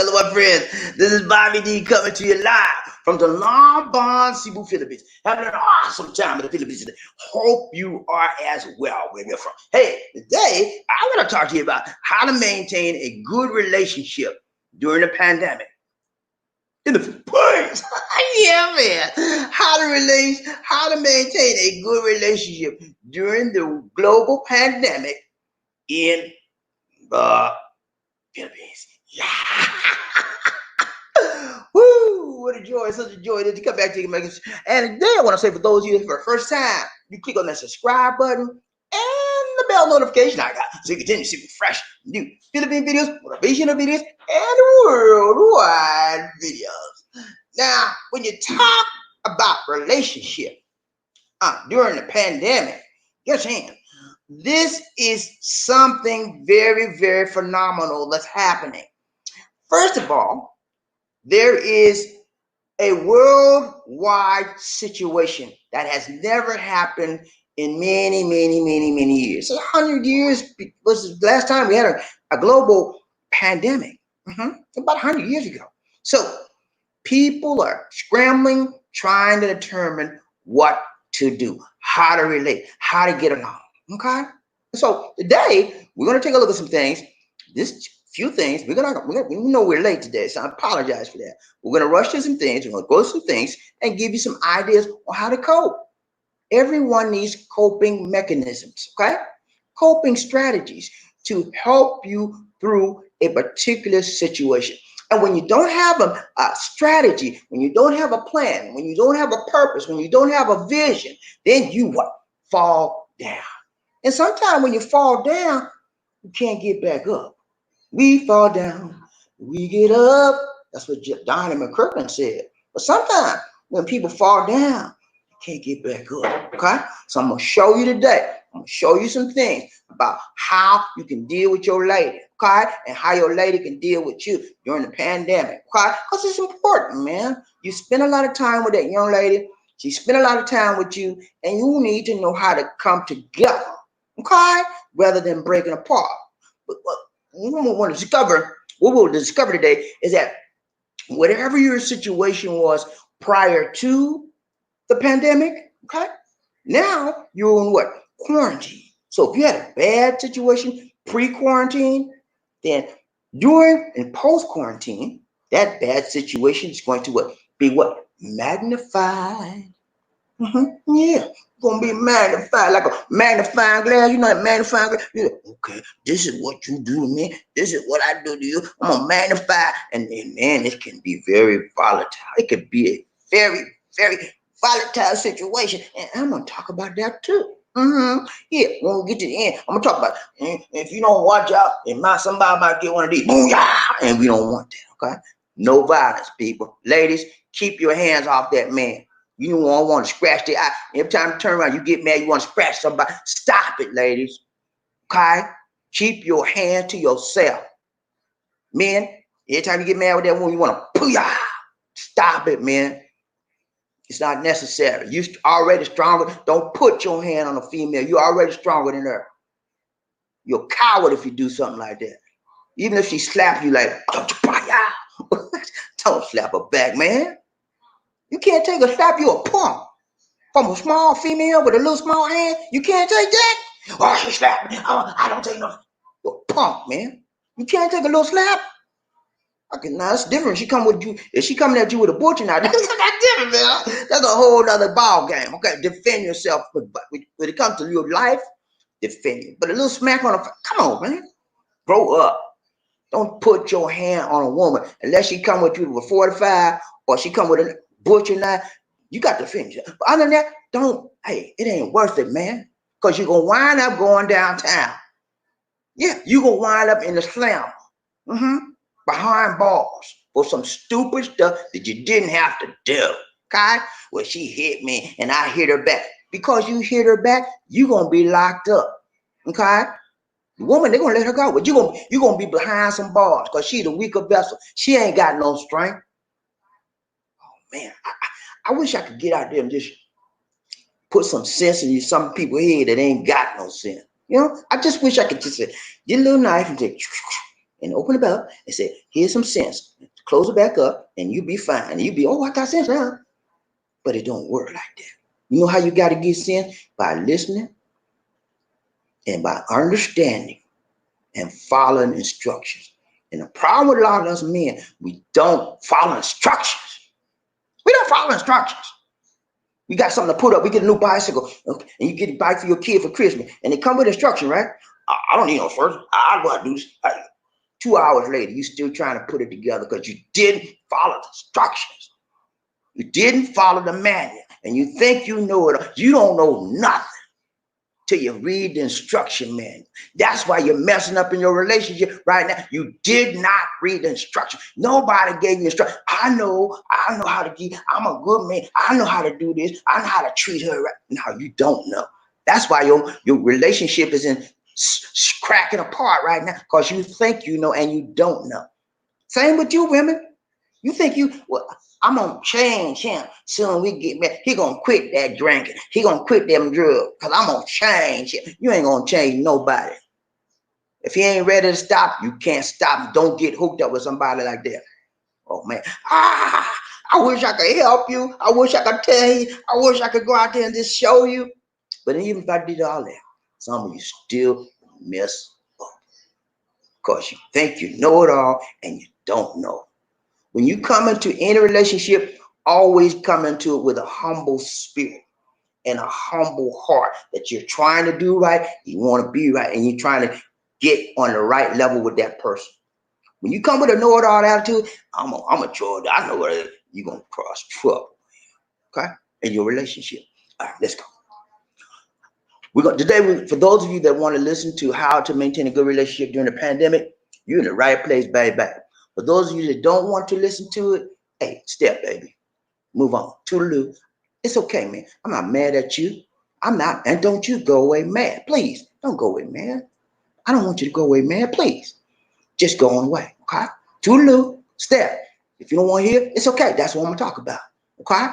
Hello, my friends. This is Bobby D coming to you live from the Lombard, Cebu, Philippines. Having an awesome time in the Philippines today. Hope you are as well where you're from. Hey, today I want to talk to you about how to maintain a good relationship during the pandemic. In the Philippines. Yeah, man. How to maintain a good relationship during the global pandemic in the Philippines. Yeah. Woo! What a joy, such a joy to come back to you. And today I want to say for those of you for the first time, you click on that subscribe button and the bell notification icon so you continue to see fresh, new Philippine videos, motivational videos, and worldwide videos. Now, when you talk about relationship during the pandemic, guess what? This is something very, very phenomenal that's happening. First of all, there is a worldwide situation that has never happened in many, many, many, many years. 100 years was the last time we had a global pandemic. About 100 years ago. So people are scrambling, trying to determine what to do, how to relate, how to get along. Okay? So today we're going to take a look at some things. This few things. We know we're late today, so I apologize for that. We're going to rush through some things. We're going to go through some things and give you some ideas on how to cope. Everyone needs coping mechanisms, okay? Coping strategies to help you through a particular situation. And when you don't have a strategy, when you don't have a plan, when you don't have a purpose, when you don't have a vision, then you what? Fall down. And sometimes when you fall down, you can't get back up. We fall down, we get up. That's what Donnie McClurkin said. But sometimes when people fall down, you can't get back up. Okay? So I'm gonna show you today. I'm gonna show you some things about how you can deal with your lady, okay? And how your lady can deal with you during the pandemic, okay? Because it's important, man. You spend a lot of time with that young lady. She spent a lot of time with you, and you need to know how to come together, okay? Rather than breaking apart. But what we'll discover today is that whatever your situation was prior to the pandemic, okay, now you're in what? Quarantine. So if you had a bad situation pre-quarantine, then during and post-quarantine, that bad situation is going to be what? Magnified. Yeah, gonna be magnified like a magnifying glass. You know that magnifying glass. You're like, okay, this is what you do to me. This is what I do to you. I'm gonna magnify, and man, it can be very volatile. It could be a very, very volatile situation, and I'm gonna talk about that too. Yeah, when we get to the end, I'm gonna talk about if you don't watch out, somebody might get one of these. Boom, yeah, and we don't want that. Okay, no violence, people. Ladies, keep your hands off that man. You don't want to scratch the eye. Every time you turn around, you get mad, you want to scratch somebody. Stop it, ladies. Okay? Keep your hand to yourself. Men, every time you get mad with that woman, you want to pooyah. Stop it, man. It's not necessary. You're already stronger. Don't put your hand on a female. You're already stronger than her. You're a coward if you do something like that. Even if she slaps you like, don't slap her back, man. You can't take a slap, you a punk. From a small female with a little small hand, you can't take that? Oh, she slapped me. Oh, I don't take no. You're a punk, man. You can't take a little slap? Okay, now that's different. She come with you. If she coming at you with a butcher now, that's different, man. That's a whole other ball game. Okay, defend yourself. But when it comes to your life, defend it. But a little smack on the come on, man. Grow up. Don't put your hand on a woman unless she come with you with a 45 or she come with a butcher knife. You got to finish it. But other than that, it ain't worth it, man. Because you're going to wind up going downtown. Yeah, you're going to wind up in the slam. Behind bars for some stupid stuff that you didn't have to do. Okay? Well, she hit me and I hit her back. Because you hit her back, you're going to be locked up. Okay? The woman, they're going to let her go. But you're going to be behind some bars because she's a weaker vessel. She ain't got no strength. Oh, man. I wish I could get out there and just put some sense in some people's head that ain't got no sense. You know, I just wish I could just say, get a little knife and take and open it up and say, here's some sense. Close it back up and you be fine. And you be, oh, I got sense now. But it don't work like that. You know how you got to get sense? By listening and by understanding and following instructions. And the problem with a lot of us men, we don't follow instructions. We don't follow instructions. You got something to put up. We get a new bicycle, okay, and you get a bike for your kid for Christmas, and they come with instruction, right? I don't need no first. I go out and do this. 2 hours later, you still trying to put it together because you didn't follow the instructions. You didn't follow the manual, and you think you know it. You don't know nothing till you read the instruction manual. That's why you're messing up in your relationship right now. You did not read the instruction. Nobody gave you instruction. I know how to give. I'm a good man. I know how to do this. I know how to treat her right. No, you don't know. That's why your relationship is cracking apart right now, because you think you know and you don't know. Same with you women. You think I'm gonna change him soon we get back. He gonna quit that drinking. He gonna quit them drugs because I'm gonna change him. You ain't gonna change nobody. If he ain't ready to stop, you can't stop him. Don't get hooked up with somebody like that. Oh man, I wish I could help you. I wish I could tell you. I wish I could go out there and just show you. But even if I did all that, some of you still mess up because you think you know it all and you don't know. When you come into any relationship, always come into it with a humble spirit and a humble heart that you're trying to do right, you want to be right, and you're trying to get on the right level with that person. When you come with a know-it-all attitude, I'm a Jordan. I know where you're going to cross trouble, okay, in your relationship. All right, let's go. Today, for those of you that want to listen to how to maintain a good relationship during the pandemic, you're in the right place, baby. For those of you that don't want to listen to it, hey, step, baby. Move on. Toodaloo. It's okay, man. I'm not mad at you. I'm not. And don't you go away mad. Please, don't go away mad. I don't want you to go away mad. Please. Just go on away. Okay? Toodaloo. Step. If you don't want to hear, it's okay. That's what I'm going to talk about. Okay?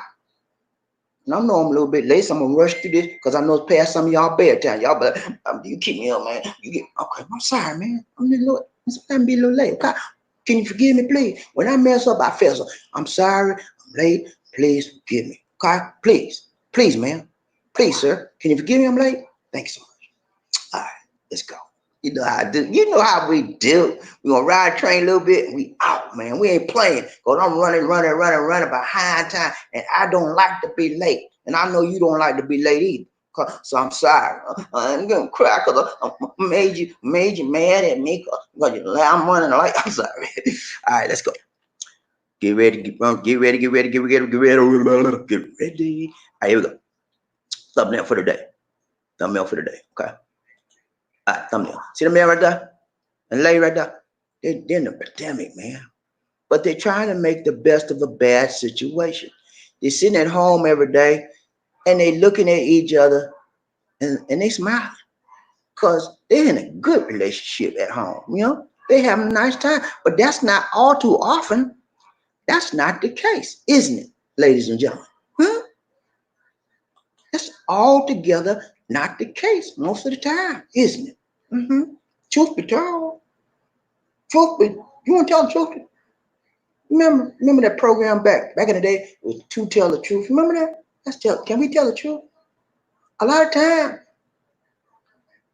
And I know I'm a little bit late, so I'm going to rush through this because I know it's past some of y'all bedtime. Y'all, but you keep me up, man. Okay, I'm sorry, man. Sometimes be a little late. Okay? Can you forgive me, please? When I mess up, I fess up. I'm sorry. I'm late. Please forgive me. Okay? Please. Please, ma'am. Please, sir. Can you forgive me? I'm late. Thank you so much. All right. Let's go. You know how I do. You know how we do. We're going to ride a train a little bit and we out, man. We ain't playing. Because I'm running behind time. And I don't like to be late. And I know you don't like to be late either. So I'm sorry. I'm going to cry because I made you mad at me. I'm running late. I'm sorry. All right, let's go. Get ready. Get ready. All right, here we go. Thumbnail for the day. Okay. All right, thumbnail. See the man right there? And lady right there? They're in the pandemic, man. But they're trying to make the best of a bad situation. They're sitting at home every day and they looking at each other and they smiling because they're in a good relationship at home. You know, they have a nice time. But that's not all too often. That's not the case, isn't it, ladies and gentlemen? That's altogether not the case most of the time, isn't it? Truth be told. You want to tell the truth? Remember that program back in the day? It was To Tell the Truth. Remember that? Can we tell the truth? A lot of time,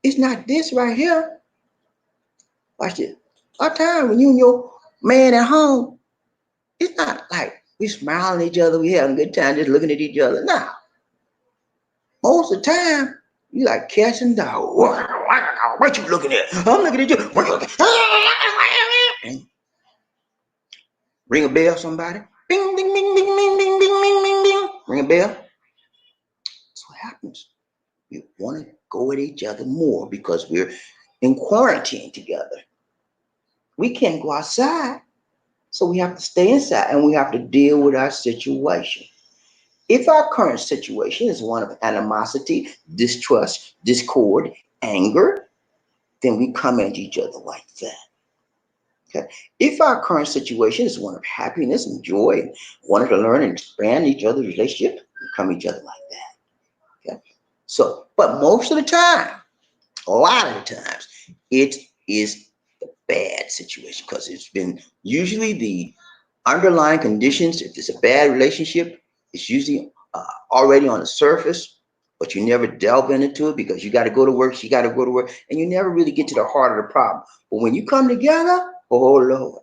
it's not this right here. Watch this. A lot of time when you and your man at home, it's not like we smiling at each other, we having a good time, just looking at each other. Nah. Most of the time, you like cats and dogs. What you looking at? I'm looking at you. What you looking at? Ring a bell, somebody. Ding, ding, ding, ding, ding, ding, ding, ding, ding, ding. Ring a bell. That's what happens. We want to go at each other more because we're in quarantine together. We can't go outside, so we have to stay inside and we have to deal with our situation. If our current situation is one of animosity, distrust, discord, anger, then we come at each other like that. Okay. If our current situation is one of happiness and joy, wanting to learn and expand each other's relationship, we come at each other like that. Okay. So, but most of the time, a lot of the times, it is the bad situation, because it's been usually the underlying conditions. If it's a bad relationship, it's usually already on the surface, but you never delve into it because you got to go to work, she got to go to work, and you never really get to the heart of the problem. But when you come together, oh Lord,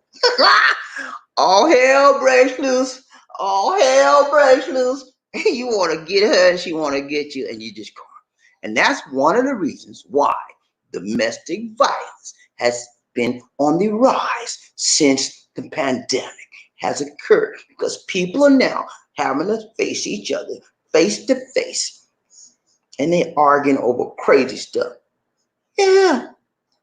all hell breaks loose. All hell breaks loose. You want to get her, and she want to get you, and you just cry. And that's one of the reasons why domestic violence has been on the rise since the pandemic has occurred, because people are now having to face each other face to face, and they arguing over crazy stuff. Yeah,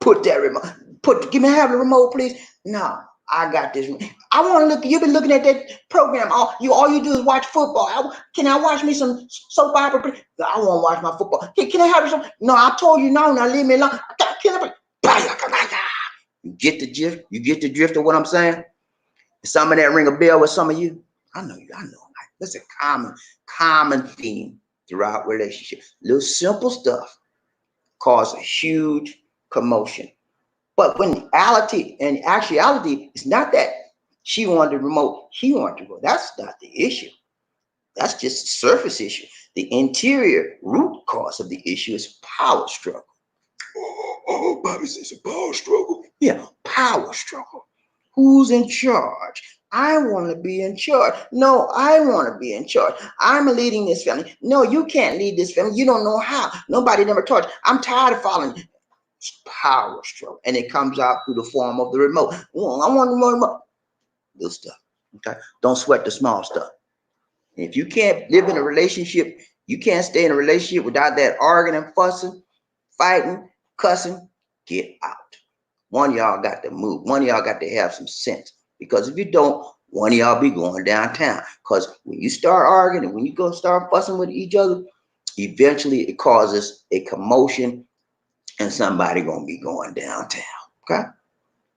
put that remote. Give me have the remote, please. No, I got this. I want to look. You've been looking at that program. All you do is watch football. Can I watch me some soap opera? Please? I want to watch my football. Can I have some? No, I told you no. Now leave me alone. You get the drift. You get the drift of what I'm saying. Some of that ring a bell with some of you. I know you. I know. That's a common theme throughout relationships. Little simple stuff cause a huge commotion. But when actuality, it's not that she wanted the remote, he wanted to go. That's not the issue. That's just a surface issue. The interior root cause of the issue is power struggle. Oh, Bobby says a power struggle. Yeah, power struggle. Who's in charge? I want to be in charge. No, I want to be in charge. I'm leading this family. No, you can't lead this family. You don't know how. Nobody never taught you. I'm tired of following you. It's power struggle. And it comes out through the form of the remote. Oh, I want the remote. Little stuff. Okay. Don't sweat the small stuff. If you can't live in a relationship, you can't stay in a relationship without that arguing and fussing, fighting, cussing, get out. One of y'all got to move. One of y'all got to have some sense. Because if you don't, one of y'all be going downtown. Because when you start arguing and when you go start fussing with each other, eventually it causes a commotion and somebody gonna be going downtown. Okay?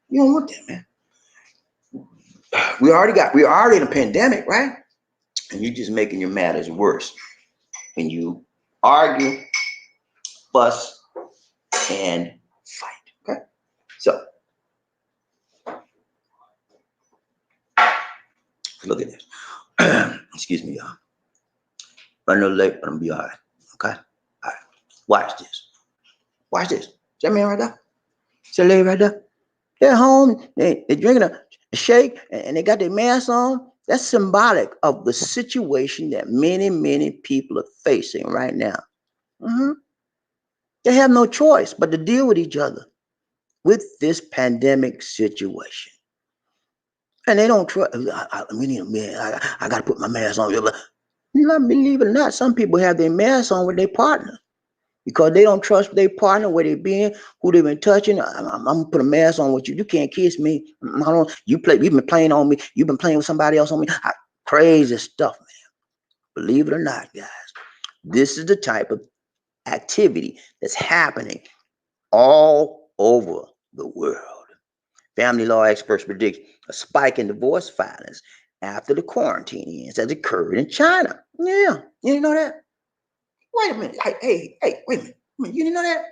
You don't want that, man. We already in a pandemic, right? And you're just making your matters worse when you argue, fuss, and fight. Okay? So look at this. Excuse me, y'all. Running a little late, but I'm gonna be all right. Okay? All right. Watch this. Watch this. Is that man right there? Is that lady right there? They're home. They're drinking a shake, and they got their mask on. That's symbolic of the situation that many people are facing right now. They have no choice but to deal with each other with this pandemic situation. And they don't trust. We need a mask. I got to put my mask on. Not believe it or not, some people have their masks on with their partner because they don't trust their partner, where they've been, who they've been touching. I'm gonna put a mask on with you. You can't kiss me. You've been playing on me. You've been playing with somebody else on me. Crazy stuff, man. Believe it or not, guys, this is the type of activity that's happening all over the world. Family law experts predict a spike in divorce filings after the quarantine ends, as occurred in China. Yeah, you didn't know that? Wait a minute. Hey, wait a minute. You didn't know that?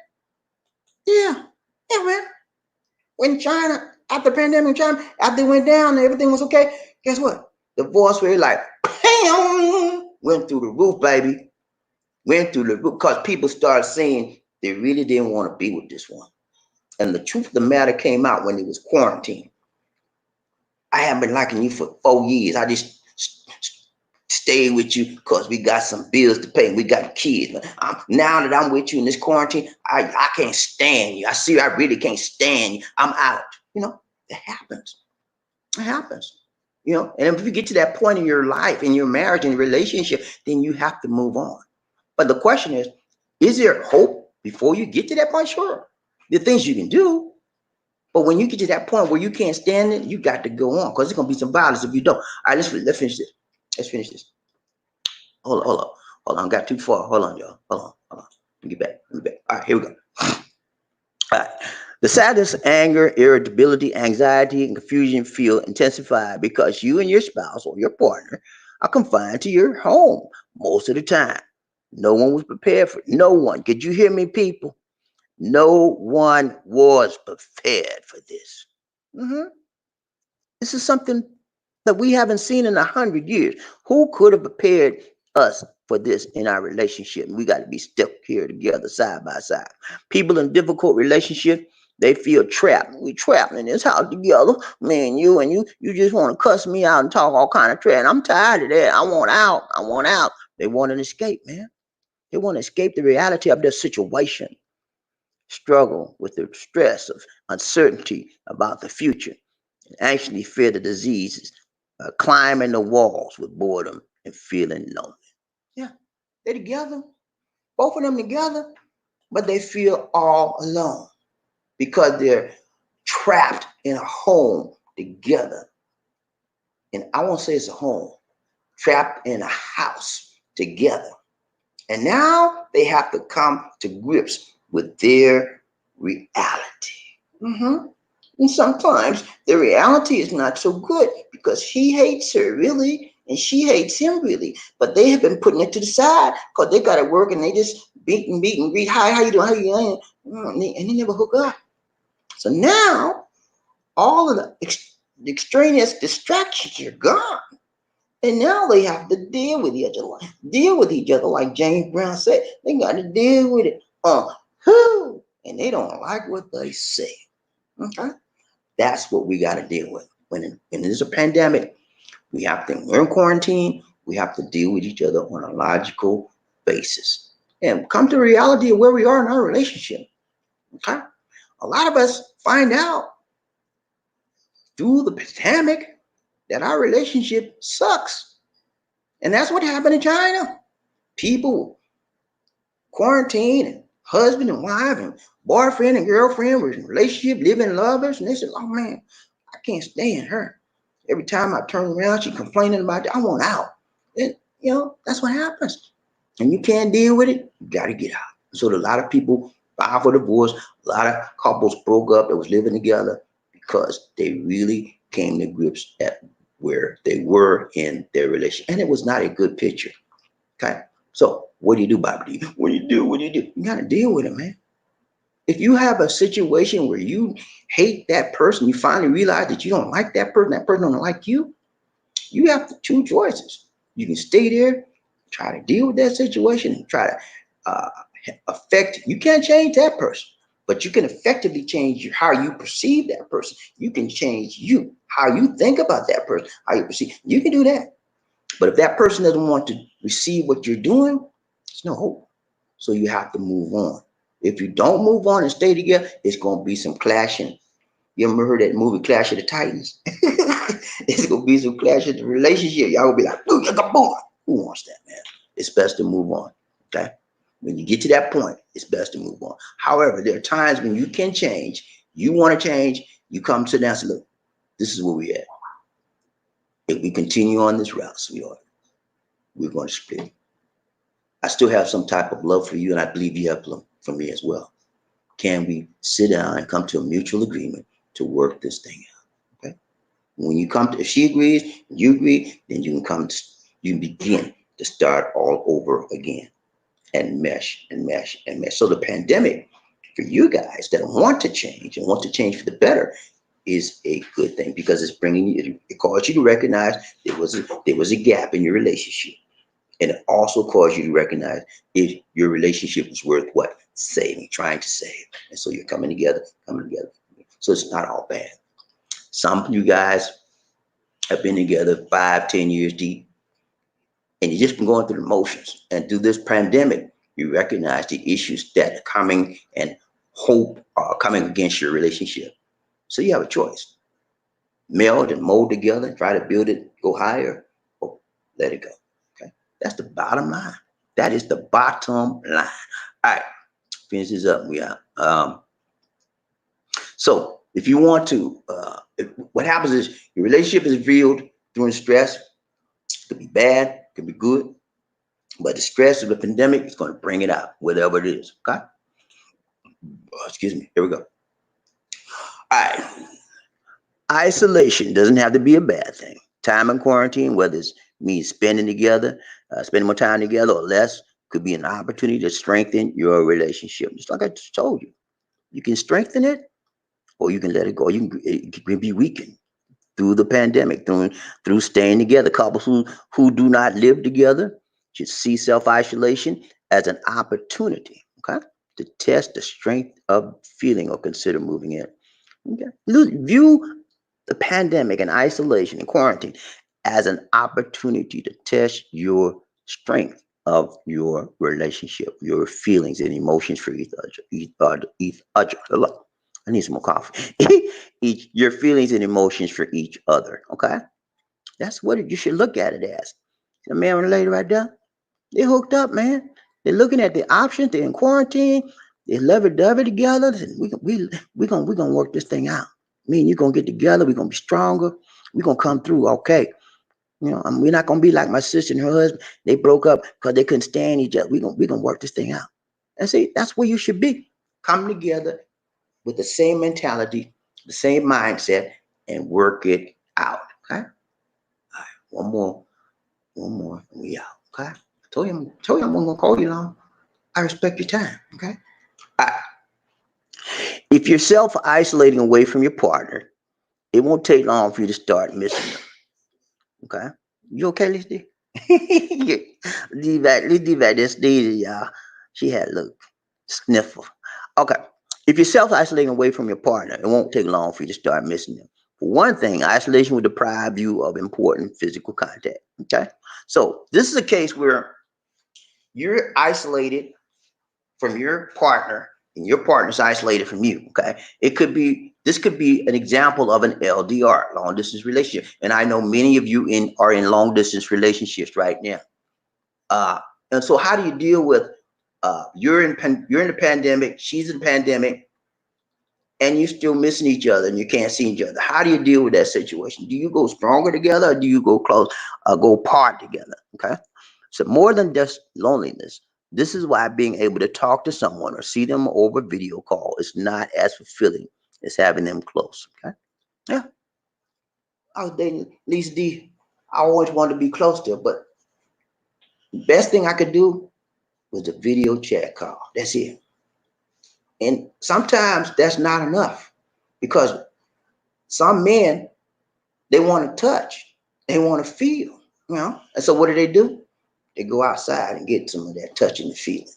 Yeah, man. When China, after the pandemic, China, after it went down and everything was okay, guess what? Divorce rate like, bam, went through the roof, baby. Went through the roof because people started saying they really didn't want to be with this one. And the truth of the matter came out when it was quarantine. I haven't been liking you for 4 years. I just stayed with you because we got some bills to pay. We got kids. Now that I'm with you in this quarantine, I can't stand you. I really can't stand you. I'm out. It happens. It happens. And if you get to that point in your life, in your marriage, in your relationship, then you have to move on. But the question is there hope before you get to that point? Sure. There are things you can do. But when you get to that point where you can't stand it, you got to go on, because there's going to be some violence if you don't. All right, let's finish this. Let's finish this. Hold on. I got too far. Hold on, y'all. Hold on. Let me get back. All right, here we go. All right. The sadness, anger, irritability, anxiety, and confusion feel intensified because you and your spouse or your partner are confined to your home most of the time. No one was prepared for it. No one. Could you hear me, people? No one was prepared for this. Mhm. This is something that we haven't seen in 100 years. Who could have prepared us for this in our relationship? We got to be stuck here together, side by side. People in difficult relationships, they feel trapped. We trapped in this house together, me and you just want to cuss me out and talk all kind of trash. I'm tired of that. I want out. I want out. They want an escape, man. They want to escape the reality of their situation, struggle with the stress of uncertainty about the future, and actually fear the diseases, climbing the walls with boredom and feeling lonely. Yeah, they're together, both of them together, but they feel all alone because they're trapped in a home together. And I won't say it's a home, trapped in a house together. And now they have to come to grips with their reality. Mm-hmm. And sometimes the reality is not so good because he hates her really and she hates him really. But they have been putting it to the side because they got to work and they just beat. Hi, how you doing? How you doing? And they never hook up. So now all of the extraneous distractions are gone. And now they have to deal with each other, like James Brown said. They got to deal with it. Who? And they don't like what they say. Okay, that's what we got to deal with. When there's a pandemic, we're in quarantine. We have to deal with each other on a logical basis and come to the reality of where we are in our relationship. Okay, a lot of us find out through the pandemic that our relationship sucks, and that's what happened in China. People quarantine and husband and wife and boyfriend and girlfriend were in a relationship, living lovers, and they said, "Oh man, I can't stand her. Every time I turn around, she complaining about it. I want out." And that's what happens. And you can't deal with it, you gotta get out. So a lot of people filed for divorce, a lot of couples broke up that was living together because they really came to grips at where they were in their relationship. And it was not a good picture. Okay. So what do you do, Bobby? What do you do? What do you do? You gotta deal with it, man. If you have a situation where you hate that person, you finally realize that you don't like that person don't like you, you have two choices. You can stay there, try to deal with that situation, and try to uh, affect. You can't change that person, but you can effectively change how you perceive that person. You can change how you think about that person, how you perceive. You can do that. But if that person doesn't want to receive what you're doing, there's no hope. So you have to move on. If you don't move on and stay together, it's going to be some clashing. You ever heard that movie Clash of the Titans? It's going to be some clash of the relationship. Y'all will be like, "Ooh, boom." Who wants that, man? It's best to move on. Okay? When you get to that point, it's best to move on. However, there are times when you can change. You want to change. You come to down and say, "Look, this is where we at. If we continue on this route, sweetheart, we're going to split. I still have some type of love for you, and I believe you have love for me as well. Can we sit down and come to a mutual agreement to work this thing out?" Okay. When you come to, if she agrees, you agree, then you can begin to start all over again and mesh and mesh and mesh. So the pandemic for you guys that want to change and want to change for the better is a good thing because it's bringing you, it caused you to recognize there was a gap in your relationship. And it also caused you to recognize if your relationship is worth what? Saving, trying to save. And so you're coming together. So it's not all bad. Some of you guys have been together 5, 10 years deep, and you've just been going through the motions. And through this pandemic, you recognize the issues that are coming and hope are coming against your relationship. So you have a choice. Meld and mold together, try to build it, go higher, or let it go. Okay. That's the bottom line. That is the bottom line. All right, finish this up. We are. So if you want to, what happens is your relationship is revealed during stress. It could be bad, it could be good, but the stress of the pandemic is going to bring it out, whatever it is. Okay. Excuse me. Here we go. All right. Isolation doesn't have to be a bad thing. Time in quarantine, whether it's means spending together, spending more time together or less, could be an opportunity to strengthen your relationship. Just like I just told you. You can strengthen it, or you can let it go. It can be weakened through the pandemic, through staying together. Couples who do not live together should see self-isolation as an opportunity, okay, to test the strength of feeling or consider moving in. Okay. View the pandemic and isolation and quarantine as an opportunity to test your strength of your relationship, your feelings and emotions for each other. I need some more coffee. Your feelings and emotions for each other. Okay, that's what you should look at it as. The man and the lady right there, they hooked up, man. They're looking at the options. They're in quarantine. They lovey-dovey together. We gonna work this thing out. Me and you gonna get together. We're gonna be stronger. We're gonna come through. Okay. We're not gonna be like my sister and her husband. They broke up because they couldn't stand each other. We gonna work this thing out. And see, that's where you should be. Come together with the same mentality, the same mindset, and work it out. Okay. All right. One more, and we out. Okay. I told you I'm gonna call you long. I respect your time. Okay. All right. If you're self-isolating away from your partner, it won't take long for you to start missing them. Okay. You okay, Lizzie? Leave back this Daisy, y'all. She had a little sniffle. Okay. If you're self-isolating away from your partner, it won't take long for you to start missing them. For one thing, isolation will deprive you of important physical contact. Okay. So this is a case where you're isolated from your partner and your partner's isolated from you. Okay. This could be an example of an LDR, long distance relationship. And I know many of you are in long distance relationships right now. And so how do you deal with you're in the pandemic, she's in the pandemic, and you're still missing each other and you can't see each other? How do you deal with that situation? Do you go stronger together, or do you go close, go apart together? Okay. So more than just loneliness, this is why being able to talk to someone or see them over video call is not as fulfilling as having them close. Okay. Yeah. I was dating Lisa D. I always wanted to be close to her, but the best thing I could do was a video chat call. That's it. And sometimes that's not enough, because some men, they want to touch, they want to feel. And so what do? They go outside and get some of that touching and feeling.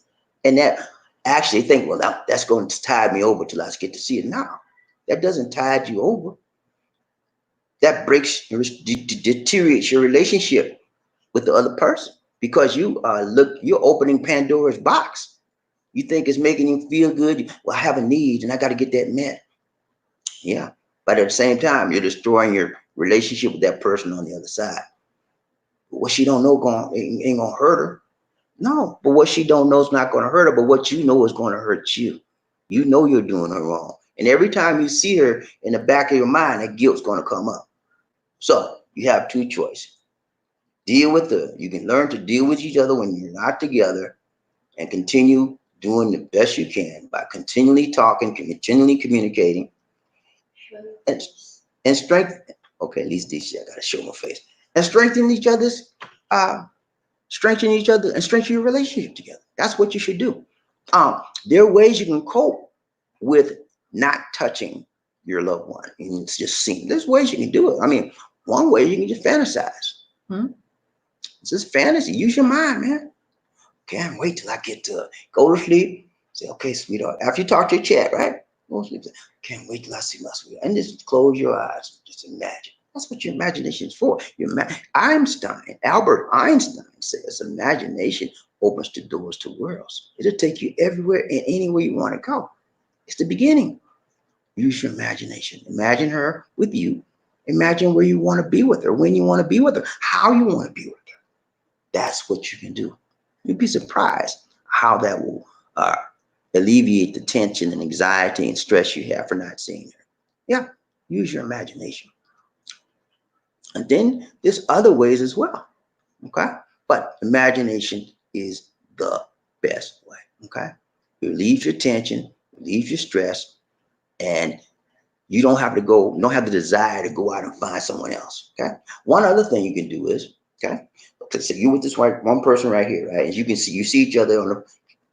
And that actually think, well, that's going to tide me over till I get to see it. No, that doesn't tide you over. That deteriorates your relationship with the other person, because you're opening Pandora's box. You think it's making you feel good. Well, I have a need and I got to get that met. Yeah. But at the same time, you're destroying your relationship with that person on the other side. What she don't know ain't gonna hurt her. No, but what she don't know is not gonna hurt her. But what you know is gonna hurt you. You know you're doing her wrong. And every time you see her, in the back of your mind, that guilt's gonna come up. So you have two choices. Deal with her. You can learn to deal with each other when you're not together, and continue doing the best you can by continually talking, continually communicating, and strength. Okay, at least this year I gotta show my face. And uh strengthen each other and strengthen your relationship together. That's what you should do. There are ways you can cope with not touching your loved one and it's just seeing. There's ways you can do it. I mean, one way you can just fantasize. It's just fantasy. Use your mind, man. Can't wait till I get to go to sleep. Say, okay, sweetheart. After you talk to your chat, right? Go to sleep. Can't wait till I see my sweetheart. And just close your eyes. Just imagine. That's what your imagination is for. Albert Einstein says imagination opens the doors to worlds. It'll take you everywhere and anywhere you want to go. It's the beginning. Use your imagination. Imagine her with you. Imagine where you want to be with her, when you want to be with her, how you want to be with her. That's what you can do. You'd be surprised how that will alleviate the tension and anxiety and stress you have for not seeing her. Yeah, use your imagination. And then there's other ways as well. Okay. But imagination is the best way. Okay. It relieves your tension, relieves your stress, and you don't have the desire to go out and find someone else. Okay. One other thing you can do is, okay, so you with this one person right here, right? As you can see, you see each other on a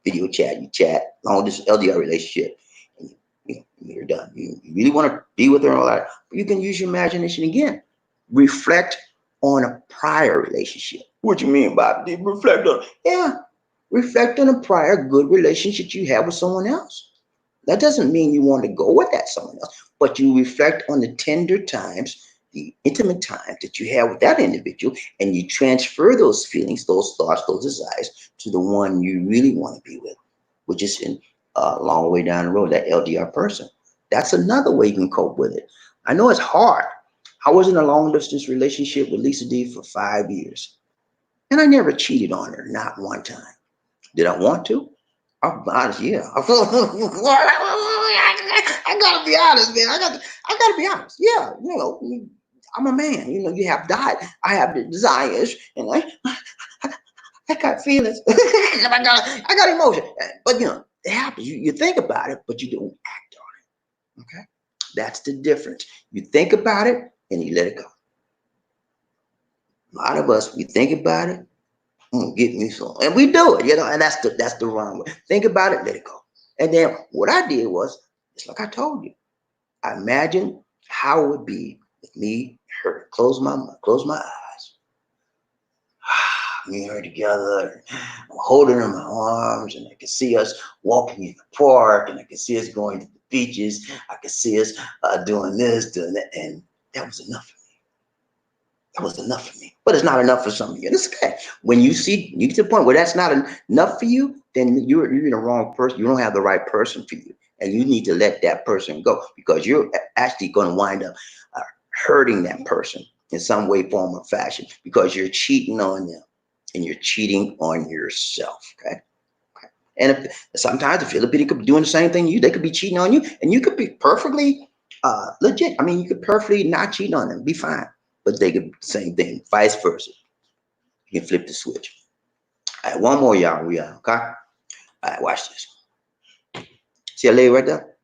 video chat, you chat, long distance LDR relationship, and You're done. You really want to be with her all that. You can use your imagination again. Reflect on a prior relationship. What you mean by reflect on? Yeah, reflect on a prior good relationship you had with someone else. That doesn't mean you want to go with that someone else, but you reflect on the tender times, the intimate times that you had with that individual, and you transfer those feelings, those thoughts, those desires to the one you really want to be with, which is in a long way down the road, that LDR person. That's another way you can cope with it. I know it's hard. I was in a long distance relationship with Lisa D for 5 years, and I never cheated on her, not one time. Did I want to? I'm honest, yeah. I gotta be honest, man. I gotta be honest. Yeah, I'm a man. You have died. I have the desires, and I got feelings. I got emotion. But it happens. You think about it, but you don't act on it. Okay, that's the difference. You think about it and you let it go. A lot of us, we think about it. Get me some, and we do it, and that's the wrong way. Think about it, let it go. And then what I did was, it's like I told you. I imagined how it would be with me, her. Close my eyes. Me and her together. I'm holding her in my arms, and I can see us walking in the park, and I can see us going to the beaches. I can see us doing this, doing that, and that was enough for me. That was enough for me. But it's not enough for some of you. And it's okay. When you get to the point where that's not enough for you, then you're in the wrong person. You don't have the right person for you. And you need to let that person go, because you're actually going to wind up hurting that person in some way, form, or fashion, because you're cheating on them and you're cheating on yourself. Okay. And sometimes the Filipino could be doing the same thing they could be cheating on you, and you could be perfectly legit. I mean, you could perfectly not cheat on them, be fine. But they could same thing, vice versa. You can flip the switch. All right, one more, y'all. We are okay. All right, watch this. See that lady right there?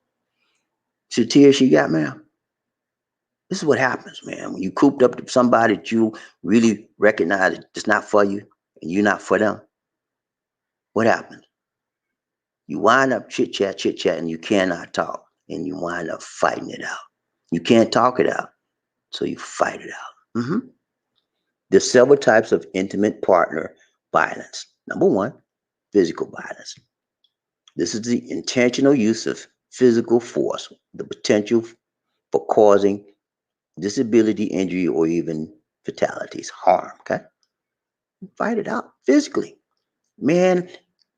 See the tears she got, man? This is what happens, man. When you cooped up to somebody that you really recognize it's not for you and you're not for them, what happens? You wind up chit chat, and you cannot talk, and you wind up fighting it out. You can't talk it out, so you fight it out. There's several types of intimate partner violence. Number one, physical violence. This is the intentional use of physical force, the potential for causing disability, injury, or even fatalities, harm. Okay, fight it out physically. Man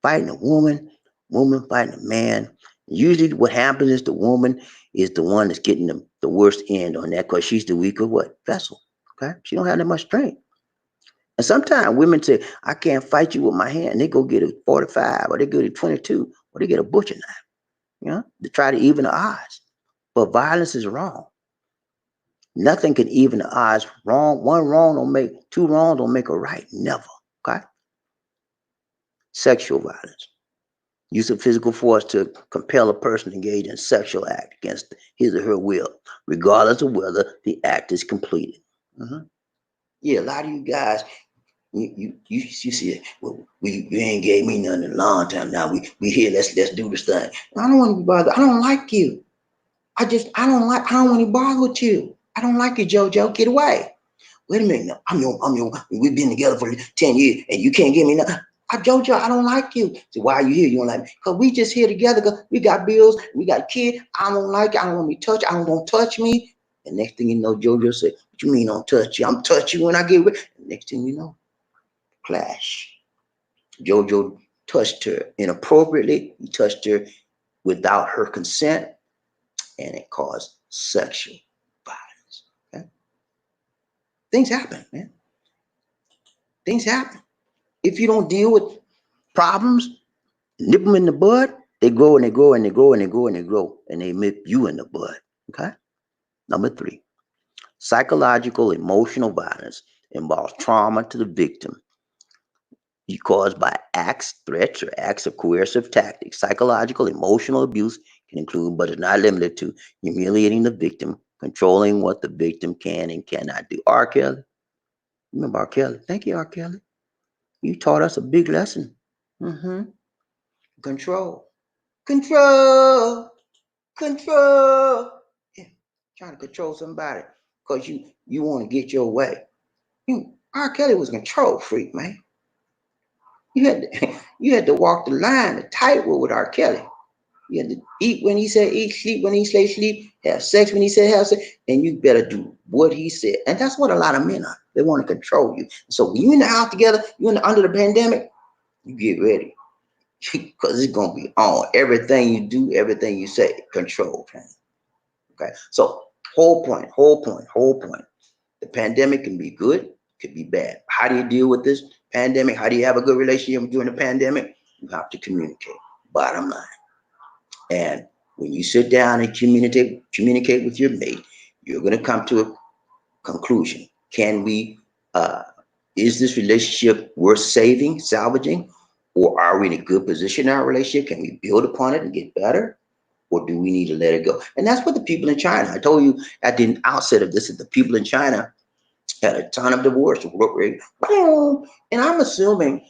fighting a woman, woman fighting a man. Usually, what happens is the woman is the one that's getting the worst end on that, because she's the weaker vessel. Okay, she don't have that much strength. And sometimes women say, I can't fight you with my hand. And they go get a 45, or they go to 22, or they get a butcher knife, to try to even the odds. But violence is wrong. Nothing can even the odds. Two wrongs don't make a right. Never. Okay? Sexual violence. Use of physical force to compel a person to engage in sexual act against his or her will, regardless of whether the act is completed. Yeah, a lot of you guys, you see it. Well, you ain't gave me nothing in a long time. Now we here. Let's do this thing. I don't want to be bothered. I don't like you. I don't want to bother with you. I don't like you, JoJo. Get away. Wait a minute. No, we've been together for 10 years and you can't give me nothing. JoJo, I don't like you. So why are you here? You don't like me? Because we just here together. Cause we got bills. We got kids. I don't like it. I don't want to be touched. I don't want to touch me. And next thing you know, JoJo said, what you mean don't touch you? I'm touch you when I get with. Next thing you know, clash. JoJo touched her inappropriately. He touched her without her consent, and it caused sexual violence. Okay? Things happen, man. Things happen. If you don't deal with problems, nip them in the bud, they grow and they grow and they grow and they grow and they grow, and they nip you in the bud. Okay? Number 3, psychological emotional violence involves trauma to the victim caused by acts, threats, or acts of coercive tactics. Psychological emotional abuse can include, but is not limited to, humiliating the victim, controlling what the victim can and cannot do. R. Kelly. Remember R. Kelly? Thank you, R. Kelly. You taught us a big lesson. Control. Control. Control. Yeah, trying to control somebody because you want to get your way. R. Kelly was a control freak, man. You had to, you had to walk the line, the tightrope with R. Kelly. You had to eat when he said eat, sleep when he said sleep, have sex when he said have sex, and you better do what he said. And that's what a lot of men are. They want to control you. So when you're in the house together, under the pandemic, you get ready. Because it's gonna be on. Everything you do, everything you say, control. Okay. So whole point. The pandemic can be good, could be bad. How do you deal with this pandemic? How do you have a good relationship during the pandemic? You have to communicate. Bottom line. And when you sit down and communicate with your mate, you're going to come to a conclusion. Can we, is this relationship worth saving, salvaging, or are we in a good position in our relationship? Can we build upon it and get better? Or do we need to let it go? And that's what the people in China, I told you at the outset of this, that the people in China had a ton of divorce rate. And I'm assuming,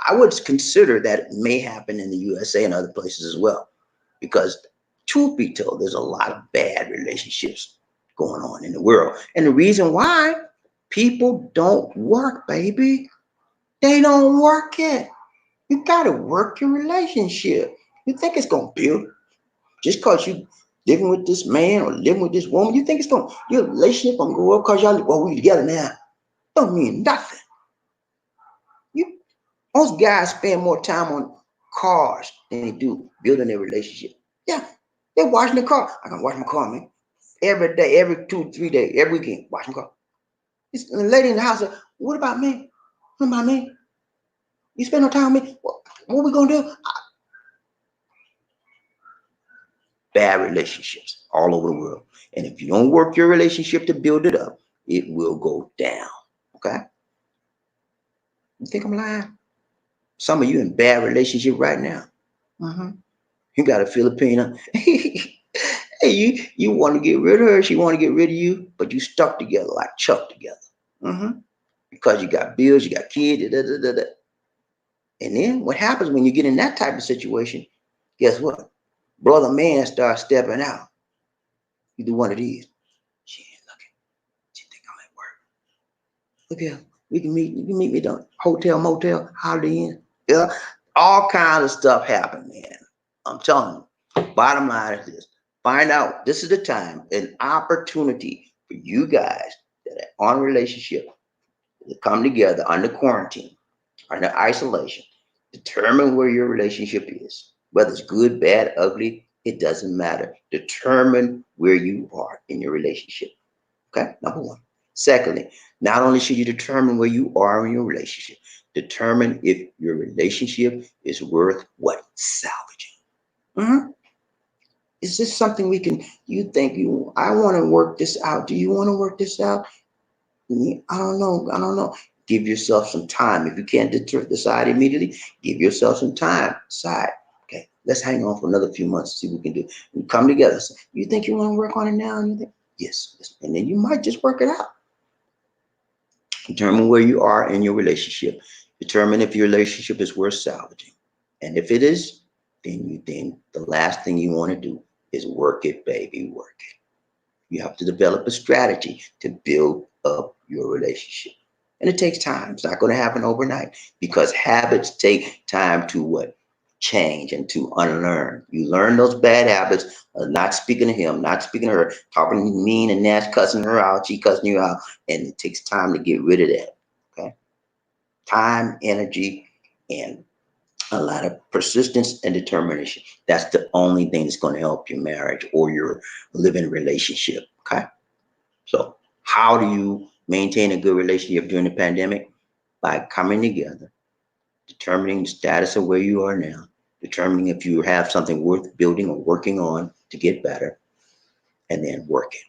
I would consider that it may happen in the USA and other places as well. Because truth be told, there's a lot of bad relationships going on in the world. And the reason why, people don't work, baby. They don't work it. You got to work your relationship. You think it's going to build just because you living with this man or living with this woman, you think it's going to, your relationship going to go up because y'all, well, we together now. Don't mean nothing. Most guys spend more time on cars than they do building their relationship. Yeah, they're washing the car. I can wash my car, man. Every day, every 2, 3 days, every weekend, wash my car. It's the lady in the house said, what about me? What about me? You spend no time with me? What we gonna do? Bad relationships all over the world. And if you don't work your relationship to build it up, it will go down. Okay? You think I'm lying? Some of you in bad relationship right now. You got a Filipina. Hey, you want to get rid of her, she want to get rid of you, but you stuck together like Chuck together. Because you got bills, you got kids, da, da, da, da. And then what happens when you get in that type of situation? Guess what? Brother man starts stepping out. You do one of these. She ain't looking. She think I'm at work. Look here, we can meet. You can meet me down hotel, motel, Holiday Inn. Yeah, all kinds of stuff happen, man. I'm telling you. Bottom line is this: find out. This is the time, an opportunity for you guys that are on a relationship to come together under quarantine, under isolation. Determine where your relationship is, whether it's good, bad, ugly. It doesn't matter. Determine where you are in your relationship. Okay, number one. Secondly, not only should you determine where you are in your relationship, determine if your relationship is worth what? Salvaging. Is this something we can, you think I want to work this out. Do you want to work this out? I don't know. Give yourself some time. If you can't decide immediately, give yourself some time. Decide. Okay, let's hang on for another few months, see what we can do. We come together. So, you think you want to work on it now? And you think, yes. And then you might just work it out. Determine where you are in your relationship. Determine if your relationship is worth salvaging. And if it is, then the last thing you want to do is work it, baby, work it. You have to develop a strategy to build up your relationship. And it takes time. It's not going to happen overnight because habits take time to what? Change and to unlearn. You learn those bad habits of not speaking to him, not speaking to her, talking mean and nasty, cussing her out, she cussing you out. And it takes time to get rid of that. Okay. Time, energy, and a lot of persistence and determination. That's the only thing that's going to help your marriage or your living relationship. Okay. So how do you maintain a good relationship during the pandemic? By coming together, determining the status of where you are now, determining if you have something worth building or working on to get better, and then working.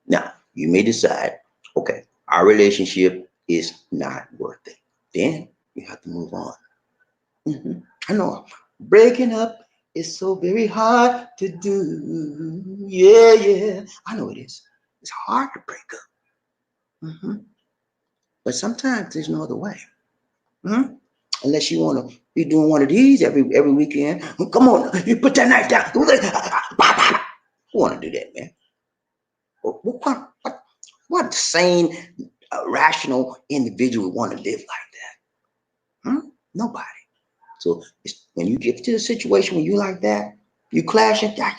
Now, you may decide, okay, our relationship is not worth it. Then you have to move on. I know breaking up is so very hard to do. Yeah. I know it is. It's hard to break up. But sometimes there's no other way. Unless you want to be doing one of these every weekend. Come on, you put that knife down. Who want to do that, man? What sane, rational individual want to live like that? Nobody. So when you get to a situation where you like that, you clashing, time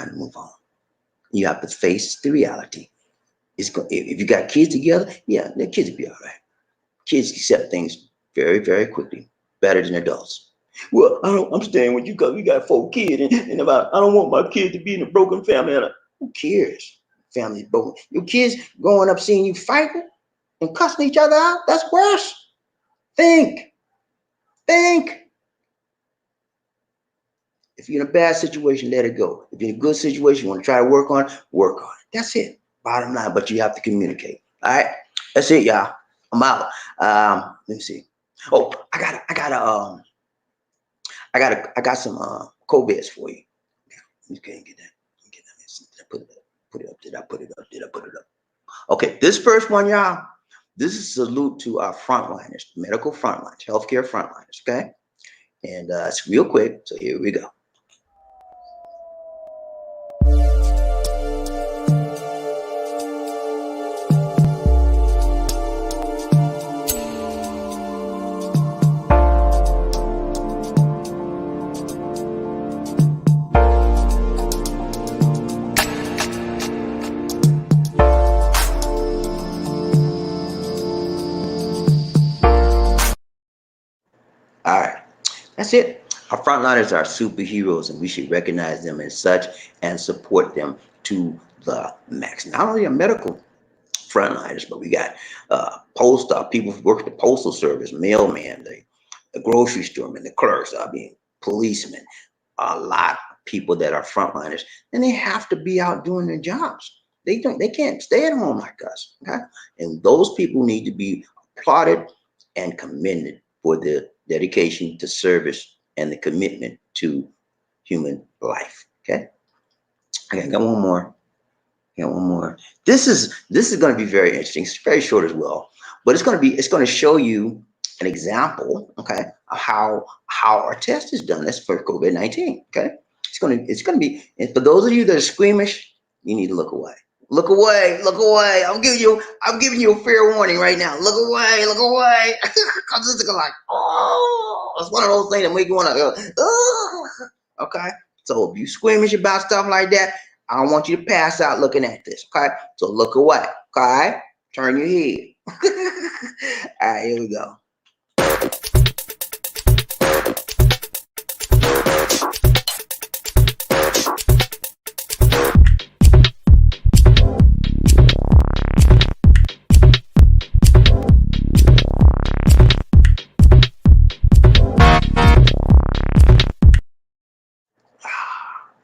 to move on. You have to face the reality. If you got kids together, yeah, the kids will be all right. Kids accept things very, very quickly, better than adults. Well, I'm staying with you because we got 4 kids, and I don't want my kid to be in a broken family. Who cares? Family's broken. Your kids growing up seeing you fighting and cussing each other out, that's worse. Think. If you're in a bad situation, let it go. If you're in a good situation, you want to try to work on it. That's it. Bottom line, but you have to communicate. All right, that's it, y'all. I'm out. Let me see. Oh, I got some COVIDs for you. You can't get that. Did I put it up? Did I put it up? Okay, this first one, y'all. This is a salute to our frontliners, medical frontliners, healthcare frontliners. Okay, and it's real quick. So here we go. All right, that's it. Our frontliners are superheroes, and we should recognize them as such and support them to the max. Not only our medical frontliners, but we got people who work at the postal service, mailman, the grocery store, and the clerks. Policemen. A lot of people that are frontliners, and they have to be out doing their jobs. They can't stay at home like us. Okay, and those people need to be applauded and commended for their dedication to service and the commitment to human life. Okay, I got one more. This is going to be very interesting. It's very short as well, but it's going to show you an example, okay, of how our test is done. That's for COVID-19. Okay, it's going to be. And for those of you that are squeamish, you need to look away. Look away. I'm giving you a fair warning right now. Look away, because it's like, oh, it's one of those things that make you want to go, oh. Okay, so if you squeamish about stuff like that, I don't want you to pass out looking at this, okay? So look away, okay? Turn your head. All right, here we go.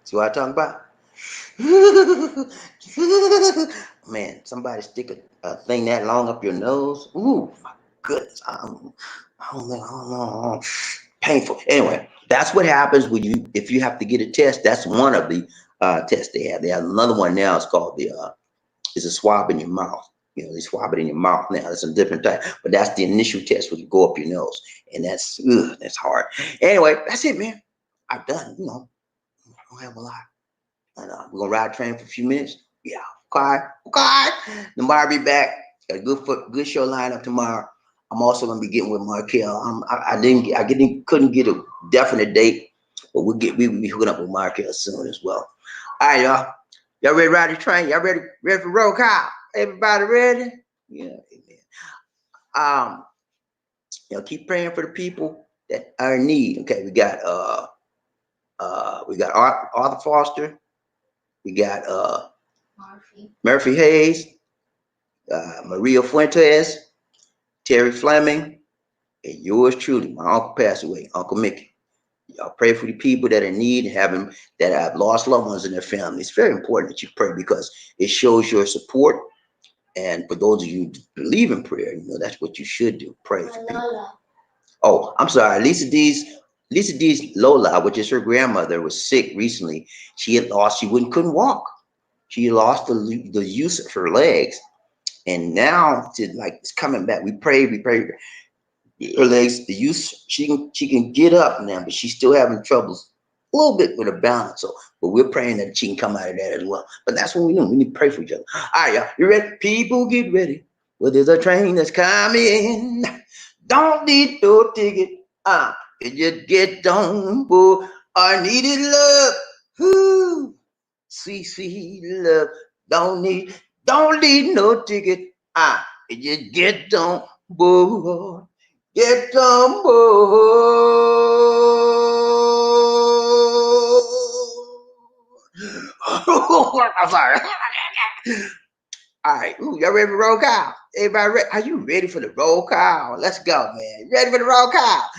See what I'm talking about? Man, somebody stick a thing that long up your nose. Ooh, my goodness. I don't know. Painful. Anyway, that's what happens if you have to get a test. That's one of the tests they have. They have another one now. It's called it's a swab in your mouth. They swab it in your mouth now. That's a different type, but that's the initial test where you go up your nose, and that's hard. Anyway, that's it, man. I've done. I don't have a lot. And we're gonna ride train for a few minutes. Yeah, okay. Tomorrow I'll be back. Got a good show lineup tomorrow. I'm also gonna be getting with Markel. Couldn't get a definite date, but we'll be hooking up with Markel soon as well. All right, y'all. Y'all ready to ride the train? Y'all ready for roll call? Everybody ready? Yeah, amen. Keep praying for the people that are in need. Okay, we got Arthur Foster. We got Murphy Hayes, Maria Fuentes, Terry Fleming, and yours truly. My uncle passed away, Uncle Mickey. Y'all pray for the people that are in need and that have lost loved ones in their family. It's very important that you pray because it shows your support. And for those of you who believe in prayer, that's what you should do. Pray for people. Oh, I'm sorry. Lisa D's Lola, which is her grandmother, was sick recently. She couldn't walk. She lost the use of her legs, and now it's coming back. We pray. Her legs, the use, she can get up now, but she's still having troubles a little bit with a balance. So, but we're praying that she can come out of that as well. But that's what we do. We need to pray for each other. All right, y'all. You ready? People, get ready. Well, there's a train that's coming. Don't need no ticket. You just get on board. I needed love. Whoo, sweet, sweet love. Don't need no ticket. You just get on board. Get on board. I'm sorry. All right, y'all ready for roll call? Everybody ready? Are you ready for the roll call? Let's go, man. You ready for the roll call?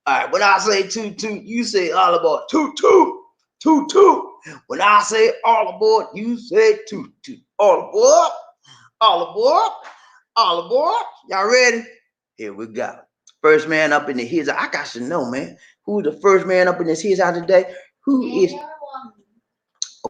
All right, when I say toot toot, you say all aboard. Toot toot, toot toot. When I say all aboard, you say toot toot. All aboard, all aboard, all aboard. Y'all ready? Here we go. First man up in the his. I got to know, man. Who's the first man up in this his out today? Who is?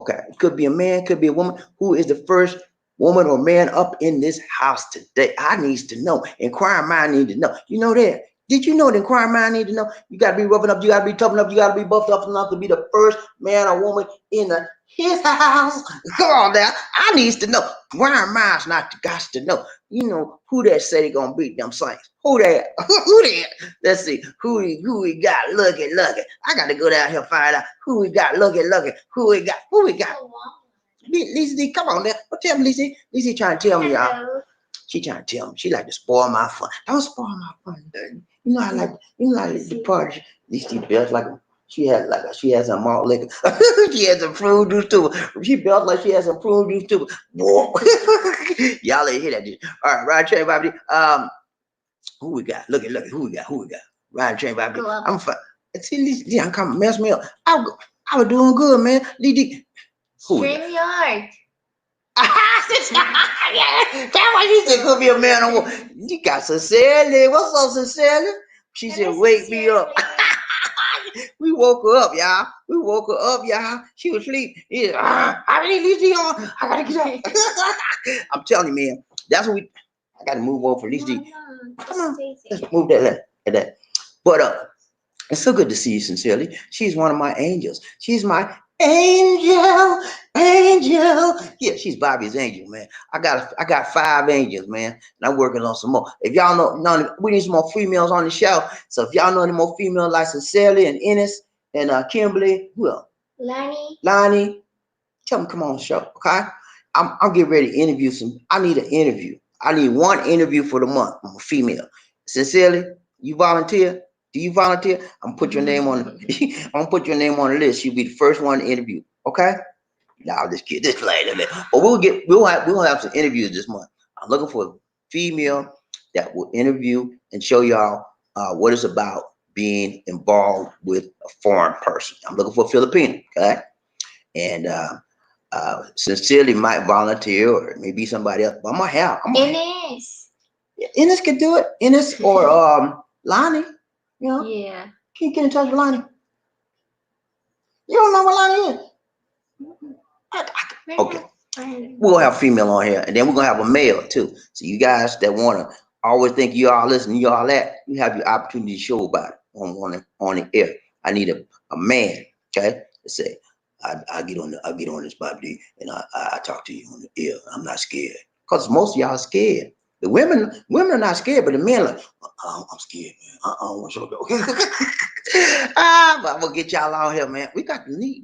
Okay, it could be a man, could be a woman. Who is the first woman or man up in this house today? I needs to know. Inquiring mind need to know. You know that? Did you know the inquiring mind need to know? You got to be roughing up. You got to be tough enough. You got to be buffed up enough to be the first man or woman in his house. Come on now. I needs to know. Inquiring mind's not the guys to know. You know who that say they gonna beat them Saints? Who that? Who that? Let's see. Who we got? Look it. I got to go down here and find out who we got. Look it. Who we got? Lizzie, come on now. Well, tell me, Lizzie. Lizzie trying to tell me, y'all. She trying to tell me. She like to spoil my fun. Don't spoil my fun, baby. You know I like the party. Lizzie belts like she has some malt liquor. She has some prune juice too. She belts like she has some prune juice too. Y'all ain't hear that. All right, Ryan Train Bobby. Who we got? Look at who we got. Ryan Train Bobby. I'm fine. See, Lizzie, I'm coming mess me up. I was doing good, man. Lizzie. StreamYard. That's why you said could be a man or woman. You got Sincerely. What's up, Sincerely? She said, wake me up. We woke her up, y'all. She was asleep. I really leave you on. I gotta get up. I'm telling you, man. That's what I gotta move on for Lizzie. Come on. Let's move that. But it's so good to see you, Sincerely. She's one of my angels. She's my angel. Yeah, she's Bobby's angel, man. I got 5 angels, man, and I'm working on some more. If y'all know, we need some more females on the show. So if y'all know any more females like Sincerely and Ennis and Kimberly, who else? Lonnie, tell them come on the show, okay? I'm getting ready to interview some. I need an interview. I need one interview for the month. I'm a female. Sincerely, you volunteer? Do you volunteer? I'm gonna put your name on. I'm gonna put your name on the list. You'll be the first one to interview. Okay? Now this kid, this lady, man. But we'll have some interviews this month. I'm looking for a female that will interview and show y'all what it's about being involved with a foreign person. I'm looking for a Filipino. Okay? And Sincerely might volunteer, or maybe somebody else. But I'm gonna have. Ennis could do it. Ennis or Lonnie. You know? Yeah. Can you get in touch with Lonnie? You don't know what Lonnie is? Okay. We'll have a female on here, and then we're gonna have a male too. So you guys that wanna always think you all listen, you all that, you have your opportunity to show about it on the air. I need a man, okay, to say I get on this Bobby and I talk to you on the air. I'm not scared. Because most of y'all are scared. The women are not scared, but the men are like, I'm scared, man. I don't want you to go. But I'm gonna get y'all out here, man. We got to meet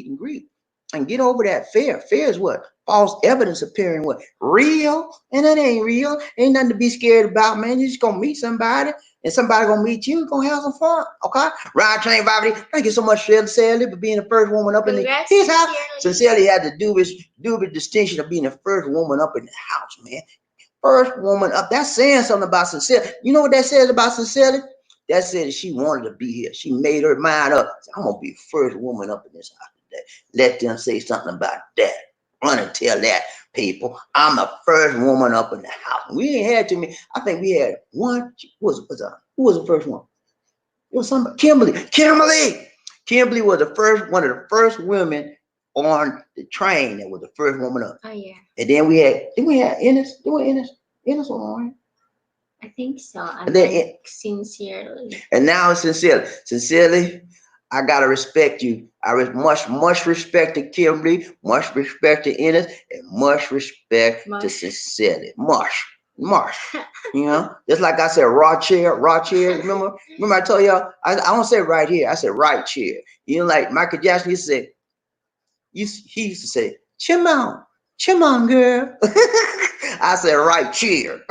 and greet and get over that fear. Fear is what? False evidence appearing what? Real, and it ain't real. Ain't nothing to be scared about, man. You're just gonna meet somebody, and somebody gonna meet you. You're gonna have some fun, okay? Ride Train Bobby, thank you so much, Sincerely, for being the first woman up in his house. Sincerely had to do with distinction of being the first woman up in the house, man. First woman up. That's saying something about Sincerely. You know what that says about Sincerely? That said she wanted to be here. She made her mind up. I'm gonna be the first woman up in this house today. Let them say something about that. Run and tell that people. I'm the first woman up in the house. We ain't had too many. I think we had one. Who was the first one? It was somebody. Kimberly was the first one of the first women on the train that was the first woman up. Oh yeah. And then we had Ennis. Ennis was on. I think so. And then Sincerely. And now it's Sincerely. Sincerely, I gotta respect you. Much respect to Kimberly, much respect to Ennis, and much respect to Sincerely. Mush. You know, just like I said, raw chair. Remember I told y'all, I don't say right here, I said right chair. You know, like Michael Jackson, he used to say, chim on, girl. I said, right chair.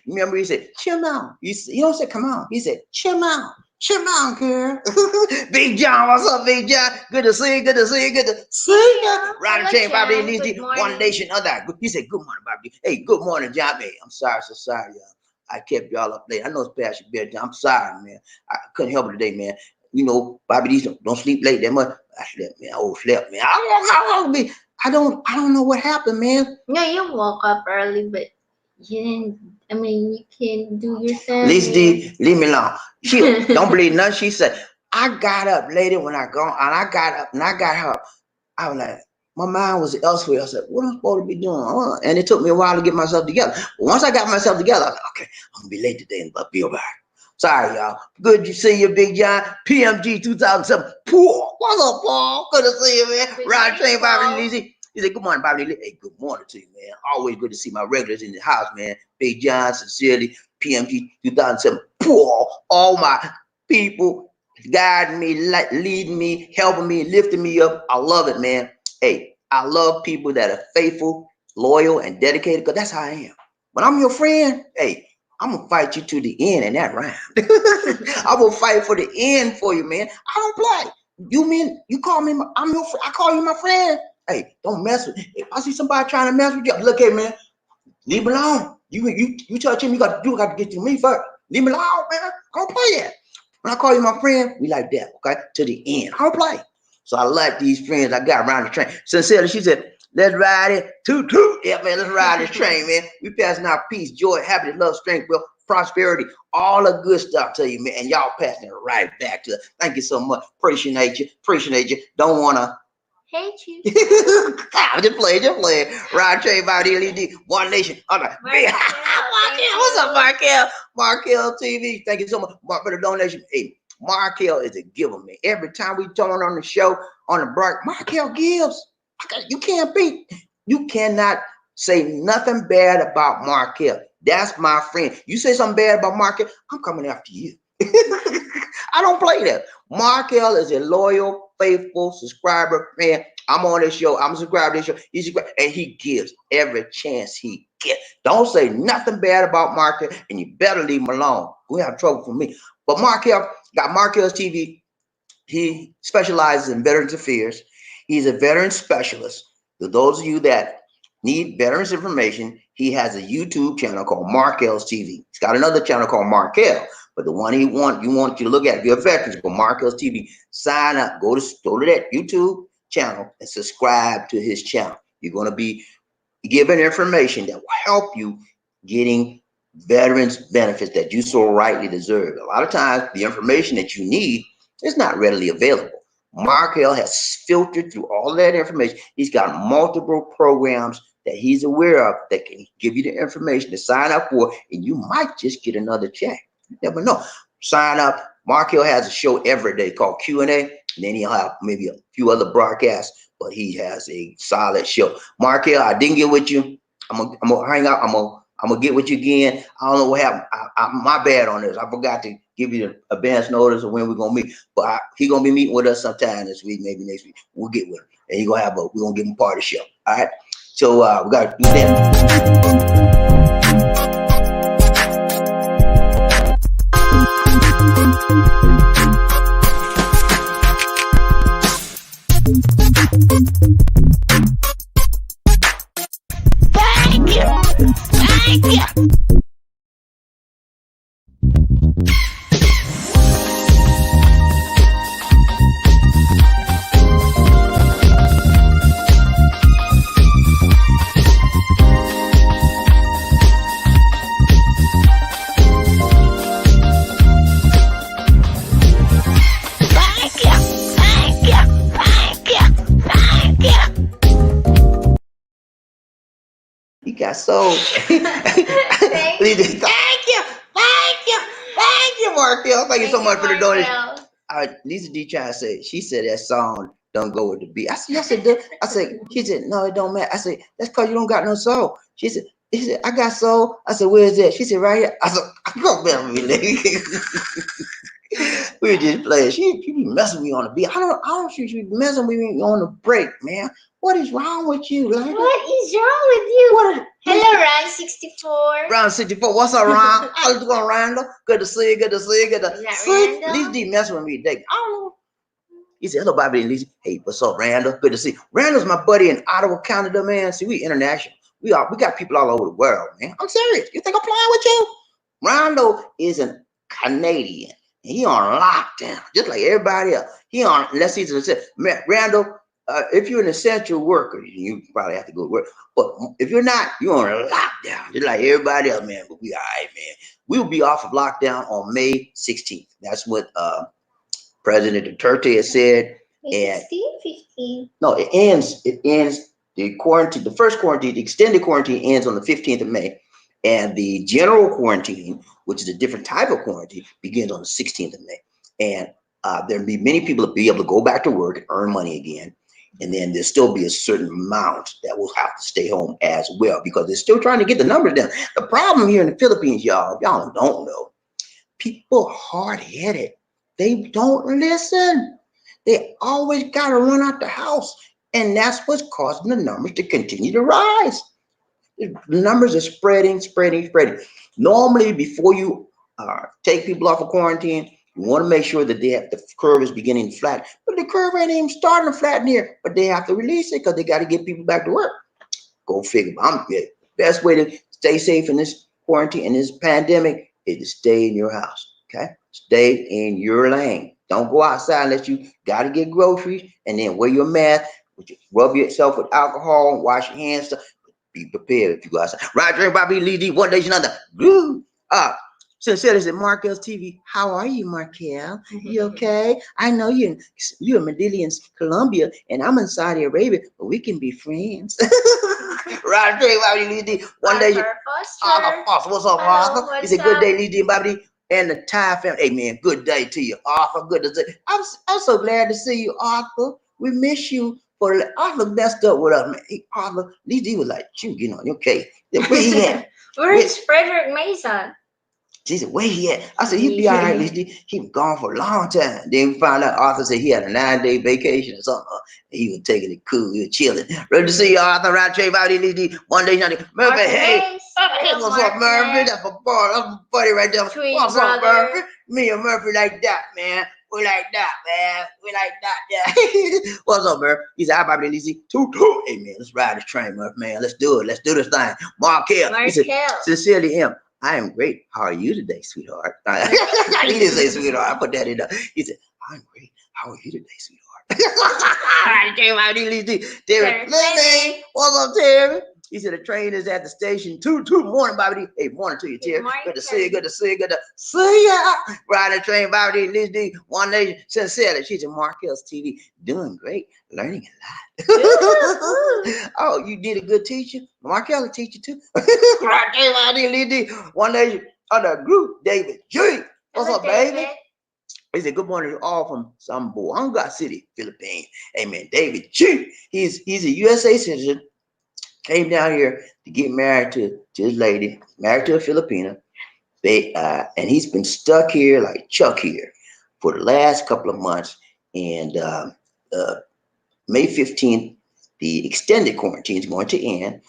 Remember, he said, chim on. He don't say, come on. He said, chim on, girl. Big John, what's up, Big John? Good to see you. Good to see you. Riding chain, Bobby, one nation, other. He said, good morning, Bobby. Hey, good morning, John. Hey, I'm sorry, so sorry, y'all. I kept y'all up late. I know it's past your bedtime. I'm sorry, man. I couldn't help it today, man. You know, Bobby D's don't sleep late that much. I slept, man. I overslept, man. I don't know how long be. I don't know what happened, man. No, you woke up early, but you didn't. I mean, you can do your thing. Lisa D, leave me alone. She don't believe nothing she said. I got up later when I gone, and I got up and I got her. I was like, my mind was elsewhere. I said, what am I supposed to be doing? And it took me a while to get myself together. But once I got myself together, I was like, okay, I'm gonna be late today, but be all right. Sorry, y'all. Good to see you, Big John. PMG 2007. Paul, what's up, Paul? Good to see you, man. Rod Train, Bobby Lizzie. He said, good morning, Bobby Lee. Hey, good morning to you, man. Always good to see my regulars in the house, man. Big John, Sincerely, PMG 2007. Paul, all my people guiding me, leading me, helping me, lifting me up. I love it, man. Hey, I love people that are faithful, loyal, and dedicated, because that's how I am. When I'm your friend, hey, I'm gonna fight you to the end in that round. I'm gonna fight for the end for you, man. I don't play. You call me? I'm your friend. I call you my friend. Hey, don't mess with. If I see somebody trying to mess with you, look at man. Leave me alone. You touch him. You got to get to me first. Leave me alone, man. I don't play that. When I call you my friend, we like that, okay? To the end. I don't play. So I like these friends I got around the train. Sincerely, she said, let's ride it. Toot, toot. Yeah, man, let's ride this train, man. We passing out peace, joy, happiness, love, strength, wealth, prosperity, all the good stuff to you, man. And y'all passing it right back to us. Thank you so much. Appreciate you. Don't want to hate you. just play. Rod Trey, Body LED, One Nation. Okay. What's up, Markel? Markel TV. Thank you so much for the donation. Hey, Markel is a giver, man. Every time we turn on the show, on the break, Markel gives. You cannot say nothing bad about Markel. That's my friend. You say something bad about Markel, I'm coming after you. I don't play that. Markel is a loyal, faithful subscriber, man. I'm on this show. I'm subscribed to this show. He's subscribed, and he gives every chance he gets. Don't say nothing bad about Markel, and you better leave him alone. We have trouble for me. But Markel got Markel's TV. He specializes in Veterans Affairs. He's a veteran specialist. For those of you that need veterans information, he has a YouTube channel called Markel's TV. He's got another channel called Markel. But the one you want you to look at, if you're a veteran, go Markel's TV. Sign up. Go to that YouTube channel and subscribe to his channel. You're going to be given information that will help you getting veterans benefits that you so rightly deserve. A lot of times, the information that you need is not readily available. Markel has filtered through all that information. He's got multiple programs that he's aware of that can give you the information to sign up for, and you might just get another check. You never know. Sign up. Markel has a show every day called Q&A, and then he'll have maybe a few other broadcasts, but he has a solid show. Markel, I didn't get with you. I'm gonna hang out. I'm gonna get with you again. I don't know what happened. My bad on this. I forgot to give you the advance notice of when we're gonna meet. But he's gonna be meeting with us sometime this week, maybe next week. We'll get with him, and we're gonna give him part of the show. All right. So we gotta do that. Thank you. You got sold. Thank you, Markel. Thank you so much for the donation. Lisa D trying to say, she said that song don't go with the beat. I said, yes, it does. I said, she said, no, it don't matter. I said, that's because you don't got no soul. He said, I got soul. I said, where is that? She said, right here. I said, go back with me. We were just playing. She be messing with me on the beat. I don't see she be messing with me on the break, man. What is wrong with you, Landa? What is wrong with you? What is, Hello, Ron 64. Round 64. What's up, Ron? How's it going, Randall? Good to see you. Good to see you. Good to Is that see. Randall? Lisa D messing with me today. I don't know. He said, hello, Bobby and Lisa. Hey, what's up, Randall? Good to see you. Randall's my buddy in Ottawa, Canada, man. See, we international. We got people all over the world, man. I'm serious. You think I'm playing with you? Randall is a Canadian. And he on lockdown, just like everybody else. He on, unless he's an essential. Randall, if you're an essential worker, you probably have to go to work. But if you're not, you're on lockdown, just like everybody else, man. But we all right, man. We'll be off of lockdown on May 16th. That's what President Duterte has said. May 16, 15. No, it ends. It ends the quarantine. The first quarantine, the extended quarantine, ends on the 15th of May, and the general quarantine, which is a different type of quarantine, begins on the 16th of May. And there'll be many people that be able to go back to work and earn money again. And then there'll still be a certain amount that will have to stay home as well, because they're still trying to get the numbers down. The problem here in the Philippines, y'all don't know, people hard-headed. They don't listen. They always got to run out the house. And that's what's causing the numbers to continue to rise. The numbers are spreading. Normally, before you take people off of quarantine, you want to make sure that the curve is beginning to flatten. But the curve ain't even starting to flatten here. But they have to release it because they got to get people back to work. Go figure. The best way to stay safe in this quarantine, in this pandemic, is to stay in your house. Okay? Stay in your lane. Don't go outside unless you got to get groceries, and then wear your mask. Rub yourself with alcohol and wash your hands. Be prepared if you go outside. Right, drink, Bobby, Lee, one day, another. Sincerely said, Markel's TV. How are you, Markel? You okay? I know you're in Medellin, Colombia, and I'm in Saudi Arabia, but we can be friends. Right, drink, Bobby, Lee, one day. Arthur Foster, what's up, Arthur? He said, good day, Lee, Bobby, and the Thai family. Hey, man, good day to you, Arthur. Good to see you. I'm so glad to see you, Arthur. We miss you. Arthur messed up with us, man. Arthur, he was like, you getting on your case. Where he at? Where's Frederick Mason? She said, where he at? I said, he'll be all right. He was gone for a long time. Then we found out Arthur said he had a 9-day vacation or something. He was taking it cool. He was chilling. Ready to see you, Arthur. Right, Trey, one day, Murphy, hey, what's up, Murphy? That's my boy. That's my buddy right there. What's up, Murphy? Me and Murphy like that, man. We like that, man. We like that, yeah. What's up, Murphy? He said, I probably need to see toot. Hey, man, let's ride this train, Murphy, man. Let's do it. Let's do this thing. Markel. He said, sincerely, him. I am great. How are you today, sweetheart? He didn't say sweetheart. I put that in there. He said, I'm great. How are you today, sweetheart? Terry, Lily, what's up, Terry? He said, the train is at the station. Toot, morning, Bobby. Hey, morning to you, Terry. Good to see you. Good to see you. Good to see ya. Riding the train, Bobby. Lizzie, one day, sincerely. She's in Markel's TV. Doing great. Learning a lot. Oh, you did a good teacher. Markel will teach you too. One day, other group, David G. What's up, baby? He said, good morning to all from Zamboanga City, Philippines. Hey, man, David G. He's a USA citizen. Came down here to get married to his lady, married to a Filipina. And he's been stuck here like Chuck here for the last couple of months. And May 15th, the extended quarantine is going to end.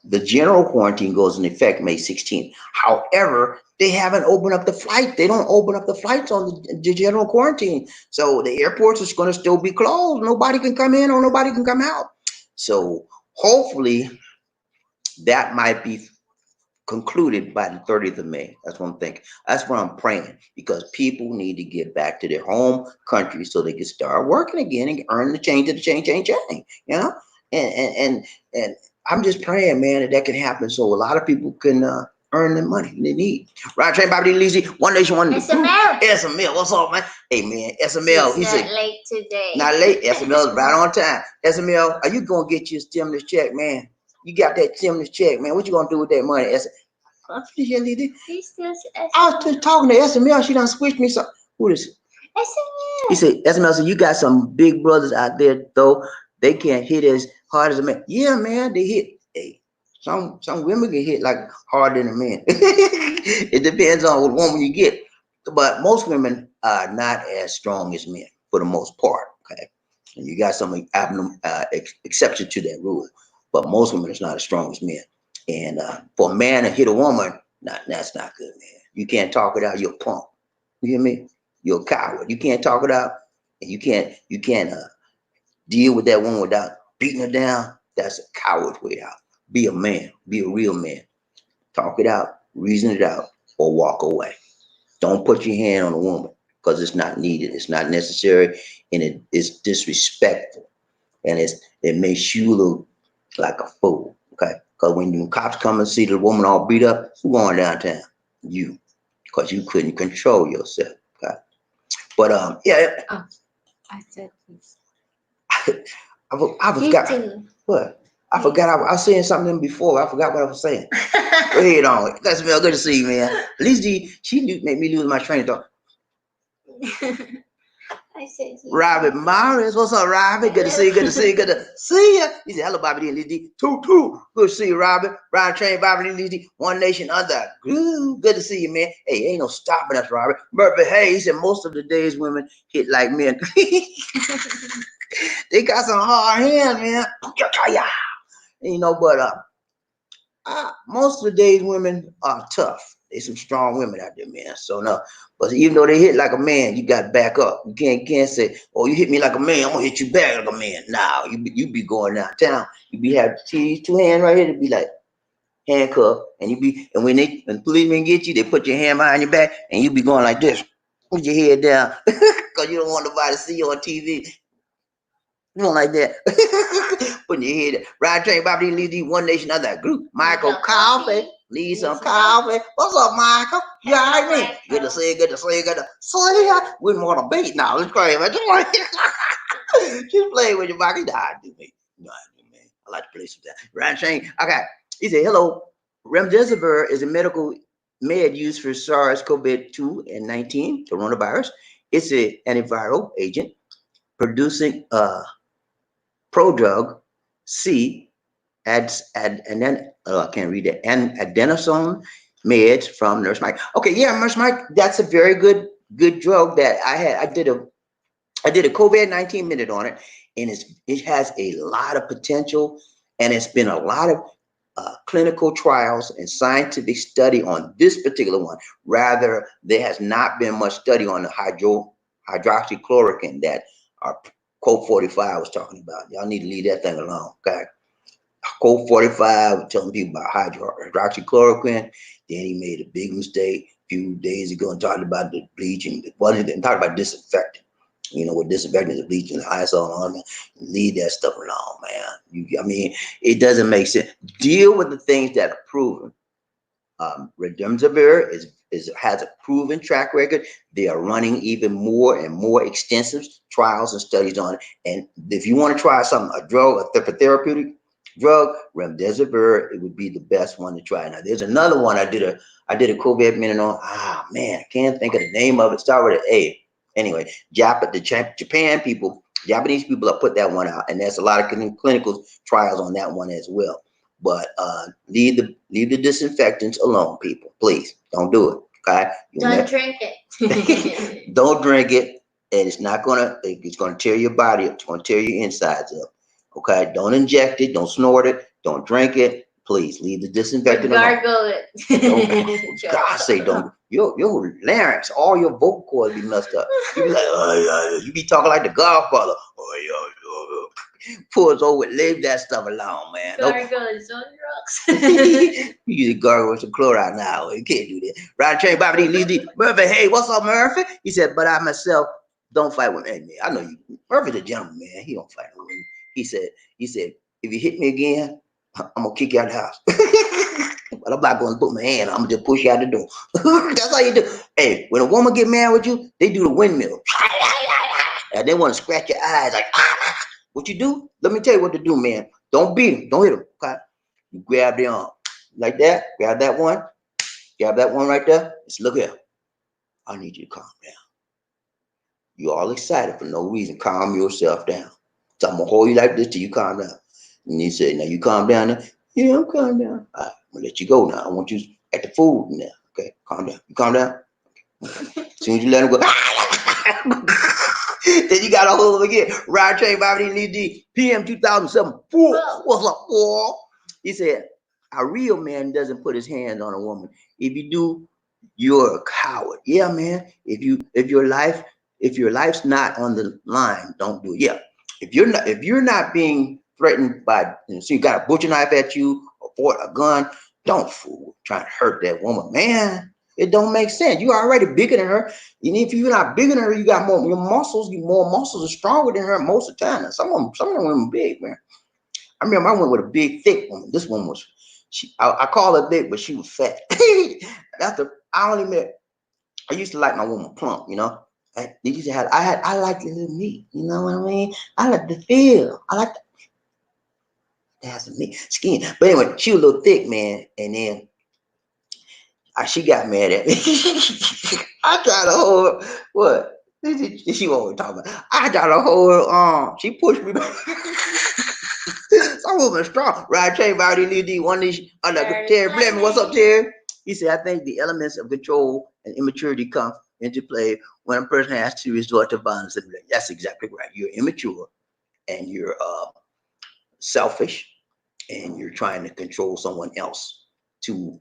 The general quarantine goes in effect May 16th. However, they haven't opened up the flight. They don't open up the flights on the general quarantine. So the airports is going to still be closed. Nobody can come in or nobody can come out. So hopefully that might be concluded by the 30th of May. That's what I'm thinking. That's what I'm praying, because people need to get back to their home country so they can start working again and earn the change of the change, you know? And I'm just praying, man, that can happen so a lot of people can earn the money they need. Right, Trey, Bobby, Lizzie, one nation, one SML. SML, what's up, man? Hey, man, SML. He's not late today. Not late. SML is right on time. SML, are you going to get your stimulus check, man? You got that stimulus check, man. What you going to do with that money? I was just talking to SML. She done switched me. So who is it? I said He said, SML said, you got some big brothers out there, though. They can't hit as hard as a man. Yeah, man, they hit. Hey, some women get hit like harder than a man. It depends on what woman you get. But most women are not as strong as men for the most part. Okay. And you got some exception to that rule. But most women is not as strong as men. And for a man to hit a woman, that's not good, man. You can't talk it out, you're a punk. You hear me? You're a coward. You can't talk it out, and you can't deal with that woman without beating her down. That's a coward way out. Be a man. Be a real man. Talk it out, reason it out, or walk away. Don't put your hand on a woman because it's not needed. It's not necessary, and it's disrespectful, and it makes you look like a fool. Okay, because when the cops come and see the woman all beat up, who going downtown? You, because you couldn't control yourself. Okay, but yeah. oh, I said please. I Me forgot too. what I forgot. I was saying something before. I forgot what I was saying. Go ahead on. That's real good to see you, man. At least she made me lose my train of thought. I said Robert Morris, what's up, Robert? Good to see you. Good to see you. Good to see you. He said, "Hello, Bobby D and Lizzie. Toot toot. Good to see you, Robert. Ryan Train, Bobby D and Lizzie. One Nation Under. Good to see you, man. Hey, ain't no stopping us, Robert. Murphy Hayes said most of the days women hit like men. They got some hard hands, man. But most of the days women are tough. There's some strong women out there, man. So no, but even though they hit like a man, you got to back up. You can't say, "Oh, you hit me like a man, I'm gonna hit you back like a man." Now you be going downtown. You be have these two hands right here to be like handcuffed, and when policemen get you, they put your hand behind your back, and you be going like this, with your head down, because you don't want nobody to see you on TV. You don't like that. Putting your head. Ride train, Bobby, lead the One Nation other group. Michael Coffee. Need some coffee. What's up, Michael? You all right, man? Good to see you. Good to see you. Good to see you. Wouldn't want to bait now. Let's crazy. Just play with your Michael. You know how I do, me. You know how I do, man. I like to play some that. Ride train. Okay. He said, hello. Remdesivir is a medical med used for SARS-CoV-2 and 19 coronavirus. It's an antiviral agent producing prodrug C and then I can't read it, and adenosine meds from Nurse Mike. Okay, yeah, Nurse Mike, that's a very good drug that I had. I did a COVID-19 minute on it, and it has a lot of potential, and it's been a lot of clinical trials and scientific study on this particular one. Rather, there has not been much study on the hydroxychloroquine that our Code 45 was talking about. Y'all need to leave that thing alone, okay? Code 45 telling people about hydroxychloroquine. Then he made a big mistake a few days ago and talked about the bleaching. And talked about disinfectant. You know what disinfectant is, bleaching, the Lysol, and all that. Leave that stuff alone, man. I mean, it doesn't make sense. Deal with the things that are proven. Remdesivir has a proven track record. They are running even more and more extensive trials and studies on it. And if you want to try something, a drug, a therapeutic drug, remdesivir, it would be the best one to try. Now, there's another one I did a COVID minute on. Ah, man, I can't think of the name of it. Start with an A. Anyway, Japan people, Japanese people have put that one out, and there's a lot of clinical trials on that one as well. But leave the disinfectants alone, people. Please don't do it. Okay? Don't drink it. Don't drink it, and it's gonna tear your body up. It's gonna tear your insides up. Okay? Don't inject it. Don't snort it. Don't drink it. Please leave the disinfectant alone. Gargle it. Don't, God say don't. Your larynx, all your vocal cords be messed up. You be like, oh, yeah. You be talking like the Godfather. Oh, yeah. Pulls over, leave that stuff alone, man. Gargle is on drugs. You use gargle with some chloride now. You can't do that. Ride train, Bobby D, Murphy. Hey, what's up, Murphy? He said, but I myself don't fight with men. I know you. Murphy's a gentleman, man. He don't fight with women. He said, if you hit me again, I'm gonna kick you out of the house. But I'm not gonna put my hand. I'm gonna just push you out the door. That's how you do. Hey, when a woman get mad with you, they do the windmill. And they want to scratch your eyes like, what you do? Let me tell you what to do, man. Don't beat him. Don't hit him. Okay? You grab the arm like that. Grab that one. Grab that one right there. Just look here. I need you to calm down. You all excited for no reason. Calm yourself down. So I'm gonna hold you like this till you calm down. And he said, now you calm down now. Yeah, I'm calm down. All right, I'm gonna let you go now. I want you at the food now. Okay, calm down. You calm down. As soon as you let him go, then you got a hold of him again. Ride train, Bobby D. PM 2007. What's up, boy? He said, a real man doesn't put his hands on a woman. If you do, you're a coward. Yeah, man. If your life's not on the line, don't do it. Yeah. If you're not being threatened by, so you got a butcher knife at you or a gun, don't fool trying to hurt that woman, man. It don't make sense. You already bigger than her. And if you're not bigger than her, you got more your muscles. You more muscles are stronger than her most of the time. Some of them women big, man. I remember I went with a big, thick woman. This one was, I call her big, but she was fat. After I only met, I used to like my woman plump, you know. I like the little meat, you know what I mean? I like the feel. I like to have some meat skin. But anyway, she was a little thick, man. And then she got mad at me. I tried to hold her. What? She always talking about. I tried to hold her arm. She pushed me back. Some woman strong. Ride train by the one of these Terry Fleming. What's up, Terry? He said, I think the elements of control and immaturity come into play when a person has to resort to violence. That's exactly right. You're immature and you're selfish and you're trying to control someone else to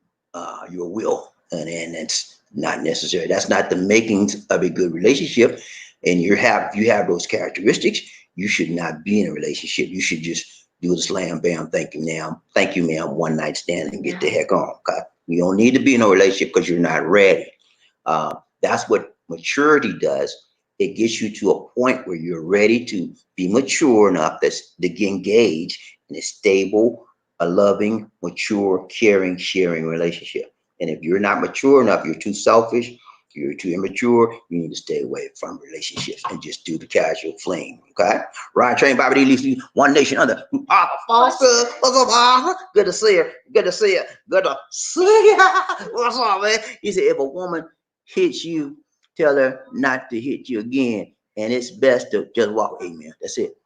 your will. And that's not necessary. That's not the makings of a good relationship. And you have those characteristics. You should not be in a relationship. You should just do the slam bam, thank you, ma'am, one night stand and get the heck on. Okay? You don't need to be in a relationship because you're not ready. That's what maturity does. It gets you to a point where you're ready to be mature enough to get engaged in a stable, a loving, mature, caring, sharing relationship. And if you're not mature enough, you're too selfish, you're too immature, you need to stay away from relationships and just do the casual fling. Okay? Ryan Train, Bobby D. One Nation Under. Arthur Foster. What's up, Arthur? Good to see you. Good to see you. Good to see you. What's up, man? He said, if a woman hits you, tell her not to hit you again. And it's best to just walk. Amen. That's it.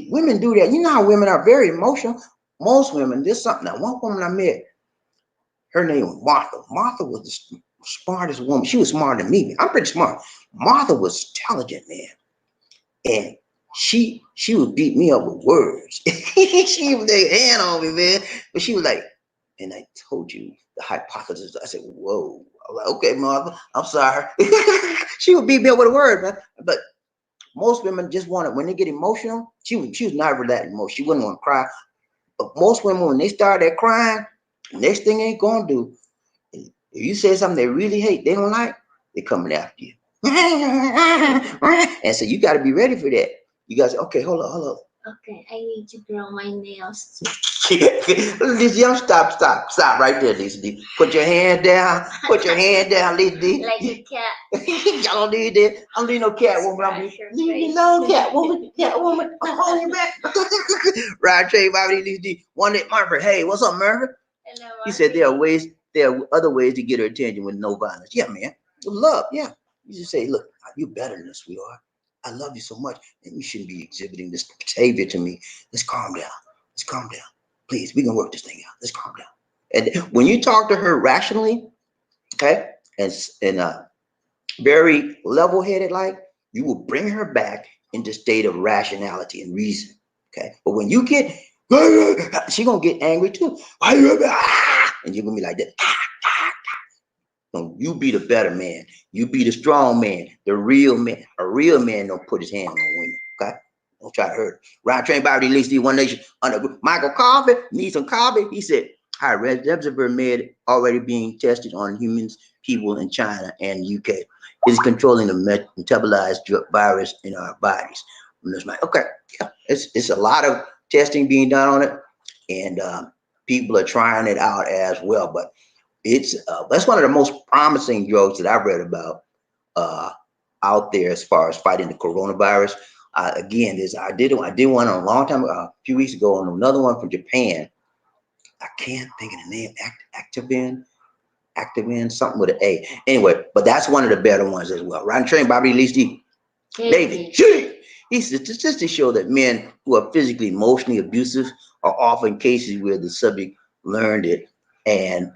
Women do that. You know how women are very emotional. Most women, there's something. That one woman I met, her name was Martha. Martha was the smartest woman. She was smarter than me. I'm pretty smart. Martha was intelligent, man. And she would beat me up with words. She would lay a hand on me, man. But she was like, and I told you the hypothesis. I said, whoa. I was like, okay, Martha, I'm sorry. She would beat me up with a word, man. But most women just want it when they get emotional. She was never that emotional. She wouldn't want to cry. But most women, when they start that crying, next thing they gonna do, if you say something they really hate, they don't like, they coming after you. And so you got to be ready for that. You guys, okay, hold on. Okay, I need to grow my nails. This young, stop right there, Lisa D. Put your hand down. Put your hand down, Lisa D. Like a cat. Y'all don't need that. I don't need no cat woman. Leave me alone, cat woman. Cat woman. I'm holding you back. Ride train, Bobby Lisa D. One day, Murphy. Hey, what's up, Murphy? Hello, He said there are other ways to get her attention with no violence. Yeah, man. Love, yeah. You just say, look, you're better than this, sweetheart. I love you so much, and you shouldn't be exhibiting this behavior to me. Let's calm down. Let's calm down. Please, we can work this thing out. Let's calm down. And when you talk to her rationally, okay, and very level-headed, like, you will bring her back into state of rationality and reason. Okay. But when you get she gonna get angry too. And you're gonna be like that. So you be the better man. You be the strong man, the real man. A real man don't put his hand on women. Okay? Don't try to hurt her. Ryan Train by release the one nation under Michael Coffee, need some coffee. He said, hi, Remdesivir med already being tested on humans, people in China and UK. It is controlling the metabolized virus in our bodies. Okay, yeah, it's a lot of testing being done on it, and people are trying it out as well. But it's that's one of the most promising drugs that I've read about out there as far as fighting the coronavirus. Again, I did one a long time, a few weeks ago, on another one from Japan. I can't think of the name. Activin, something with an A. Anyway, but that's one of the better ones as well. Riding train, Bobby Lee Steve. David G. He said statistics show that men who are physically, emotionally abusive are often cases where the subject learned it and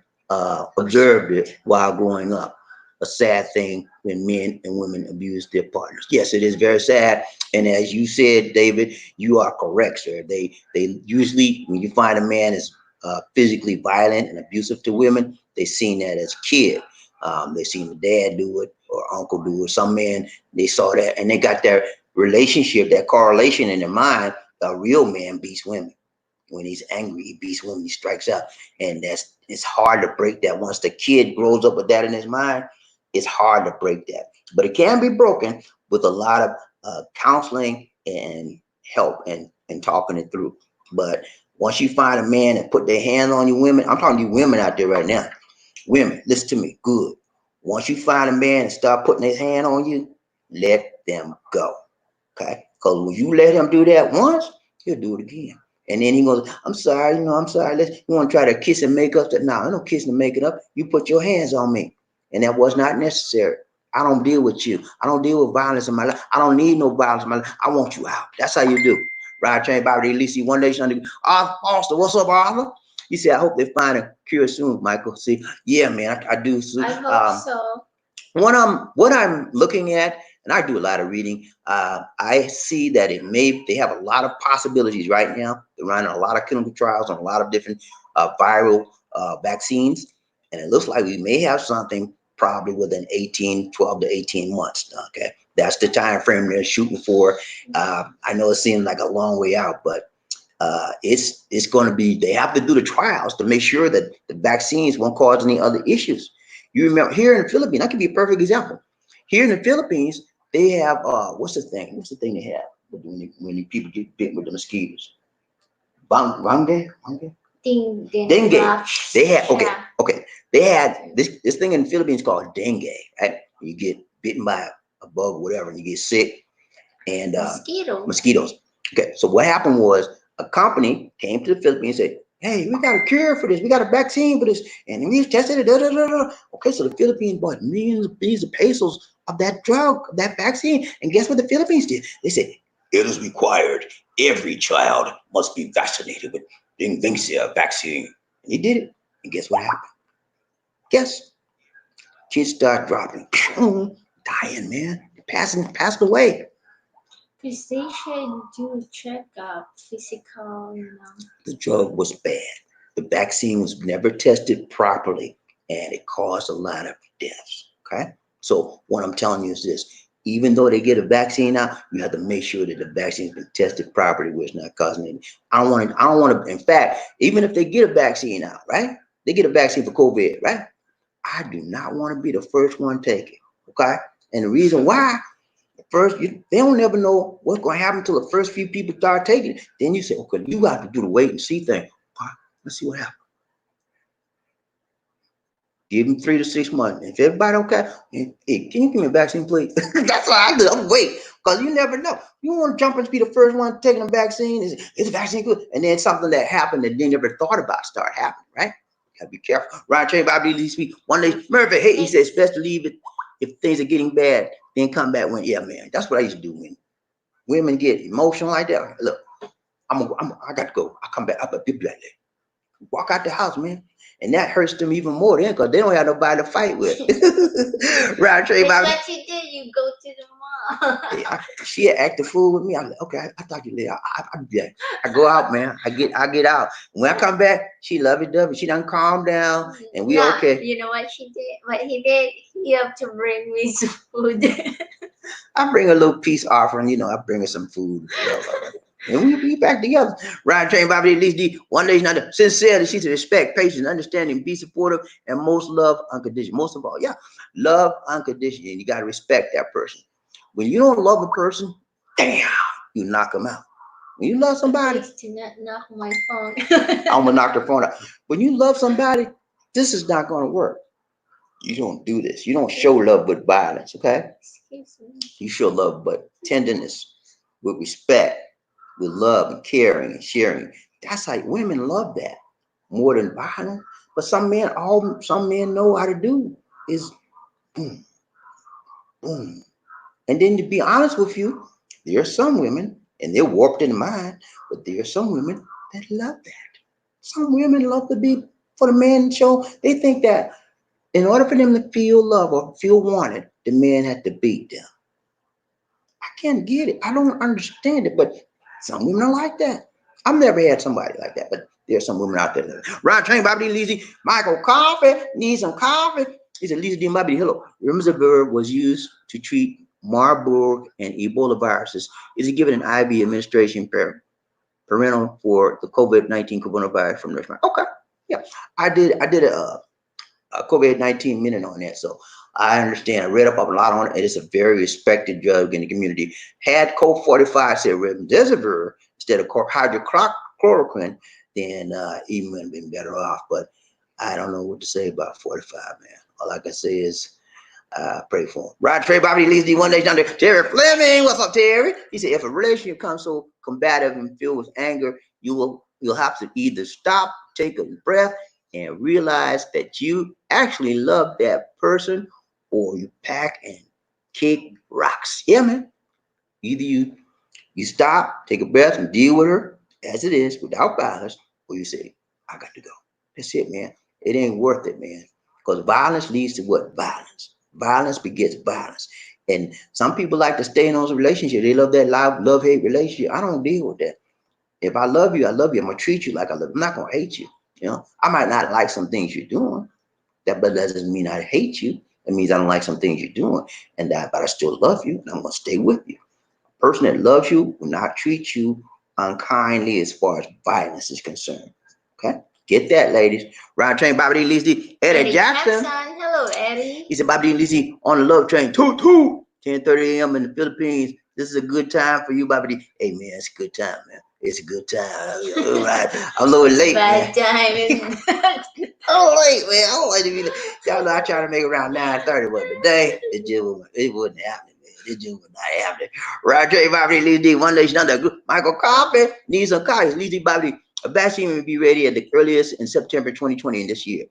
observed it while growing up. A sad thing when men and women abuse their partners. Yes, it is very sad. And as you said, David, you are correct, sir. They usually, when you find a man is physically violent and abusive to women, they seen that as a kid. They seen the dad do it or uncle do it. Some men, they saw that and they got their relationship, that correlation in their mind. A real man beats women. When he's angry, he beats women, he strikes out. And it's hard to break that. Once the kid grows up with that in his mind, it's hard to break that. But it can be broken with a lot of counseling and help and talking it through. But once you find a man and put their hands on you, women, I'm talking to you women out there right now. Women, listen to me good. Once you find a man and start putting his hand on you, let them go. Okay? Because when you let him do that once, he'll do it again. And then he goes, I'm sorry, I'm sorry. You want to try to kiss and make up? No, I don't kiss and make it up. You put your hands on me. And that was not necessary. I don't deal with you. I don't deal with violence in my life. I don't need no violence in my life. I want you out. That's how you do. Right, train by release. One day, Sunday, Foster, what's up, Arthur? He said, I hope they find a cure soon, Michael. See, yeah, man, I do. I hope so. What I'm looking at, and I do a lot of reading, I see that they have a lot of possibilities right now. They're running a lot of clinical trials on a lot of different viral vaccines, and it looks like we may have something probably within 12 to 18 months. Okay, that's the time frame they're shooting for. I know it seems like a long way out, but it's going to be. They have to do the trials to make sure that the vaccines won't cause any other issues. You remember here in the Philippines, that could be a perfect example. Here in the Philippines, they have what's the thing? What's the thing they have when people get bit with the mosquitoes? Dengue. Dengue. They had okay. They had this thing in the Philippines called dengue. Right? You get bitten by a bug, or whatever, and you get sick. And mosquitoes. Okay, so what happened was a company came to the Philippines and said, "Hey, we got a cure for this. We got a vaccine for this, and we've tested it." Da, da, da, da. Okay, so the Philippines bought millions of pesos of that drug, of that vaccine, and guess what the Philippines did? They said it is required. Every child must be vaccinated with the Invincia vaccine. And he did it, and guess what happened? Guess kids start dropping, dying, man, passed away. Because they should do checkup, physical, The drug was bad. The vaccine was never tested properly and it caused a lot of deaths. Okay. So what I'm telling you is this, even though they get a vaccine out, you have to make sure that the vaccine's been tested properly where it's not causing any. I don't want to, in fact, even if they get a vaccine out, right? They get a vaccine for COVID, right? I do not want to be the first one taken. Okay. And the reason why, first, they don't never know what's going to happen until the first few people start taking it. Then you say, okay, you got to do the wait and see thing. Let's see what happens. Give them 3 to 6 months. If everybody okay, hey, can you give me a vaccine, please? That's what I do. I'm wait, because you never know. You want to jump and be the first one taking a vaccine. Is the vaccine good? And then something that happened that they never thought about start happening, right? Gotta be careful. Ryan Train Bobby Lee speak. One day, Murphy, hey, he said it's best to leave it if things are getting bad, then come back when, yeah, man. That's what I used to do when women get emotional like that. Look, I got to go. I come back. I be like that. Walk out the house, man. And that hurts them even more then because they don't have nobody to fight with. Right, Trey, that's what you do. You go to the mall. She had acted fool with me. I'm like, okay, I thought you did. I go out, man. I get out. When I come back, she lovey-dovey. She done calm down, and we okay. You know what she did? What he did? He have to bring me some food. I bring a little peace offering. I bring her some food. And we'll be back together. Ryan Train Bobby at least one day not sincerely, she to respect, patience, understanding, be supportive, and most love unconditional. Most of all, yeah, love unconditional. And you gotta respect that person. When you don't love a person, damn, you knock them out. When you love somebody, to not knock my phone. I'm gonna knock the phone out. When you love somebody, this is not gonna work. You don't do this. You don't show love with violence, okay? Excuse me. You show love but tenderness, with respect, with love and caring and sharing. That's how women love that more than violence. But some men know how to do is boom, boom. And then to be honest with you, there are some women, and they're warped in the mind, but there are some women that love that. Some women love to be for the man to show. They think that in order for them to feel love or feel wanted, the man had to beat them. I can't get it. I don't understand it, but some women are like that. I've never had somebody like that, but there's some women out there. Right train, Bobby Lizzie, Michael Coffee, need some coffee. He said, Lizzie D. Bobby, hello. Remdesivir was used to treat Marburg and Ebola viruses. Is it given an IV administration parental for the COVID-19 coronavirus from Nurse? Okay, yeah, I did a COVID-19 minute on that. So I understand. I read up a lot on it. It is a very respected drug in the community. Had Coke 45 said remdesivir instead of hydrochloroquine, then even would have been better off. But I don't know what to say about 45, man. All I can say is pray for him. Rod Trey Bobby leads the one day down there. Terry Fleming, what's up, Terry? He said, if a relationship comes so combative and filled with anger, you'll have to either stop, take a breath, and realize that you actually love that person, or you pack and kick rocks. Yeah, man. Either you stop, take a breath, and deal with her as it is without violence, or you say, I got to go. That's it, man. It ain't worth it, man. Because violence leads to what? Violence. Violence begets violence. And some people like to stay in those relationships. They love that love-hate relationship. I don't deal with that. If I love you, I love you. I'm gonna treat you like I love you. I'm not gonna hate you. You know, I might not like some things you're doing. But that doesn't mean I hate you. It means I don't like some things you're doing, but I still love you, and I'm gonna stay with you. A person that loves you will not treat you unkindly as far as violence is concerned. Okay, get that, ladies. Round train, Bobby D. Lizzie, Eddie Jackson. Hello, Eddie. He said, Bobby D. Lizzie on the love train. Toot toot. 10:30 a.m. in the Philippines. This is a good time for you, Bobby D. Hey man, it's a good time, man. It's a good time. All right. I'm a little late, Bad man. time, isn't it? I'm late, man. I don't like to be late. Y'all know I try to make it around 9:30, but today it wasn't happening, man. It just was not happening. Roger Bobby Lee D, one nation under group. Michael Coffee needs some coffee. Lee Bobby, a vaccine will be ready at the earliest in September 2020 in this year.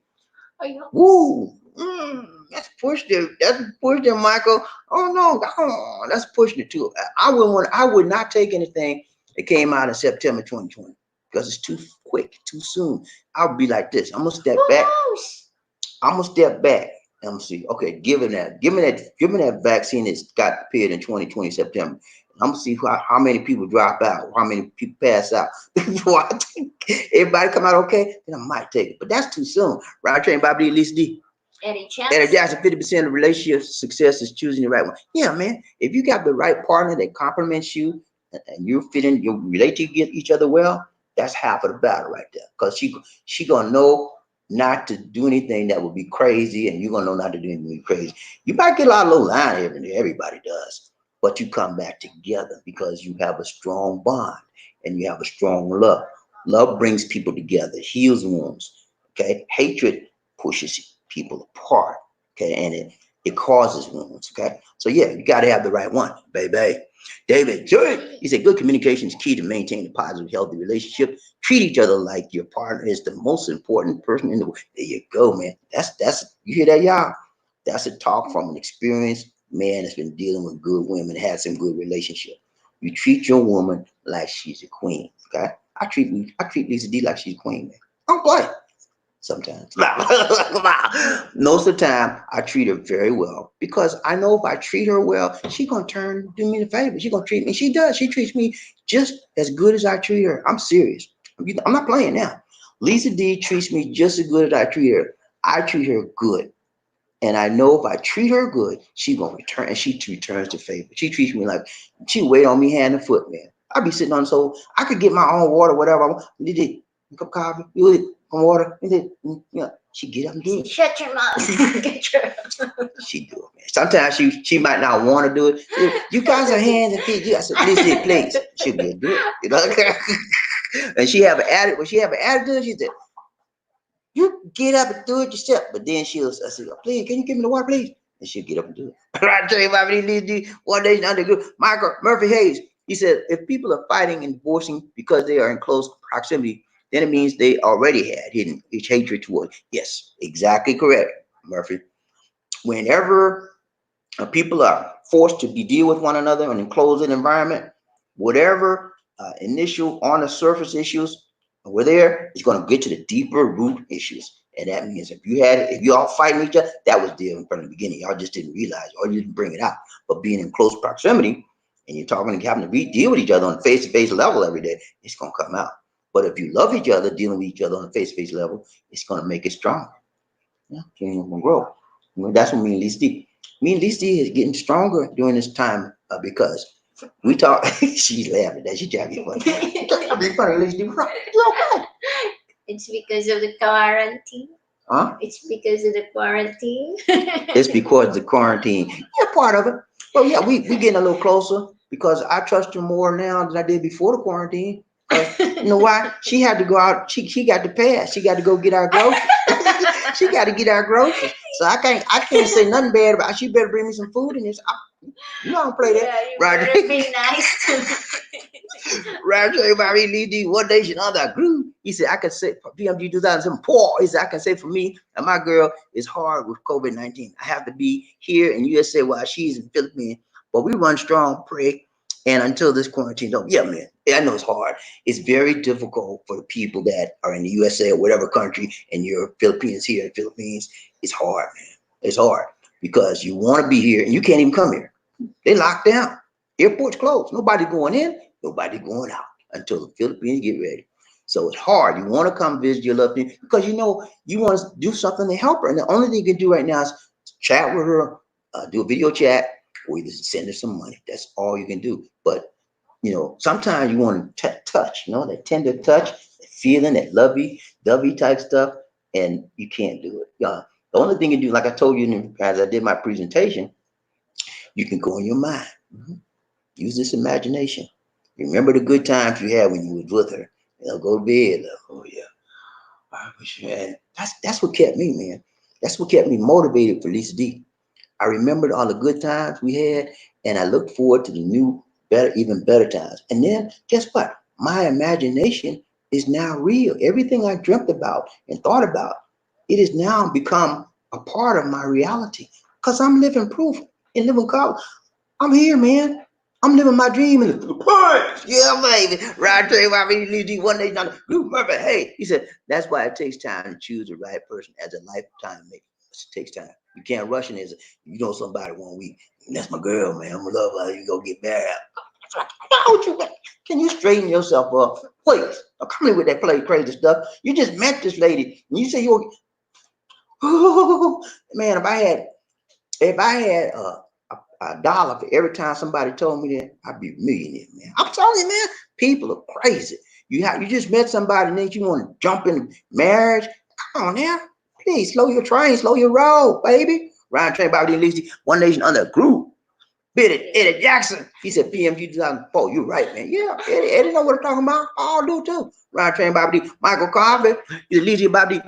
Woo! That's pushed it. That's pushed it, Michael. Oh no, that's pushing it too. I would not take anything that came out in September 2020 because it's too quick, too soon. I'll be like this. I'm gonna step back. I'm gonna step back. I'm gonna see. Okay, give me that vaccine that's got appeared in 2020 September. I'm gonna see how many people drop out, how many people pass out before I take. Everybody come out okay, then I might take it. But that's too soon. Right train, Bobby, at least D. Eddie Jackson, 50% of relationship success is choosing the right one. Yeah, man. If you got the right partner that compliments you and you're fitting, you relate to each other well, that's half of the battle right there. Because she gonna know not to do anything that would be crazy, and you're gonna know not to do anything crazy. You might get a lot of low line here and there, everybody does, but you come back together because you have a strong bond and you have a strong love. Love brings people together, heals wounds. Okay, hatred pushes people apart. Okay, and it causes wounds. Okay, so yeah, you got to have the right one, baby. David Joy, he said, good communication is key to maintaining a positive, healthy relationship. Treat each other like your partner is the most important person in the world. There you go, man. That's you hear that, y'all? That's a talk from an experienced man that's been dealing with good women, had some good relationship. You treat your woman like she's a queen. Okay, I treat Lisa D like she's a queen, man. I don't play sometimes. Most of the time, I treat her very well because I know if I treat her well, she gonna do me the favor. She gonna treat me. She does. She treats me just as good as I treat her. I'm serious. I'm not playing now. Lisa D treats me just as good as I treat her. I treat her good. And I know if I treat her good, she gonna return, and she returns the favor. She treats me like she wait on me hand and foot, man. I be sitting on the soul. I could get my own water, whatever I want. Did it? Cup of coffee, you it, some water, and then yeah, she get up and do it. Shut your mouth. She do it, man. Sometimes she might not want to do it. You guys are hands and feet. I said, please. She'll get do it. You know? And she have an attitude. When she have an attitude, she said, you get up and do it yourself. But then I said, please, can you give me the water, please? And she'll get up and do it. I tell you about one day under good. Michael Murphy Hayes. He said, if people are fighting and divorcing because they are in close proximity, then it means they already had hidden each hatred toward. Yes, exactly correct, Murphy. Whenever people are forced to be deal with one another in an enclosed environment, whatever initial on the surface issues were there, it's going to get to the deeper root issues. And that means if you all fighting each other, that was there from the beginning. Y'all just didn't realize or you didn't bring it out. But being in close proximity and you're talking and having to deal with each other on a face-to-face level every day, it's going to come out. But if you love each other, dealing with each other on a face-to-face level, it's going to make it stronger. Yeah, can grow. That's what me and Lisa D. Me and Lisa D is getting stronger during this time because we talk. She's laughing at that. She trying to be funny. I'm being funny, Lisa D. You okay? It's because of the quarantine. Huh? It's because of the quarantine. It's because of the quarantine. Yeah, part of it. But yeah, we getting a little closer because I trust her more now than I did before the quarantine. You know why? She had to go out. She got to pass. She got to go get our groceries. She got to get our groceries. So I can't say nothing bad about it. She better bring me some food in this. You know I don't play that. Yeah, you Right. better be nice to me. Roger, everybody lead the one nation under group. He said, I can say for PMG 2007, Paul, he said, I can say for me and my girl is hard with COVID-19. I have to be here in USA while she's in Philippines. But we run strong, pray, and until this quarantine don't. Yeah, man. I know it's hard. It's very difficult for the people that are in the USA or whatever country, and you're Philippines here in the Philippines. It's hard, man. It's hard because you want to be here and you can't even come here. They locked down. Airports closed. Nobody going in, nobody going out until the Philippines get ready. So it's hard. You want to come visit your loved one because you know you want to do something to help her. And the only thing you can do right now is chat with her, do a video chat, or you just send her some money. That's all you can do. But you know, sometimes you want to touch, you know, that tender touch, that feeling, that lovey type stuff, and you can't do it. The only thing you do, like I told you as I did my presentation, you can go in your mind. Mhm. Use this imagination. Remember the good times you had when you was with her. You know, go to bed. Oh yeah, I wish you had. That's what kept me, man. That's what kept me motivated for Lisa D. I remembered all the good times we had, and I looked forward to the new, better, even better times. And then guess what? My imagination is now real. Everything I dreamt about and thought about, it has now become a part of my reality. Because I'm living proof and living color. I'm here, man. I'm living my dream in the Philippines. Yeah, baby. Right there, I mean, need one day, not remember. Hey, he said that's why it takes time to choose the right person as a lifetime mate. It takes time. You can't rush in. Is you know somebody 1 week. That's my girl, man. I'm gonna love her. You go get married. Don't you? Can you straighten yourself up, please? Don't come in with that play crazy stuff. You just met this lady, and you say you, man. If I had a dollar for every time somebody told me that, I'd be a millionaire, man. I'm telling you, man, people are crazy. You just met somebody and then you want to jump in marriage. Come on now. Please slow your train, slow your roll, baby. Ryan Train Bobby at least one nation under a group. Eddie Jackson. He said PMG 2004. You're right, man. Yeah, Eddie know what I'm talking about. I all do too. Ryan Train Bobby Michael Carver. He's Lizzie Bobby.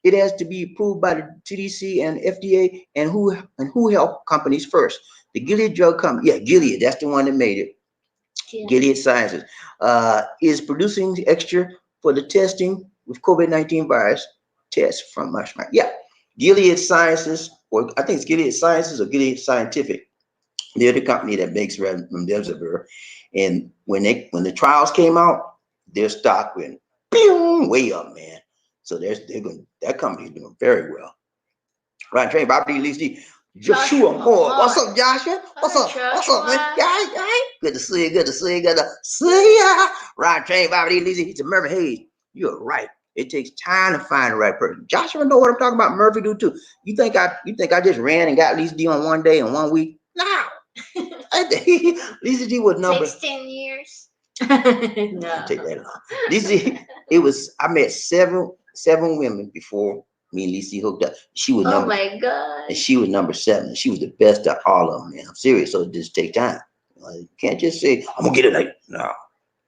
It has to be approved by the CDC and FDA and who help companies first. The Gilead drug company, yeah, Gilead, that's the one that made it. Yeah. Gilead Sciences is producing extra for the testing with COVID-19 virus tests from mushroom. Yeah, Gilead Sciences, or I think it's Gilead Sciences or Gilead Scientific. They're the company that makes remdesivir, and when the trials came out, their stock went way up, man. So they're going that company's doing very well. Right, Train Bobby Lee Joshua Moore. What's up, Joshua? What's up? What's up, man? Yeah. Good to see you. Good to see you. Good to see ya. Right, Train Bobby Lee. He's a Murphy Hayes. You're right. It takes time to find the right person. Joshua know what I'm talking about. Murphy do too. You think I just ran and got Lisa D on one day and 1 week? No. Lisa D was number. Takes 10 years. No. Take that long. Lisa, it was. I met seven women before me and Lisa hooked up. She was Oh my God. and she was number 7. She was the best of all of them, man. I'm serious. So it just take time. You can't just say I'm gonna get it like no.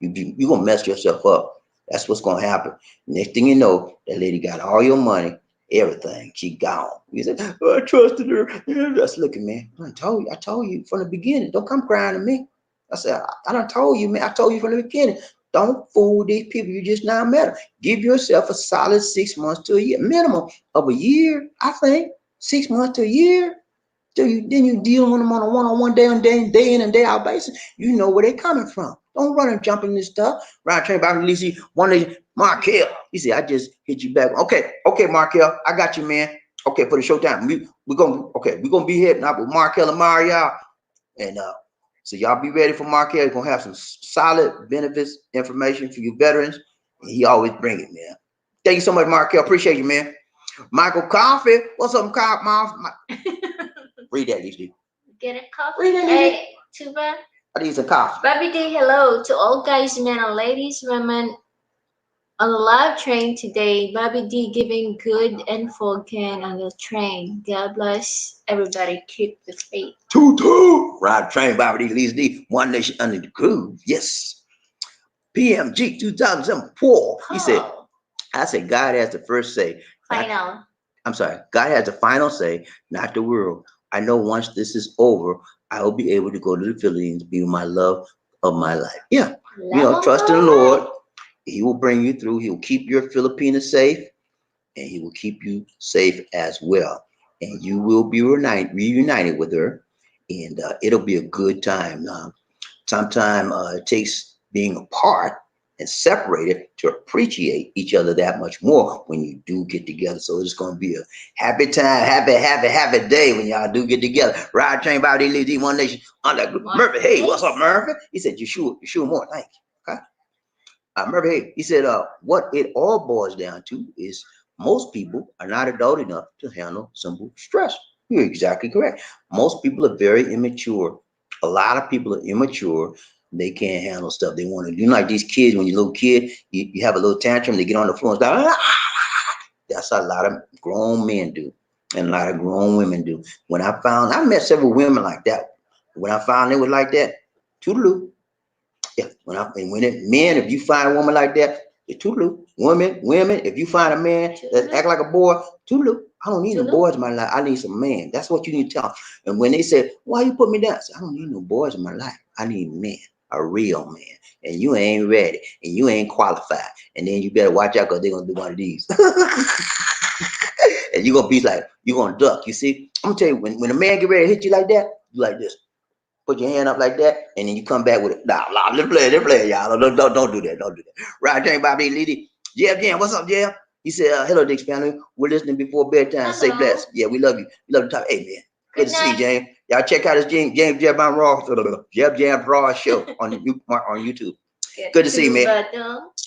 You gonna mess yourself up. That's what's gonna happen. Next thing you know, that lady got all your money, everything. She gone. You said, oh, I trusted her. Yeah, that's looking, man. I told you from the beginning. Don't come crying to me. I said, I done told you, man. I told you from the beginning. Don't fool these people you just now met. Them. Give yourself a solid 6 months to a year, minimum of a year. I think 6 months to a year. Then you deal with them on a one-on-one day in and day out basis. You know where they coming from. Don't run and jump in this stuff. Right, train by Lizzie. One day, Markel. He said, I just hit you back. Okay, Markel, I got you, man. Okay, for the showtime. We're gonna be here now with Markel and Mario. And so y'all be ready for Markel. He's gonna have some solid benefits information for you veterans. And he always bring it, man. Thank you so much, Markel. Appreciate you, man. Michael Coffee. What's up, Read that, Lizzie. Get a coffee. Read that, Lizzie. Hey, Tuba. I need some coffee. Bobby D, hello to all guys, men and ladies, women on the live train today. Bobby D giving good info again on the train. God bless everybody. Keep the faith. Toot. Ride train, Bobby D, Lizzie D. One nation under the groove. Yes. PMG 2004. He said, I said, God has the first say. Final. I'm sorry. God has the final say, not the world. I know once this is over, I will be able to go to the Philippines, be with my love of my life. Yeah. Trust in the Lord. He will bring you through. He will keep your Filipinas safe, and he will keep you safe as well. And you will be reunited with her, and it'll be a good time. Sometimes it takes being apart and separated to appreciate each other that much more when you do get together. So it's going to be a happy time, happy day when y'all do get together. Ride train by the One Nation. Murphy, hey, what's up, Murphy? He said, you sure more. Thank you. Okay. Murphy, hey, he said, what it all boils down to is most people are not adult enough to handle simple stress. You're exactly correct. Most people are very immature. A lot of people are immature. They can't handle stuff. They want to do like these kids. When you're a little kid, you have a little tantrum. They get on the floor and start. That's a lot of grown men do, and a lot of grown women do. I met several women like that. When I found they were like that, toodaloo. Yeah. Men, if you find a woman like that, it's toodaloo. Women, if you find a man that act like a boy, toodaloo. I don't need no boys in my life. I need some man. That's what you need to tell them. And when they say, why you put me down? I say, I don't need no boys in my life. I need men, a real man. And you ain't ready, and you ain't qualified. And then you better watch out because they're going to do one of these. And you're going to be like, you're going to duck. You see, I'm going to tell you, when a man get ready to hit you like that, you like this. Put your hand up like that, and then you come back with it. Nah, let's play, y'all. Don't do that. Don't do that. Right, James Bobby Liddy. Jam, what's up, Jam? He said, hello, Dick Spanner. We're listening before bedtime. Say bless. Yeah, we love you. We love to talk. Hey, man. Good to see you, James. Y'all check out his James Jeb on Raw. Jeb Raw show on YouTube. Good to see you, man.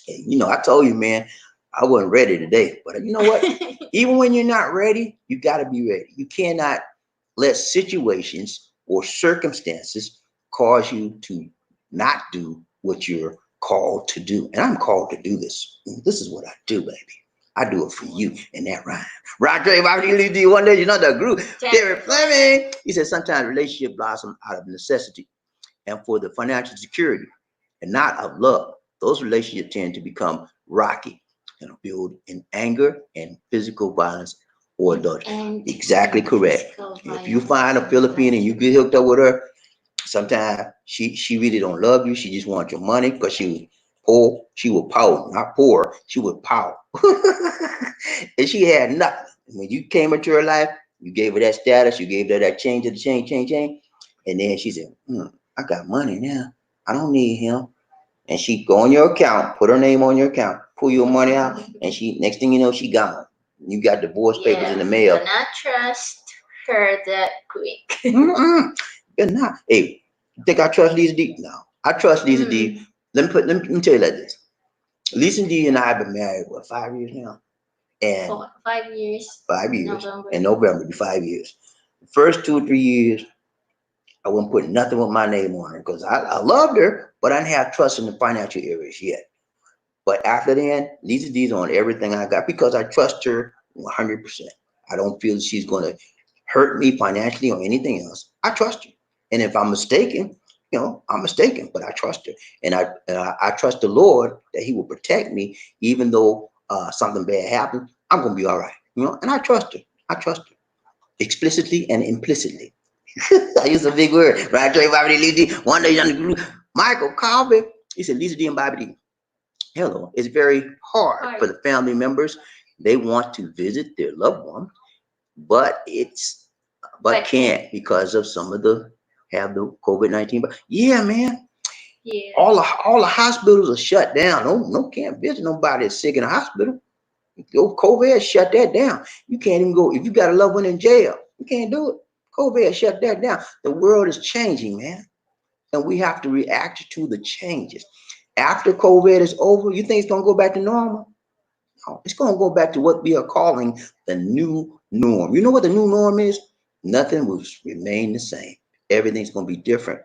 Hey, I told you, man, I wasn't ready today. But you know what? Even when you're not ready, you got to be ready. You cannot let situations or circumstances cause you to not do what you're called to do. And I'm called to do this. This is what I do, baby. I do it for you, and that rhyme. Roger, why do you do one day? You know the group. Terry Fleming. He said sometimes relationship blossom out of necessity and for the financial security and not of love. Those relationships tend to become rocky and build in anger and physical violence or adultery. Exactly correct. If you find a Filipino and you get hooked up with her, sometimes she really don't love you. She just wants your money because she was poor. She was poor, not poor. She was power. And she had nothing. When you came into her life, you gave her that status. You gave her that change of the change. And then she said, I got money now. I don't need him. And she go on your account, put her name on your account, pull your money out, and she next thing you know, she gone. You got divorce papers in the mail. Do not trust her that quick. You're not. Hey, you think I trust Lisa D? No, I trust Lisa D. Let me tell you like this. Lisa D and I have been married, 5 years now? And 5 years. 5 years. In November, it'll be 5 years. The first 2 or 3 years, I wouldn't put nothing with my name on her because I loved her, but I didn't have trust in the financial areas yet. But after then, Lisa D's on everything I got because I trust her 100%. I don't feel she's going to hurt me financially or anything else. I trust her. And if I'm mistaken, I'm mistaken, but I trust her. And I trust the Lord that he will protect me even though something bad happens. I'm going to be all right. And I trust her. I trust her explicitly and implicitly. I use a big word. Right? One day, Michael Calvin, he said, Lisa D and Bobby D. Hello. It's very hard for the family members. They want to visit their loved one, but it's but can't because of some of the have the COVID-19. But yeah, man, yeah. all the hospitals are shut down. No can't visit nobody that's sick in the hospital. COVID shut that down. You can't even go if you got a loved one in jail. You can't do it. COVID shut that down. The world is changing, man, and we have to react to the changes. After COVID is over, you think it's gonna go back to normal? No, it's gonna go back to what we are calling the new norm. You know what the new norm is? Nothing will remain the same. Everything's gonna be different.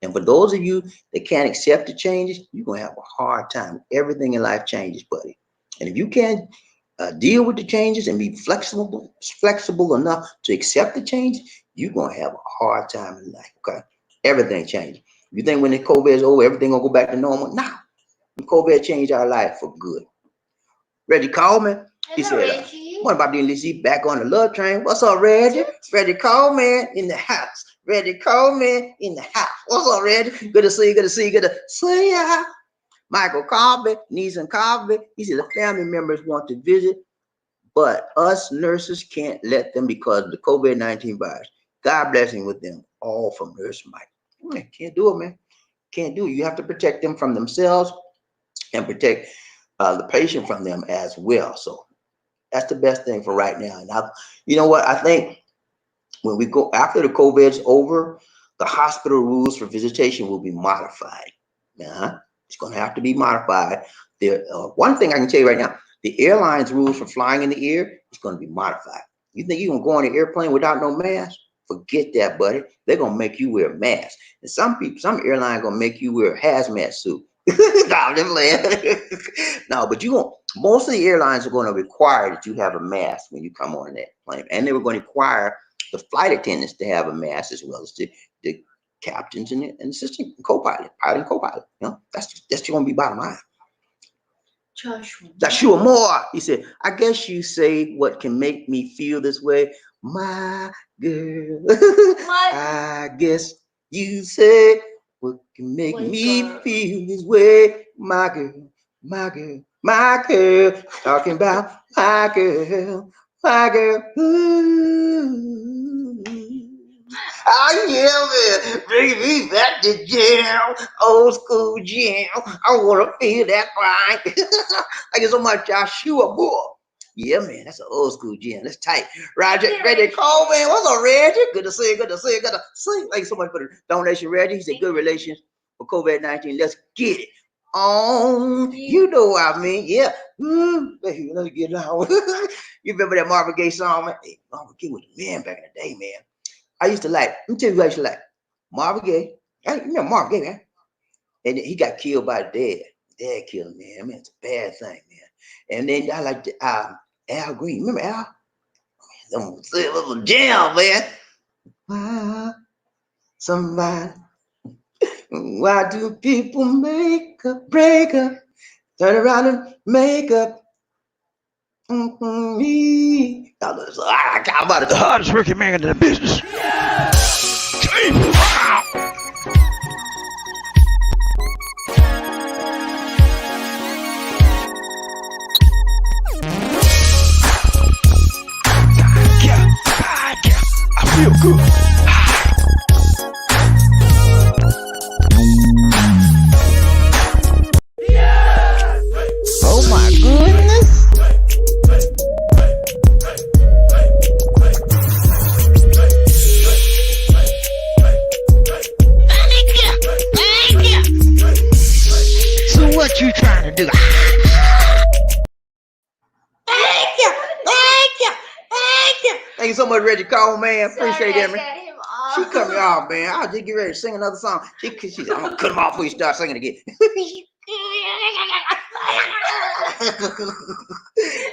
And for those of you that can't accept the changes, you're gonna have a hard time. Everything in life changes, buddy. And if you can't deal with the changes and be flexible enough to accept the change, you're gonna have a hard time in life. Okay, everything changes. You think when the COVID is over, everything gonna go back to normal? No, COVID changed our life for good. Reggie called me. He Hello, said, Reggie. "What about the Lizzie back on the love train? What's up, Reggie? Reggie Coleman in the house. Reggie Coleman in the house. What's up, Reggie? Good to see you. Good to see you. Good to see ya." Michael Carvey, Neeson Carvey. He said the family members want to visit, but us nurses can't let them because of the COVID-19 virus. God blessing with them all from Nurse Mike. Man, can't do it, man. Can't do it. You have to protect them from themselves and protect the patient from them as well. So that's the best thing for right now. And you know what? I think when we go after the COVID's over, the hospital rules for visitation will be modified. It's going to have to be modified. There, one thing I can tell you right now, the airlines rules for flying in the air is going to be modified. You think you're going to go on an airplane without no mask? Forget that, buddy. They're going to make you wear a mask. And some airlines going to make you wear a hazmat suit. No, but most of the airlines are going to require that you have a mask when you come on that plane. And they were going to require the flight attendants to have a mask as well as the captains and the assistant co-pilot, pilot and co-pilot. You know, that's going to be bottom line. Joshua Moore, he said, "I guess you say what can make me feel this way, my girl." I guess you say what can make me feel this way, my girl, my girl, my girl. Talking about my girl, my girl. Ooh. Oh yeah, man. Bring me back to jam, old school jam. I want to feel that right. Thank you so much, Joshua Moore. Yeah, man, that's an old school jam. That's tight. Roger, Reggie Coleman. What's up, Reggie? Good to see you. Good to see you. Good to see you. Thank you so much for the donation, Reggie. He said, "Good relations for COVID-19. Let's get it on." You know what I mean? Yeah. Baby, let's get it on. You remember that Marvin Gaye song, man? Hey, Marvin Gaye was the man back in the day, man. I used to like, let me tell you who I used to like. Marvin Gaye. You remember Marvin Gaye, man? And he got killed by the dad. Dad killed him, man. I mean, it's a bad thing, man. And then I like the Al Green. Remember Al? Them little jam, man. Somebody. Why do people break up, turn around and make up? Me. I'm about the hardest working man in the business. I feel good. Oh my goodness. Thank you. So what you trying to do? Thank you. Thank you so much, Reggie Cole, man. Appreciate that, man. She cut me off, man. I'll just get ready to sing another song. She said, "I'm gonna cut him off before you start singing again."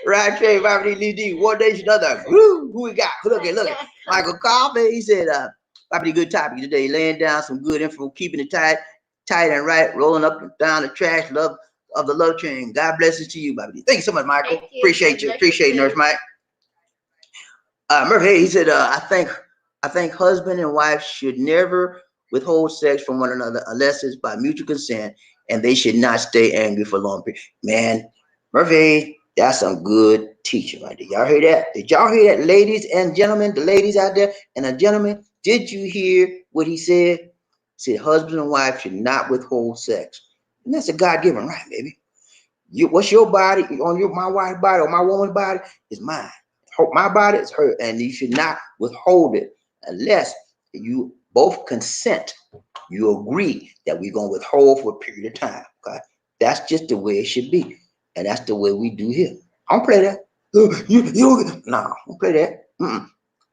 Right, Trey, Bobby D, one day, another. Woo, who we got? Look at Michael Coffey. He said, Bobby, good topic today. Laying down some good info, keeping it tight and right, rolling up and down the trash, love of the love train. God bless to you, Bobby. Thank you so much, Michael. Appreciate you. Appreciate Nurse Mike. Murphy, he said, I think husband and wife should never withhold sex from one another unless it's by mutual consent, and they should not stay angry for long period. Man, Murphy, That's some good teaching right there. Y'all hear that? Did y'all hear that, ladies and gentlemen? The ladies out there and the gentlemen, did you hear what he said? He said, husband and wife should not withhold sex. And that's a God-given right, baby. What's your body on my wife's body or my woman's body is mine. My body is her, and you should not withhold it unless you both consent. You agree that we're gonna withhold for a period of time. Okay, that's just the way it should be, and that's the way we do here. I don't play that. No, don't play that.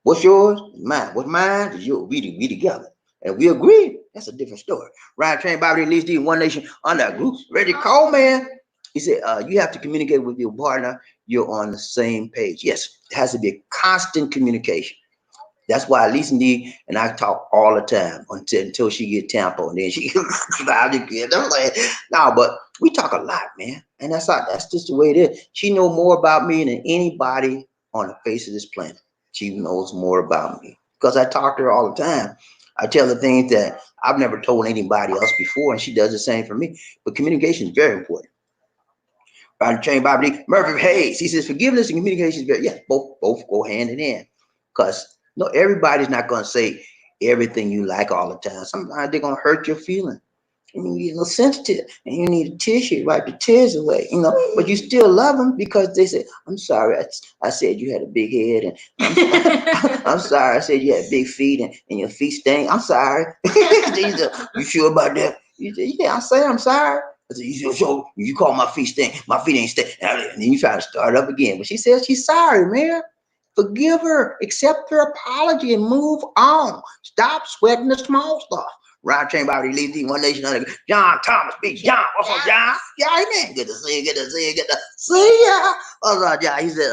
What's yours is mine. What's mine is yours. We together. And we agree. That's a different story. Ryan trained Bobby leads the One Nation under a group. Reggie Coleman. He said, you have to communicate with your partner. You're on the same page. Yes, it has to be a constant communication. That's why Lisa D and I talk all the time until she get tempo, and then she no, but we talk a lot, man, and that's just the way it is. She know more about me than anybody on the face of this planet. She knows more about me because I talk to her all the time. I tell her things that I've never told anybody else before, and she does the same for me. But communication is very important. By the train Bobby Murphy Hayes. He says forgiveness and communication is very, yeah, both go hand in hand. Because no, everybody's not gonna say everything you like all the time. Sometimes they're gonna hurt your feelings. And you get a little sensitive and you need a tissue, wipe the tears away, but you still love them because they say, I'm sorry, I said you had a big head, and I'm sorry, I said you had big feet, and your feet stink. I'm sorry. You sure about that? You say, yeah, I'm sorry. I said, you call my feet stink. My feet ain't stink. And then you try to start up again. But she says she's sorry, man. Forgive her, accept her apology, and move on. Stop sweating the small stuff. Ryan Chain Bobby Lee, One Nation under John Thomas, Big John. What's up, John? Yeah, amen. Good to see you. Good to see you. Good to see ya. What's up, John? He said,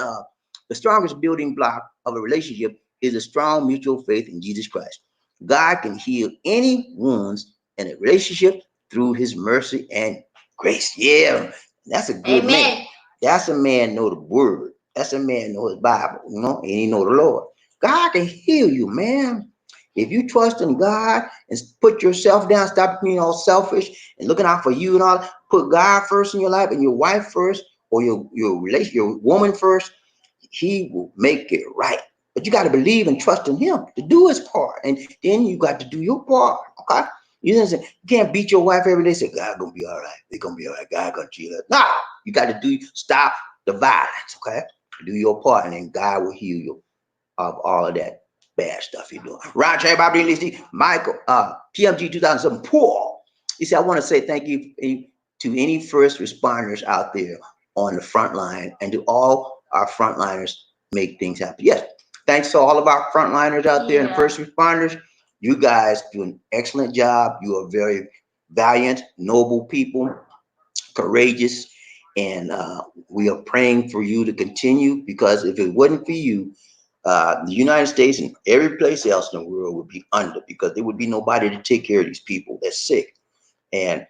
the strongest building block of a relationship is a strong mutual faith in Jesus Christ. God can heal any wounds in a relationship through his mercy and grace. Yeah, that's a good man. Amen. That's a man know the word. That's a man know his Bible, and he know the Lord. God can heal you, man. If you trust in God and put yourself down, stop being all selfish and looking out for you and all, put God first in your life and your wife first, or your woman first, he will make it right. But you got to believe and trust in him to do his part. And then you got to do your part. Okay. You can't beat your wife every day. Say, God gonna be all right. It's gonna be all right. God gonna treat us. No, you got to stop the violence. Okay. Do your part, and then God will heal you of all of that bad stuff you're doing. Ron J. Bobby Lee, Michael, PMG 2007, Paul. He said, I want to say thank you to any first responders out there on the front line, and to all our frontliners make things happen. Yes, thanks to all of our frontliners out there and first responders. You guys do an excellent job. You are very valiant, noble people, courageous, and we are praying for you to continue, because if it wasn't for you, the United States and every place else in the world would be under, because there would be nobody to take care of these people that's sick. And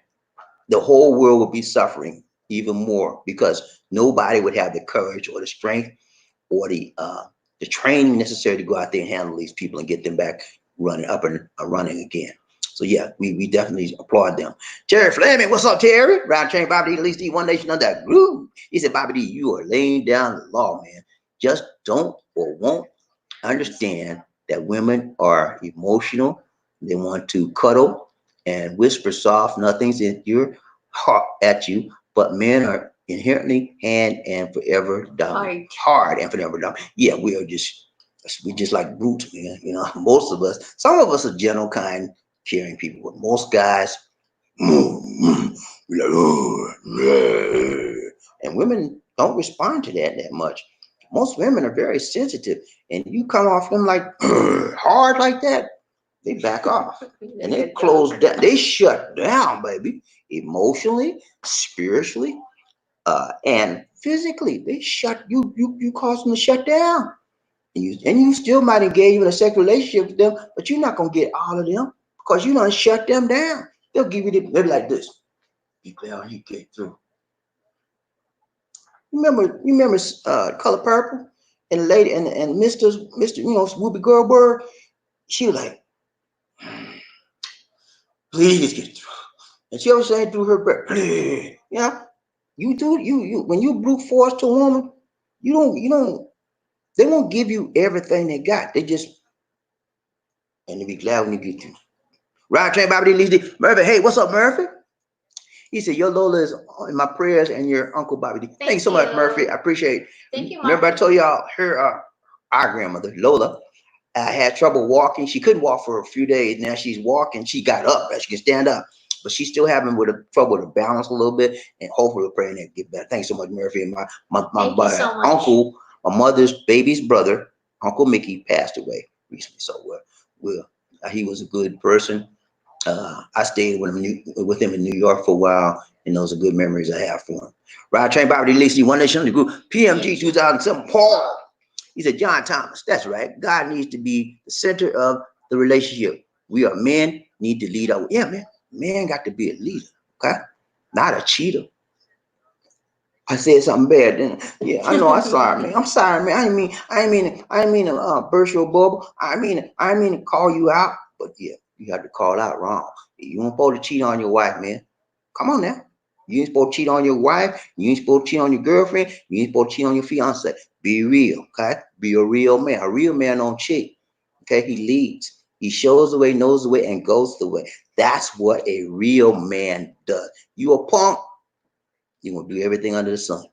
the whole world would be suffering even more, because nobody would have the courage or the strength or the training necessary to go out there and handle these people and get them back running up and running again. So yeah, we definitely applaud them. Terry Fleming, what's up, Terry? Round train Bobby D, at least One Nation under that groove. He said, Bobby D, you are laying down the law, man. Just don't or won't understand that women are emotional. They want to cuddle and whisper soft nothings in your heart at you, but men are inherently hand and forever dumb. Hard and forever dumb. Yeah, we just like brutes, man. Most of us, some of us are gentle, kind, caring people, but most guys, like, oh, yeah. And women don't respond to that much. Most women are very sensitive, and you come off them like hard like that, they back off and they close down. They shut down, baby, emotionally, spiritually, and physically. They shut you. You cause them to shut down, and you still might engage in a sexual relationship with them, but you're not gonna get all of them because you don't shut them down. They'll give you maybe like this. You glad he came through. You remember Color Purple and the lady and Mr. Whoopi Goldberg. She was like, please get through. And she always saying through her breath, please, you when you brute force to a woman, you don't they won't give you everything they got. They just and they be glad when you get you. Right train Bobby D. Murphy. Hey, what's up, Murphy? He said, your Lola is in my prayers and your Uncle Bobby D. Thank you Thank so much, Murphy. you. I appreciate Thank it. you, Remember, I told Murphy. y'all her our grandmother, Lola, had trouble walking. She couldn't walk for a few days. Now she's walking. She got up. She can stand up. But she's still having with a trouble to balance a little bit. And hopefully we're praying that get better. Thanks so much, Murphy. And Thank you so much. uncle, my mother's baby's brother, Uncle Mickey, passed away recently. So he was a good person. I stayed with him in New York for a while, and those are good memories I have for him. Ride Train Bobby Lacey, One Nation Under the Group, PMG PMG. 2007. Paul, he said, John Thomas, that's right. God needs to be the center of the relationship. We are men, need to lead our. Yeah, man. Man got to be a leader, okay? Not a cheater. I said something bad, then yeah, I know. I'm sorry, man. I'm sorry, man. I didn't mean to burst your bubble. I didn't mean to call you out. But yeah, you had to call out wrong. You weren't supposed to cheat on your wife, man. Come on now. You ain't supposed to cheat on your wife. You ain't supposed to cheat on your girlfriend. You ain't supposed to cheat on your fiance. Be real, okay? Be a real man. A real man don't cheat. Okay, he leads. He shows the way, knows the way, and goes the way. That's what a real man does. You a punk, you're gonna do everything under the sun.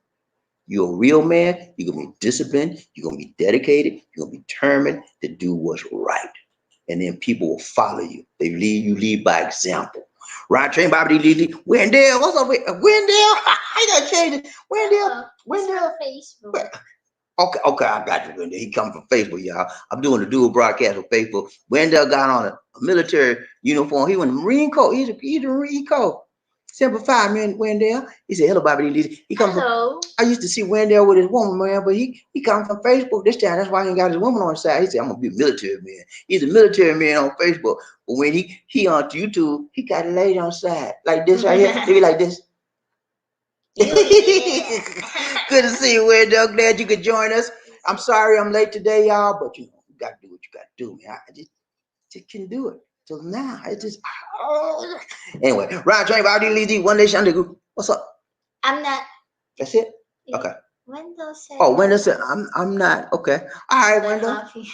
You're a real man. You're gonna be disciplined. You're gonna be dedicated. You're gonna be determined to do what's right, and then people will follow you. They lead you lead by example. Right, train Bobby Lee. Wendell, what's up, Wendell? I gotta change it. Wendell, It's from Wendell. Facebook. Okay, okay, I got you, Wendell. He come from Facebook, y'all. I'm doing a dual broadcast with Facebook. Wendell got on a military uniform. He went to Marine Corps. He's a Marine Corps. Semper Fi, man, Wendell. He said, hello, Bobby Lee. He come from Hello. I used to see Wendell with his woman, man, but he come from Facebook this time. That's why he ain't got his woman on his side. He said, I'm gonna be a military man. He's a military man on Facebook. But when he on YouTube, he got a lady on the side. Like this right here. They be like this. Yeah. Good to see you, Wendell. Glad you could join us. I'm sorry I'm late today, y'all, but you gotta do what you gotta do, man. I just can do it. Till now. I just oh. Anyway, Ryan Train, Bobby Lee, One Nation Under Group. What's up? I'm not. That's it? Yeah. Okay. Wendell said Oh, Wendell said, hello. I'm not. Okay. All right, I'm Wendell. laughing.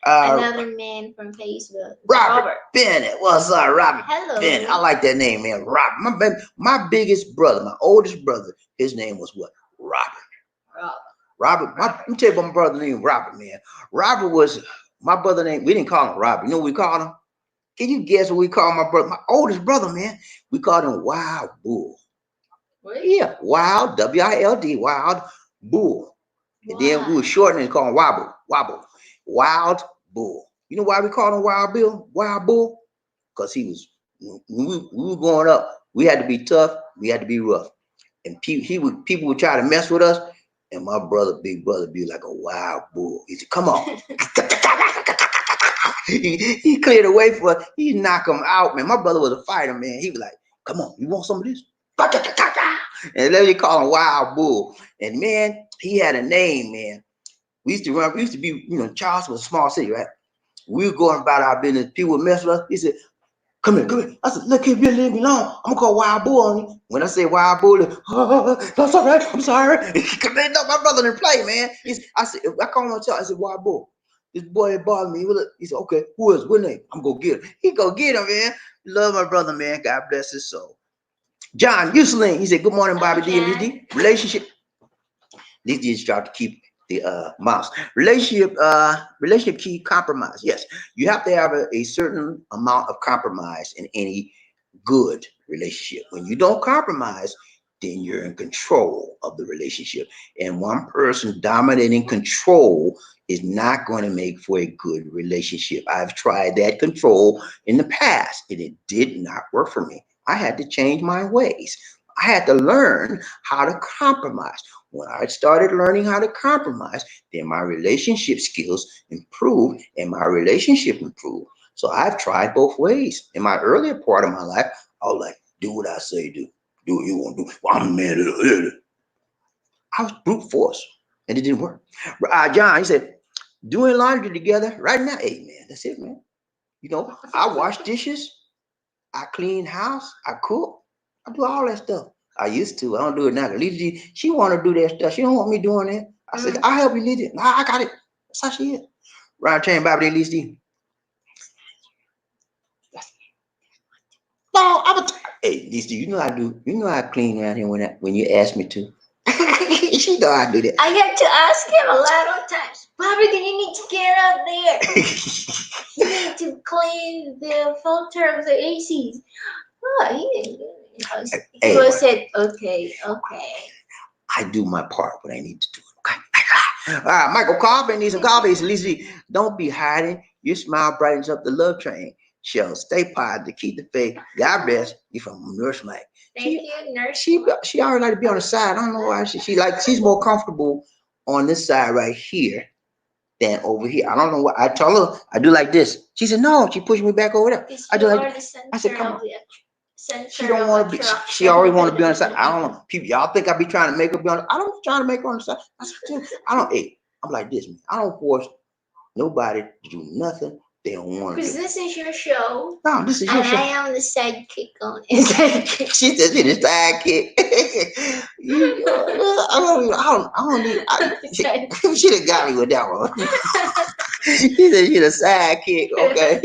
uh, Another man from Facebook. Robert Robert. Bennett. What's up, Robert Bennett? I Hello. like that name, man. Robert. My biggest brother, my oldest brother, his name was what? Robert. Robert. Let me tell you about my brother named Robert, man. Robert was my brother name. We didn't call him Robert. You know what we called him? Can you guess what we called my brother? My oldest brother, man. We called him Wild Bull. What? Yeah, Wild, W-I-L-D, Wild Bull. And then we Why? were shortening it, called Wobble, Wild Bull. You know why we called him Wild Bull? Because he was when we were growing up, we had to be tough, we had to be rough, and people would try to mess with us, and my brother, big brother, be like a wild bull. He said, "Come on." he cleared the way for us. He knock him out, man. My brother was a fighter, man. He was like, "Come on, you want some of this?" And let me call him Wild Bull. And man, he had a name, man. We used to be, Charleston was a small city, right? We were going about our business. People would mess with us. He said, come here. I said, look, if you leave me alone, I'm gonna call Wild Bull on you. When I say Wild Bull, that's all right. I'm sorry. They know my brother didn't play, man. I said, I call him on top. I said, Wild Bull. This boy bothered me. He said, okay, who is? What name? I'm gonna get him. He go get him, man. Love my brother, man. God bless his soul. John Useling, he said, good morning, Hello, Bobby D and Jan. D. Relationship. These just try to keep the mouse. Relationship key compromise. Yes, you have to have a certain amount of compromise in any good relationship. When you don't compromise, then you're in control of the relationship. And one person dominating control is not going to make for a good relationship. I've tried that control in the past and it did not work for me. I had to change my ways. I had to learn how to compromise. When I started learning how to compromise, then my relationship skills improved and my relationship improved. So I've tried both ways. In my earlier part of my life, I was like, do what I say do. Do what you want to do. Well, I'm mad. I was brute force and it didn't work. John, he said, doing laundry together right now. Hey, man, that's it, man. I wash dishes. I clean house. I cook. I do all that stuff. I used to. I don't do it now. Lisa, she want to do that stuff. She don't want me doing that. I said, I help you, Lisa. Nah, I got it. That's how she is. Round train, Bobby, Lisa. No, I'm a. Hey, Lisa, you know I do. You know I clean around here when you ask me to. She know I do that. I had to ask him a lot of times, Bobby, you need to get out there. You need to clean the filter of the ACs. Oh, he Hey, was said, okay. I do my part when I need to do it. Okay. Michael Coffin needs some coffee. Lisa, don't be hiding. Your smile brightens up the love train. Shell, stay positive. Keep the faith. God bless you from Nurse Mike. Thank you, Nurse. She already like to be on the side. I don't know why she's more comfortable on this side right here than over here. I don't know what I told her. I do like this. She said no. She pushed me back over there. I do like this. I said come on. She don't want to be. She always want to be on the side. I don't know. People, y'all think I be trying to make her be on. I don't try to make her on the side. I don't. Hey, I'm like this. Man. I don't force nobody to do nothing they don't want to do. Because this is your show. No, this is your show. I am the sidekick on it. She said she's the sidekick. I don't need. She done got me with that one. She said she's a sidekick. Okay.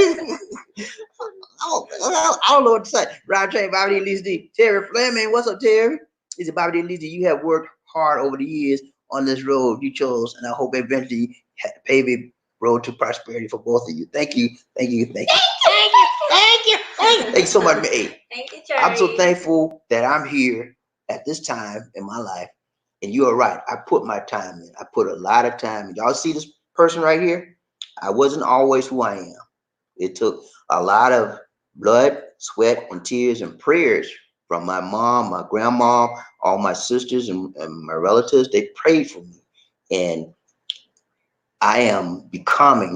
I don't know what to say. Round train, Bobby D. Lisa D. Terry Fleming, what's up, Terry? He said, Bobby D. Lisa, you have worked hard over the years on this road you chose, and I hope eventually pave a road to prosperity for both of you. Thank you. Thank you so much, man. Thank you, Terry. I'm so thankful that I'm here at this time in my life. And you are right. I put my time in. I put a lot of time in. Y'all see this person right here? I wasn't always who I am. It took a lot of blood, sweat, and tears and prayers from my mom, my grandma, all my sisters and my relatives. They prayed for me. And I am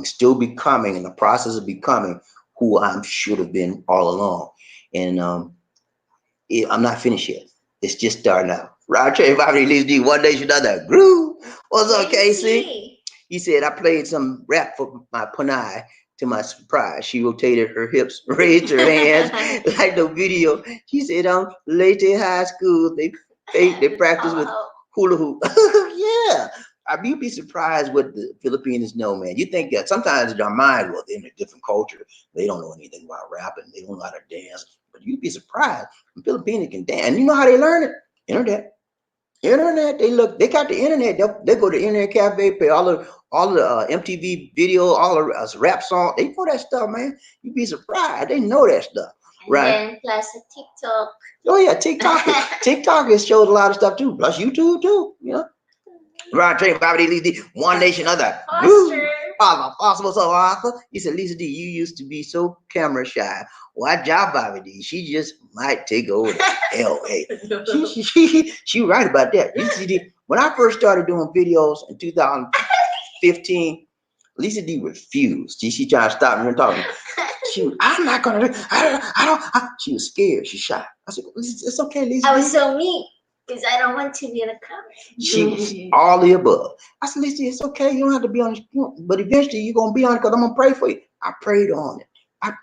still becoming, in the process of becoming who I should have been all along. And I'm not finished yet. It's just starting out. Roger, everybody leaves D. One day, another groove. What's up, Casey? He said, I played some rap for my Panay. To my surprise, she rotated her hips, raised her hands like the video. She said, late in high school, they practice with hula hoop. Yeah. You'd be surprised what the Filipinos know, man. You think that sometimes in their mind, well, they're in a different culture. They don't know anything about rapping. They don't know how to dance. But you'd be surprised. The Filipinos can dance. And you know how they learn it? Internet. They got the internet. They go to the internet cafe, play all the MTV video, all the rap song. They know that stuff, man. You'd be surprised. They know that stuff. Right. And then plus the TikTok. Oh yeah, TikTok. TikTok has showed a lot of stuff too. Plus YouTube too. You know. Right, train Bobby D. Lisa D. One nation other. Possible so Arthur. He said, Lisa D, you used to be so camera shy. Watch out, Bobby D. She just might take over the LA. She right about that. Lisa D. When I first started doing videos in 2015, Lisa D refused. She tried to stop me from talking. I'm not gonna. She was scared. She's shy. I said, it's okay, Lisa. I was so mean. Because I don't want to be in a camera. She was all the above. I said, Lisa, it's okay. You don't have to be on it. But eventually you're going to be on it because I'm going to pray for you. I prayed on it. I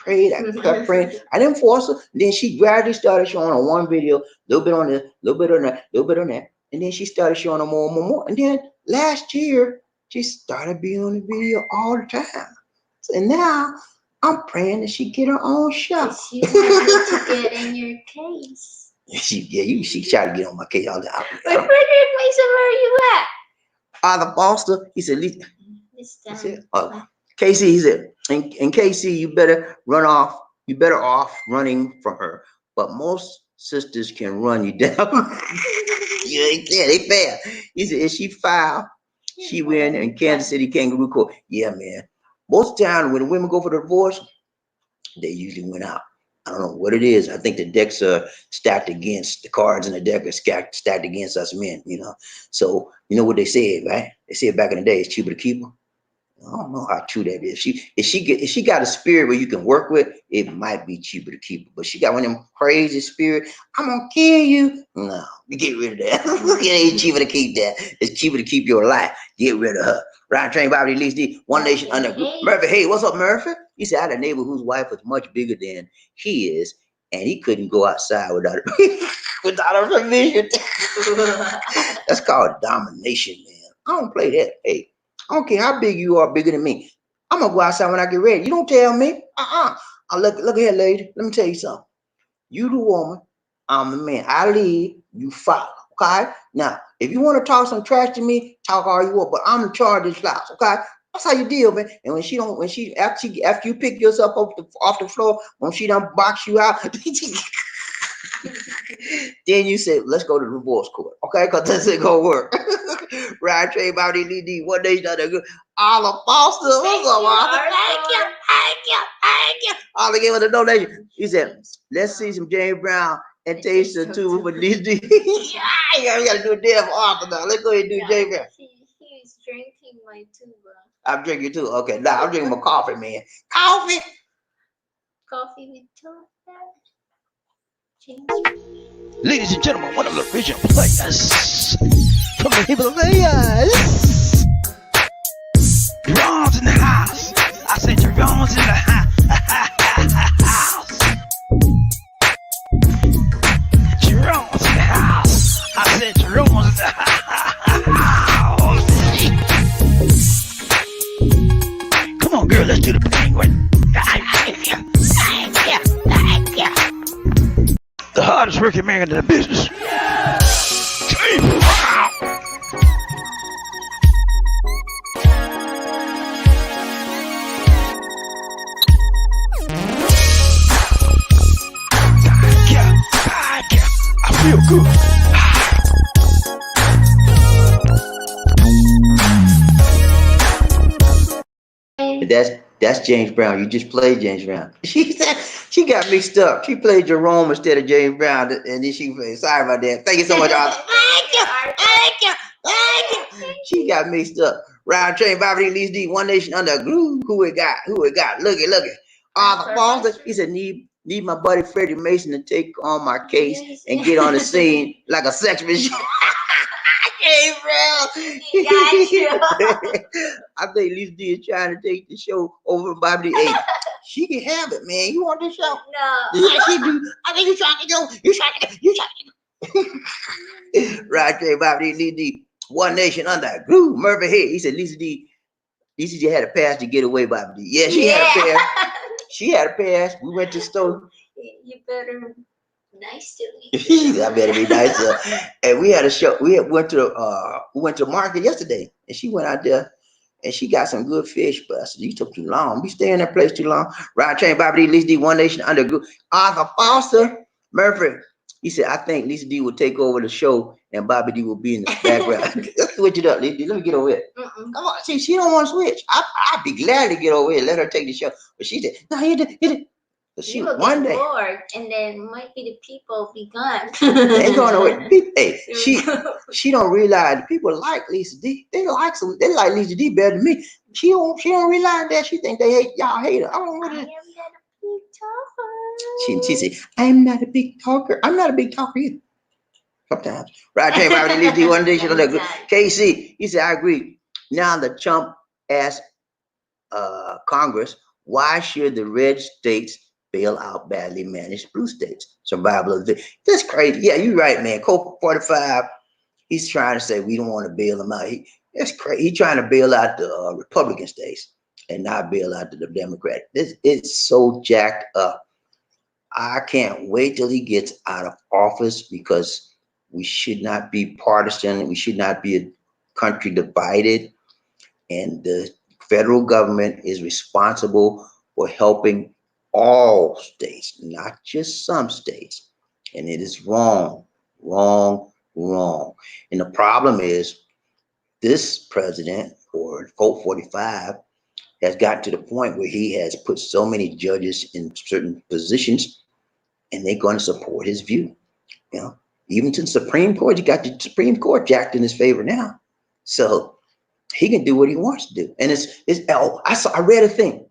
kept praying. I didn't force her. Then she gradually started showing on one video, a little bit on this, a little bit on that, a little bit on that. And then she started showing on more. And then last year, she started being on the video all the time. And now I'm praying that she get her own show. You need to get in your case. She tried to get on my case all the time. Wait, Frederick Mason, where are you at? The Foster, he said, Casey, he said, and Casey, you better off running from her. But most sisters can run you down. They fair. He said, if she file, she win in Kansas City Kangaroo Court. Yeah, man. Most times when the women go for the divorce, they usually win out. I don't know what it is. I think the decks are stacked against the cards, and the deck are stacked against us men. You know, so you know what they said, right? They said back in the day, it's cheaper to keep her. I don't know how true that is. If she got a spirit where you can work with, it might be cheaper to keep her. But she got one of them crazy spirit. I'm gonna kill you. No, you get rid of that. It ain't cheaper to keep that. It's cheaper to keep your life. Get rid of her. Round train Bobby Lee D. One nation under Murphy. Hey, what's up, Murphy? He said I had a neighbor whose wife was much bigger than he is, and he couldn't go outside without it. without a permission. That's called domination, man. I don't play that. Hey, I don't care how big you are, bigger than me. I'm gonna go outside when I get ready. You don't tell me. Look here, lady. Let me tell you something. You the woman, I'm the man. I lead, you follow. Okay? Now, if you want to talk some trash to me, talk all you want, but I'm in charge of this house. Okay? That's how you deal, man. And after you pick yourself off the floor, when she done box you out, then you say, let's go to the divorce court. Okay? Because this ain't gonna work. Right, Trey, Bobby, D, one day, good. All the Foster, what's up, Arthur? Thank you. All gave us a donation. He said, let's see some James Brown and taste the two for these. Yeah, we gotta do a damn Arthur now. Let's go ahead and do James Brown. He's drinking my tuba. I'm drinking too. Okay, now I'm drinking my coffee, man. Coffee. Coffee with toast. Ladies and gentlemen, one of the original players from the Himalayas. Jerome's in the house. I said Jerome's in the house. Jerome's in the house. I said Jerome's in the house. Come on, girl, let's do the penguin. The hardest working man in the business. I feel good. That's James Brown. You just played James Brown. She got mixed up. She played Jerome instead of James Brown, and then she played. Sorry about that. Thank you so much, Arthur. Thank you. She got mixed up. Round train, Bobby Lee's D, one nation under a glue. Who it got? Look it. Arthur Foster. He said, need my buddy Freddie Mason to take on my case and get on the scene like a sex machine. James Brown. I think Lisa D is trying to take the show over Bobby D. Hey, she can have it, man. You want this show? No. Yeah, she do. I think you trying to go. You trying to. Right there, Bobby D. Lisa D. One nation under. Glue. Murphy Head. He said Lisa D had a pass to get away, Bobby D. Yeah, she had a pass. She had a pass. We went to the store. You better nice to me. I better be nice to her. And we had a show. We went to market yesterday, and she went out there and she got some good fish. But I said, you took too long. We stay in that place too long. Ryan Train, Bobby D, Lisa D, One Nation under group. Arthur Foster, Murphy. He said, I think Lisa D will take over the show and Bobby D will be in the background. Let's switch it up, Lisa D. Let me get over here. Come on. See, she don't want to switch. I'd be glad to get over here. Let her take the show. But she said, no, hit it. But she will one get day bored, and then might be the people be gone. they ain't going nowhere. Hey, she don't realize the people like Lisa D. They like Lisa D better than me. She don't realize that. She think y'all hate her. I don't know what it is. She said, I'm not a big talker. I'm not a big talker either. Sometimes. Right, came out with the one day. She looked KC. He said, I agree. Now the chump asked Congress, why should the red states bail out badly managed blue states? Survival of the that's crazy. Yeah, you're right, man. Code 45. He's trying to say we don't want to bail them out. That's crazy. He's trying to bail out the Republican states and not bail out the Democrat. It's so jacked up. I can't wait till he gets out of office because we should not be partisan. We should not be a country divided. And the federal government is responsible for helping all states, not just some states. And it is wrong. And the problem is this president or Code 45 has gotten to the point where he has put so many judges in certain positions and they're going to support his view. You know, even to the Supreme Court, you got the Supreme Court jacked in his favor now. So he can do what he wants to do. And I read this thing.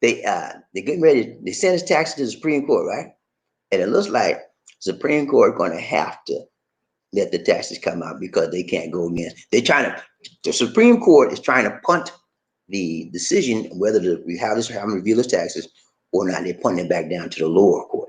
They're getting ready. They send his taxes to the Supreme Court, right? And it looks like the Supreme Court going to have to let the taxes come out because they can't go against. The Supreme Court is trying to punt the decision whether to have him reveal his taxes or not. They're punting it back down to the lower court.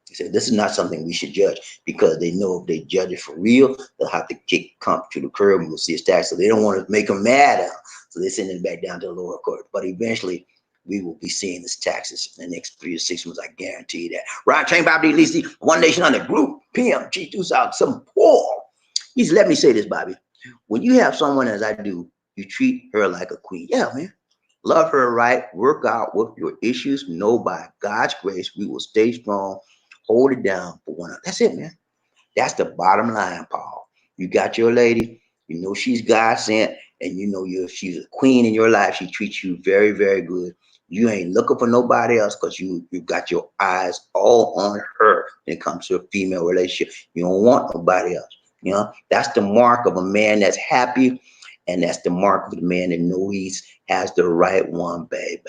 He said, this is not something we should judge because they know if they judge it for real, they'll have to kick Comp to the curb and we'll see his tax. So they don't want to make him mad at him. So they send him back down to the lower court. But eventually, we will be seeing his taxes in the next 3 to 6 months. I guarantee that. Right, Chain Bobby, at least the One Nation Under Group, PMG 2004. He said, let me say this, Bobby. When you have someone as I do, you treat her like a queen. Yeah, man. Love her right. Work out with your issues. Know by God's grace, we will stay strong. Hold it down for one another. That's it, man. That's the bottom line, Paul. You got your lady. You know she's God sent, and you know she's a queen in your life. She treats you very, very good. You ain't looking for nobody else because you got your eyes all on her when it comes to a female relationship. You don't want nobody else. You know, that's the mark of a man that's happy, and that's the mark of the man that knows he has the right one, baby.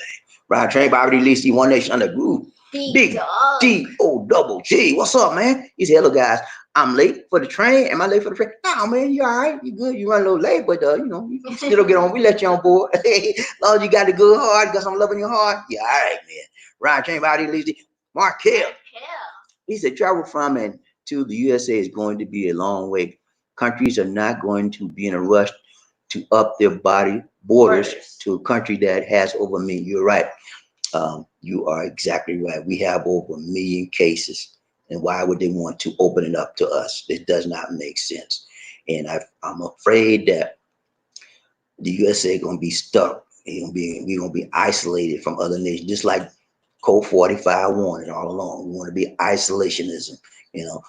Right, Train Bobby Lee, see One Nation Under Group. Big D-O-double-G. What's up, man? He said, hello, guys. I'm late for the train. Am I late for the train? No, man, you all right. You good. You run a little late, but, you know, you can still get on. We let you on board. As long as you got the good heart, got some love in your heart. Yeah, all right, man. Right, Train Bobby Lee, Markel. He said, travel from and to the USA is going to be a long way. Countries are not going to be in a rush to up their borders to a country that has over a million. You're right. You are exactly right. We have over 1 million cases. And why would they want to open it up to us? It does not make sense. And I'm afraid that the USA going to be stuck. We're going to be isolated from other nations, just like Code 45 wanted all along. We want to be isolationism. You know,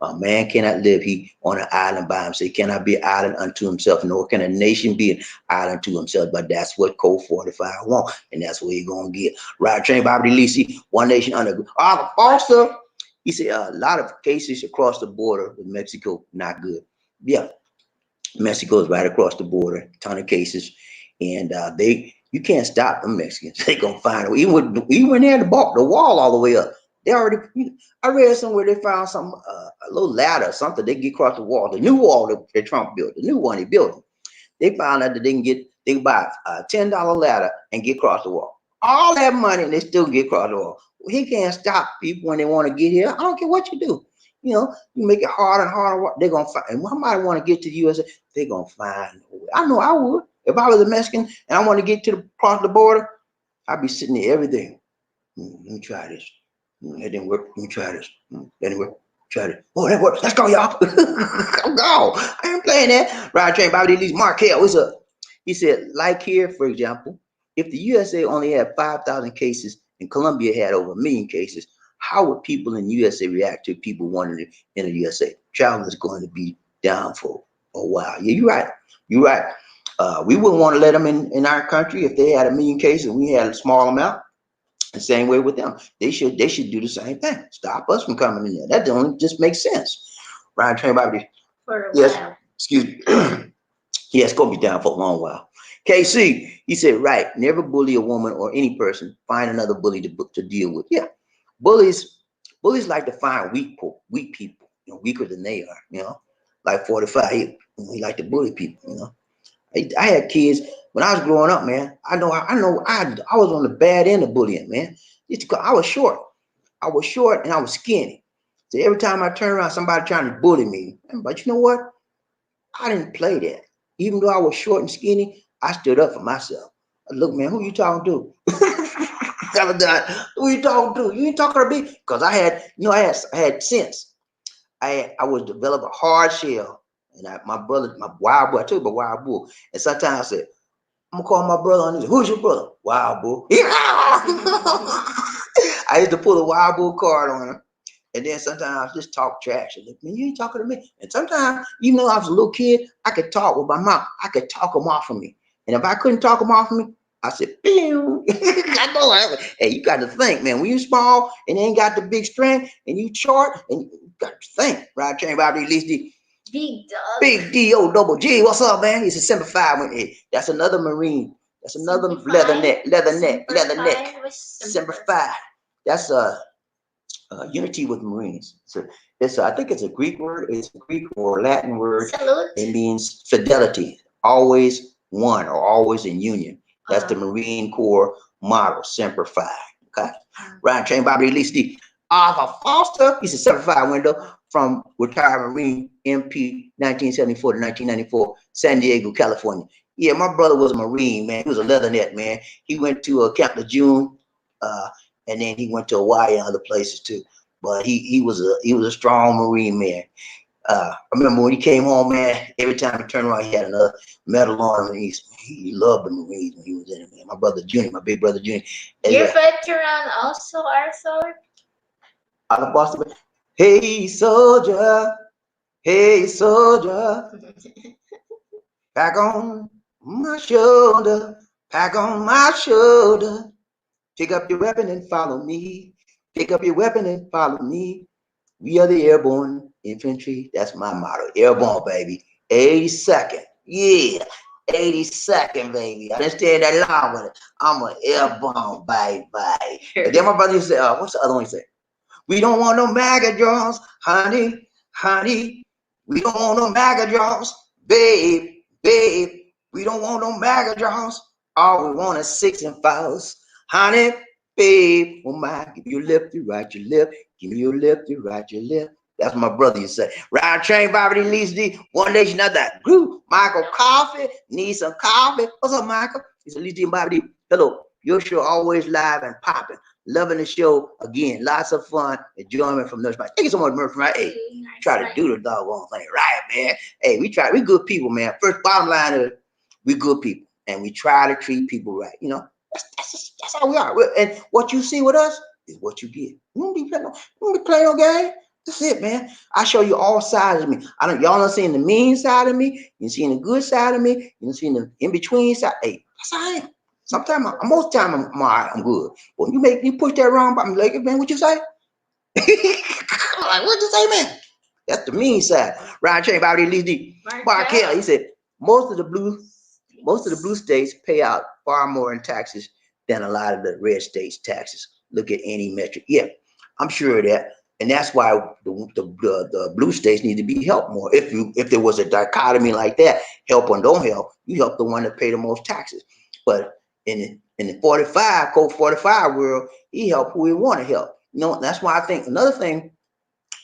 a man cannot live on an island by himself. He cannot be an island unto himself, nor can a nation be an island to himself. But that's what Code 45 want, and that's what you're gonna get. Right, Train Bobby Lisi, One Nation Under. Also, he said a lot of cases across the border with Mexico not good. Yeah, Mexico is right across the border, ton of cases, and you can't stop the Mexicans. They gonna find it. Even there the wall all the way up. They already. I read somewhere they found some a little ladder or something. They can get across the wall. The new wall that Trump built, the new one he built. They found out that they can buy a $10 ladder and get across the wall. All that money and they still get across the wall. He can't stop people when they want to get here. I don't care what you do. You know, you make it harder and harder. They're gonna find. And somebody want to get to the USA, they're gonna find a way. I know I would. If I was a Mexican and I want to get to across the border, I'd be sitting there every day. Let me try this. That didn't work. Let me try this. That didn't work. Try it. Oh, that works. Let's go, y'all. I'm gone. I ain't playing that. Ride Train Bobby Lee's Markel. What's up? He said, like here, for example, if the USA only had 5,000 cases and Colombia had over 1 million cases, how would people in the USA react to people wanting to in the USA? Travel is going to be down for a while. Yeah, you're right. You're right. We wouldn't want to let them in our country if they had 1 million cases and we had a small amount. The same way with them. They should do the same thing. Stop us from coming in there. That don't just make sense. Ryan Train Bobby. For a yes, while. excuse me. Yeah, it's gonna be down for a long while. KC, he said, right. Never bully a woman or any person. Find another bully to deal with. Yeah, bullies like to find weak people. You know, weaker than they are. You know, like 45. He like to bully people. You know. I had kids when I was growing up, man. I was on the bad end of bullying, man. I was short. And I was skinny. So every time I turned around, somebody trying to bully me. But you know what? I didn't play that. Even though I was short and skinny, I stood up for myself. Look, man, who you talking to? Who you talking to? You ain't talking to me? Because I had sense. I was developed a hard shell. And my brother, my wild boy, I told you about wild bull. And sometimes I said, I'm gonna call my brother on this. Who's your brother? Wild bull. I used to pull a wild bull card on him. And then sometimes I just talk trash. And look, man, you ain't talking to me. And sometimes, even though I was a little kid, I could talk with my mouth. I could talk them off of me. And if I couldn't talk them off of me, I said, pew. I know. Hey, you got to think, man. When you small and ain't got the big strength and you short, and you got to think. Right? Train about at least the Big D-O-double-G. What's up, man? He's a simplified one. Hey, that's another Marine. That's another leather neck. Simplified. That's unity with Marines. So I think it's a Greek word. It's a Greek or Latin word. Salute. It means fidelity, always one or always in union. That's the Marine Corps motto, Semper Fi. Okay. Ryan Train Bobby at least Arthur Foster, he's a certified window from retired Marine MP 1974 to 1994, San Diego, California. Yeah, my brother was a Marine, man. He was a leatherneck, man. He went to Camp Lejeune, uh, and then he went to Hawaii and other places too. But he was a strong Marine man. I remember when he came home, man, every time he turned around, he had another medal on him. And he loved the Marines when he was in it, man. My brother Junior, my big brother Junior. You're veteran also, Arthur? Out of Boston. Hey soldier, back on my shoulder, back on my shoulder. Pick up your weapon and follow me. Pick up your weapon and follow me. We are the airborne infantry. That's my motto. Airborne, baby. 82nd. Yeah. 82nd, baby. I didn't stay that long with it. I'm an airborne, baby. And then my brother used to say, what's the other one he said? We don't want no MAGA draws, honey, honey. We don't want no MAGA draws, babe, babe. We don't want no MAGA draws. All we want is 6 and 5s, honey, babe. Oh my, give me your left, your right, your left. Give me your left, your right, your left. That's what my brother used to say. Ride train, Bobby Lee, D, one nation, another. Group. Michael Coffee, need some coffee. What's up, Michael? He said, Lee D and Bobby D. Hello, your show always live and popping. Loving the show again. Lots of fun. Enjoyment from Nurse Mike. Thank you so much, Murphy. Right? Hey, try to do the doggone thing. Right, man. Hey, we good people, man. First, bottom line is we good people. And we try to treat people right. You know, that's how we are. And what you see with us is what you get. We don't be playing no game. That's it, man. I show you all sides of me. Y'all don't see the mean side of me. You see the good side of me. You see the in-between side. Hey, that's how I am. Sometimes, most time I'm good. When you push that wrong button, like, man, what you say? Like, what you say, man? That's the mean side. Ryan Chain, Bobby Lee D. Markel, he said, most of the blue states pay out far more in taxes than a lot of the red states' taxes. Look at any metric. Yeah, I'm sure of that. And that's why the blue states need to be helped more. If there was a dichotomy like that, help or don't help, you help the one that pay the most taxes. But in the 45 code 45 world, he help who he want to help. You know, that's why I think another thing,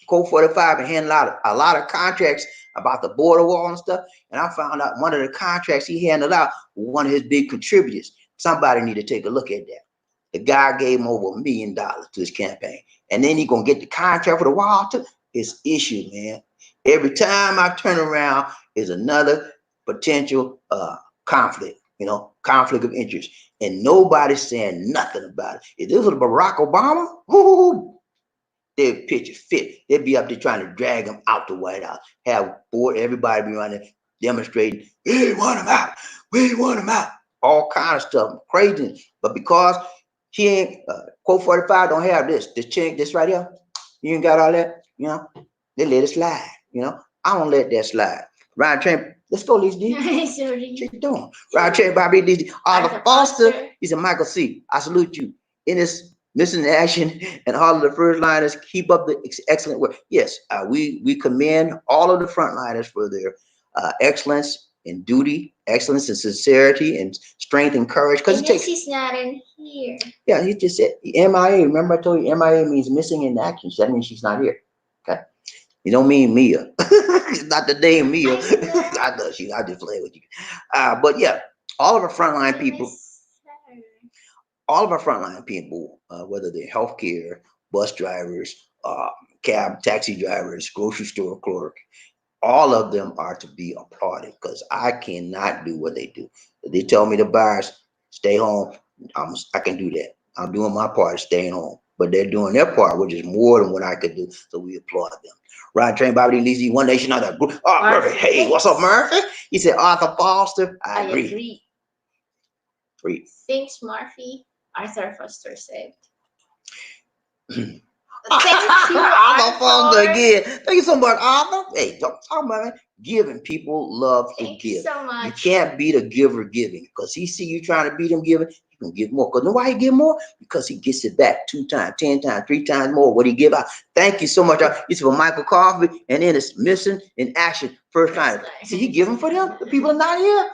code 45 and handed out a lot of contracts about the border wall and stuff. And I found out one of the contracts he handed out was one of his big contributors. Somebody need to take a look at that. The guy gave him over $1 million to his campaign. And then he gonna get the contract for the wall too. It's issue, man. Every time I turn around is another potential conflict, you know, conflict of interest. And nobody's saying nothing about it. If this was Barack Obama, they'd pitch a fit. They'd be up there trying to drag him out the White House. Have everybody be around there demonstrating, we want him out. We want him out. All kind of stuff, crazy. But because he ain't quote 45 don't have this right here. You ain't got all that, you know. They let it slide, you know. I don't let that slide. Ryan Train, let's go, Lisa D. Sorry. What you doing? Ryan Train, Bobby Lisa D. Arthur Foster. He said, Michael C. I salute you in this missing action, and all of the first liners keep up the excellent work. Yes, we commend all of the frontliners for their excellence in duty, excellence and sincerity, and strength and courage. Because she's not in here. Yeah, he just said MIA. Remember I told you MIA means missing in action. So that means she's not here. Okay, you don't mean Mia. It's not the name Mia. I know I just play with you. But yeah, all of our frontline people. All of our frontline people, whether they're healthcare, bus drivers, cab, taxi drivers, grocery store clerk, all of them are to be applauded because I cannot do what they do. If they tell me the buyers stay home, I can do that. I'm doing my part, staying home. But they're doing their part, which is more than what I could do. So we applaud them. Ryan Train, Bobby Lee, One Nation, another group. Oh, Murphy. Hey, what's up, Murphy? He said, Arthur Foster. I agree. Thanks, Murphy. Arthur Foster said. Thank you, Arthur. Again. Thank you so much, Arthur. Hey, don't talk about it. Giving people love to give. So much. You can't beat a giver giving because he see you trying to beat him giving. You can give more. Because know why he give more? Because he gets it back 2 times, 10 times, 3 times more. What he give out? Thank you so much. It's for Michael Coffey, and then it's missing in action. First time. See, he giving for them. The people are not here.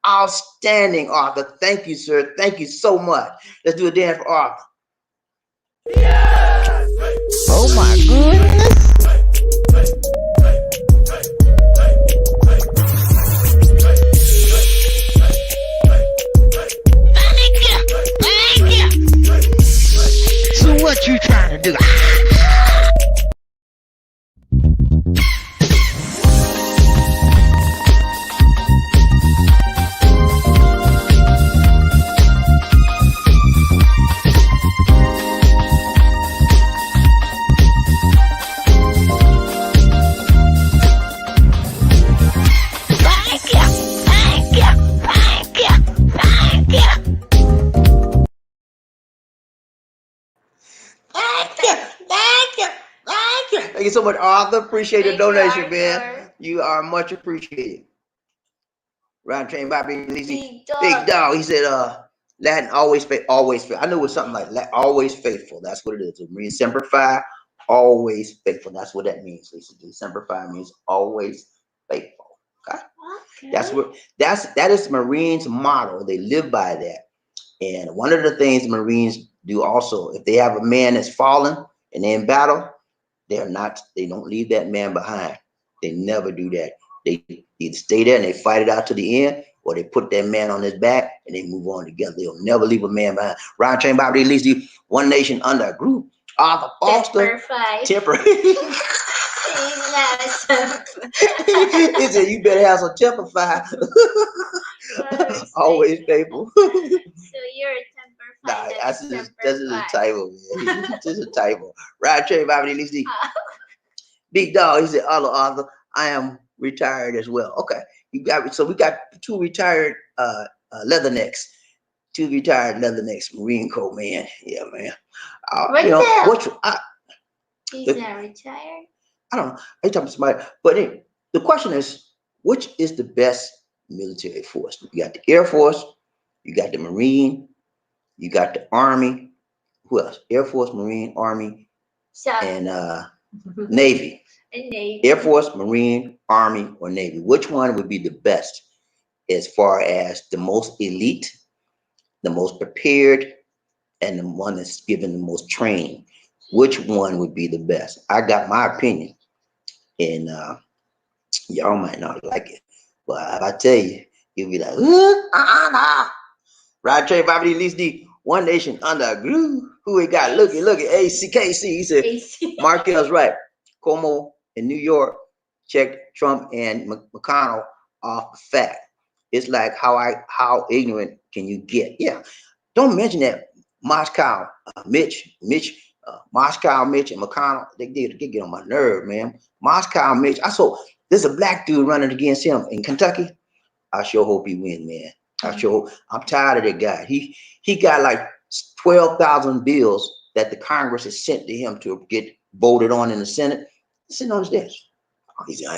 Outstanding, Arthur. Thank you, sir. Thank you so much. Let's do a dance for Arthur. Yeah! Oh my goodness. Thank you. So what you trying to do? Thank you so much, Arthur. Appreciate the Thank you, donation, man. Arthur. You are much appreciated. Round train Bobby Lizzie. Big Big dog. dog. He said, Latin always faithful. I knew it was something like always faithful. That's what it is. It means semper fi, always faithful. That's what that means, Lisa. Semper fi means always faithful. Okay. Okay. That is Marines' motto. They live by that. And one of the things Marines do also, if they have a man that's fallen and they're in battle, they don't leave that man behind. They never do that. They either stay there and they fight it out to the end, or they put that man on his back and they move on together. They'll never leave a man behind. Round Train Bible, at least do One Nation Under a Group. Arthur Foster. Temper. He said, you better have some temper fi. Always faithful. So you're a temper Nah, fi. that's just a typo, man. Just a typo. Round Train Bible, at least Big dog, he said, hello, Arthur. I am retired as well. Okay. We got two retired leathernecks. Two retired leathernecks, Marine Corps, man. Yeah, man. He's not retired. I don't know. I talking to somebody, but anyway, the question is, which is the best military force? You got the Air Force, you got the Marine, you got the Army. Who else? Air Force, Marine, Army, and Navy. Air Force, Marine, Army, or Navy. Which one would be the best as far as the most elite, the most prepared, and the one that's given the most training? Which one would be the best? I got my opinion, and y'all might not like it, but if I tell you, you'll be like, nah. Right, Trey Bobby, at least the One Nation Under a Groove. Who we got? Look at ACKC. He said, Markel's right. Como in New York checked Trump and McConnell off the fact. It's like how ignorant can you get? Yeah. Don't mention that Moscow, Moscow Mitch and McConnell, they get on my nerve, man. Moscow Mitch. There's a black dude running against him in Kentucky. I sure hope he wins, man. I'm tired of that guy. He got like 12,000 bills that the Congress has sent to him to get voted on in the Senate, sitting on his desk. He said,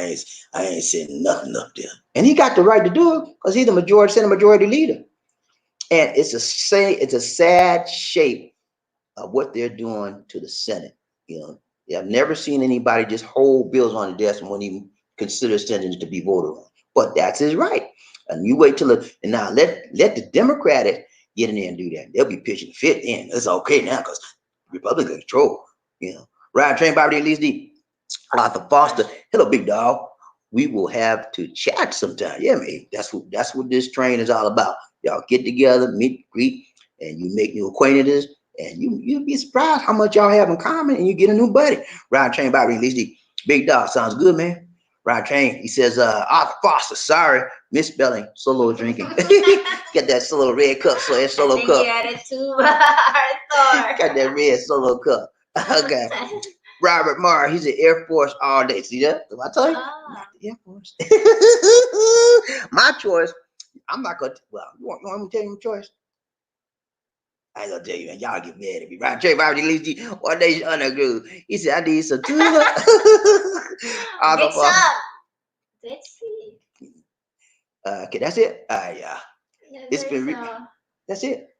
I ain't sitting nothing up there. And he got the right to do it because he's the Senate majority leader. And it's a sad shape of what they're doing to the Senate. I've never seen anybody just hold bills on the desk and won't even consider sending it to be voted on. But that's his right. And you wait till let the Democratic get in there and do that. They'll be pitching fit in. It's okay now because Republican control. Ryan Train Bobby at least the Arthur Foster. Hello, big dog. We will have to chat sometime. Yeah, man. That's what this train is all about. Y'all get together, meet, greet, and you make new acquaintances, and you'll be surprised how much y'all have in common, and you get a new buddy. Ryan Train Bobby at least the big dog. Sounds good, man. Ryan Train, he says, Arthur Foster, sorry, misspelling, solo drinking. Get that solo red cup, solo cup. Got that red solo cup. Okay. Robert Marr, he's an Air Force all day. See that? I tell you? Not the Air Force. My choice, I'm not going to, you want me to tell you my choice? I ain't gonna tell you, man. Y'all get mad at me. Right? Trey Bobby Lee, One Nation Under a Groove. He said, I need some tuna. That's it. Okay, that's it. Yeah. It's been that's it.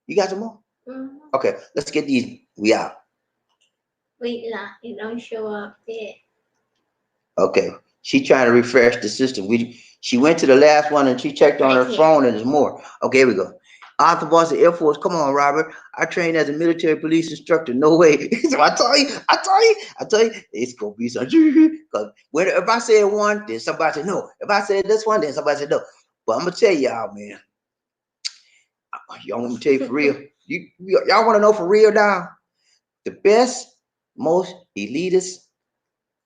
You got some more? Mm-hmm. Okay, let's get these. We out. Wait, it don't show up there. Okay, she trying to refresh the system. She went to the last one and she checked on her phone and there's more. Okay, here we go. Arthur Foster, Air Force. Come on, Robert. I trained as a military police instructor. No way. So I tell you, it's gonna be such. Because when if I said one, then somebody said no. If I said this one, then somebody said no. But I'm gonna tell y'all, man. Y'all want me to tell you for real? Y'all want to know for real now? The best, most elitist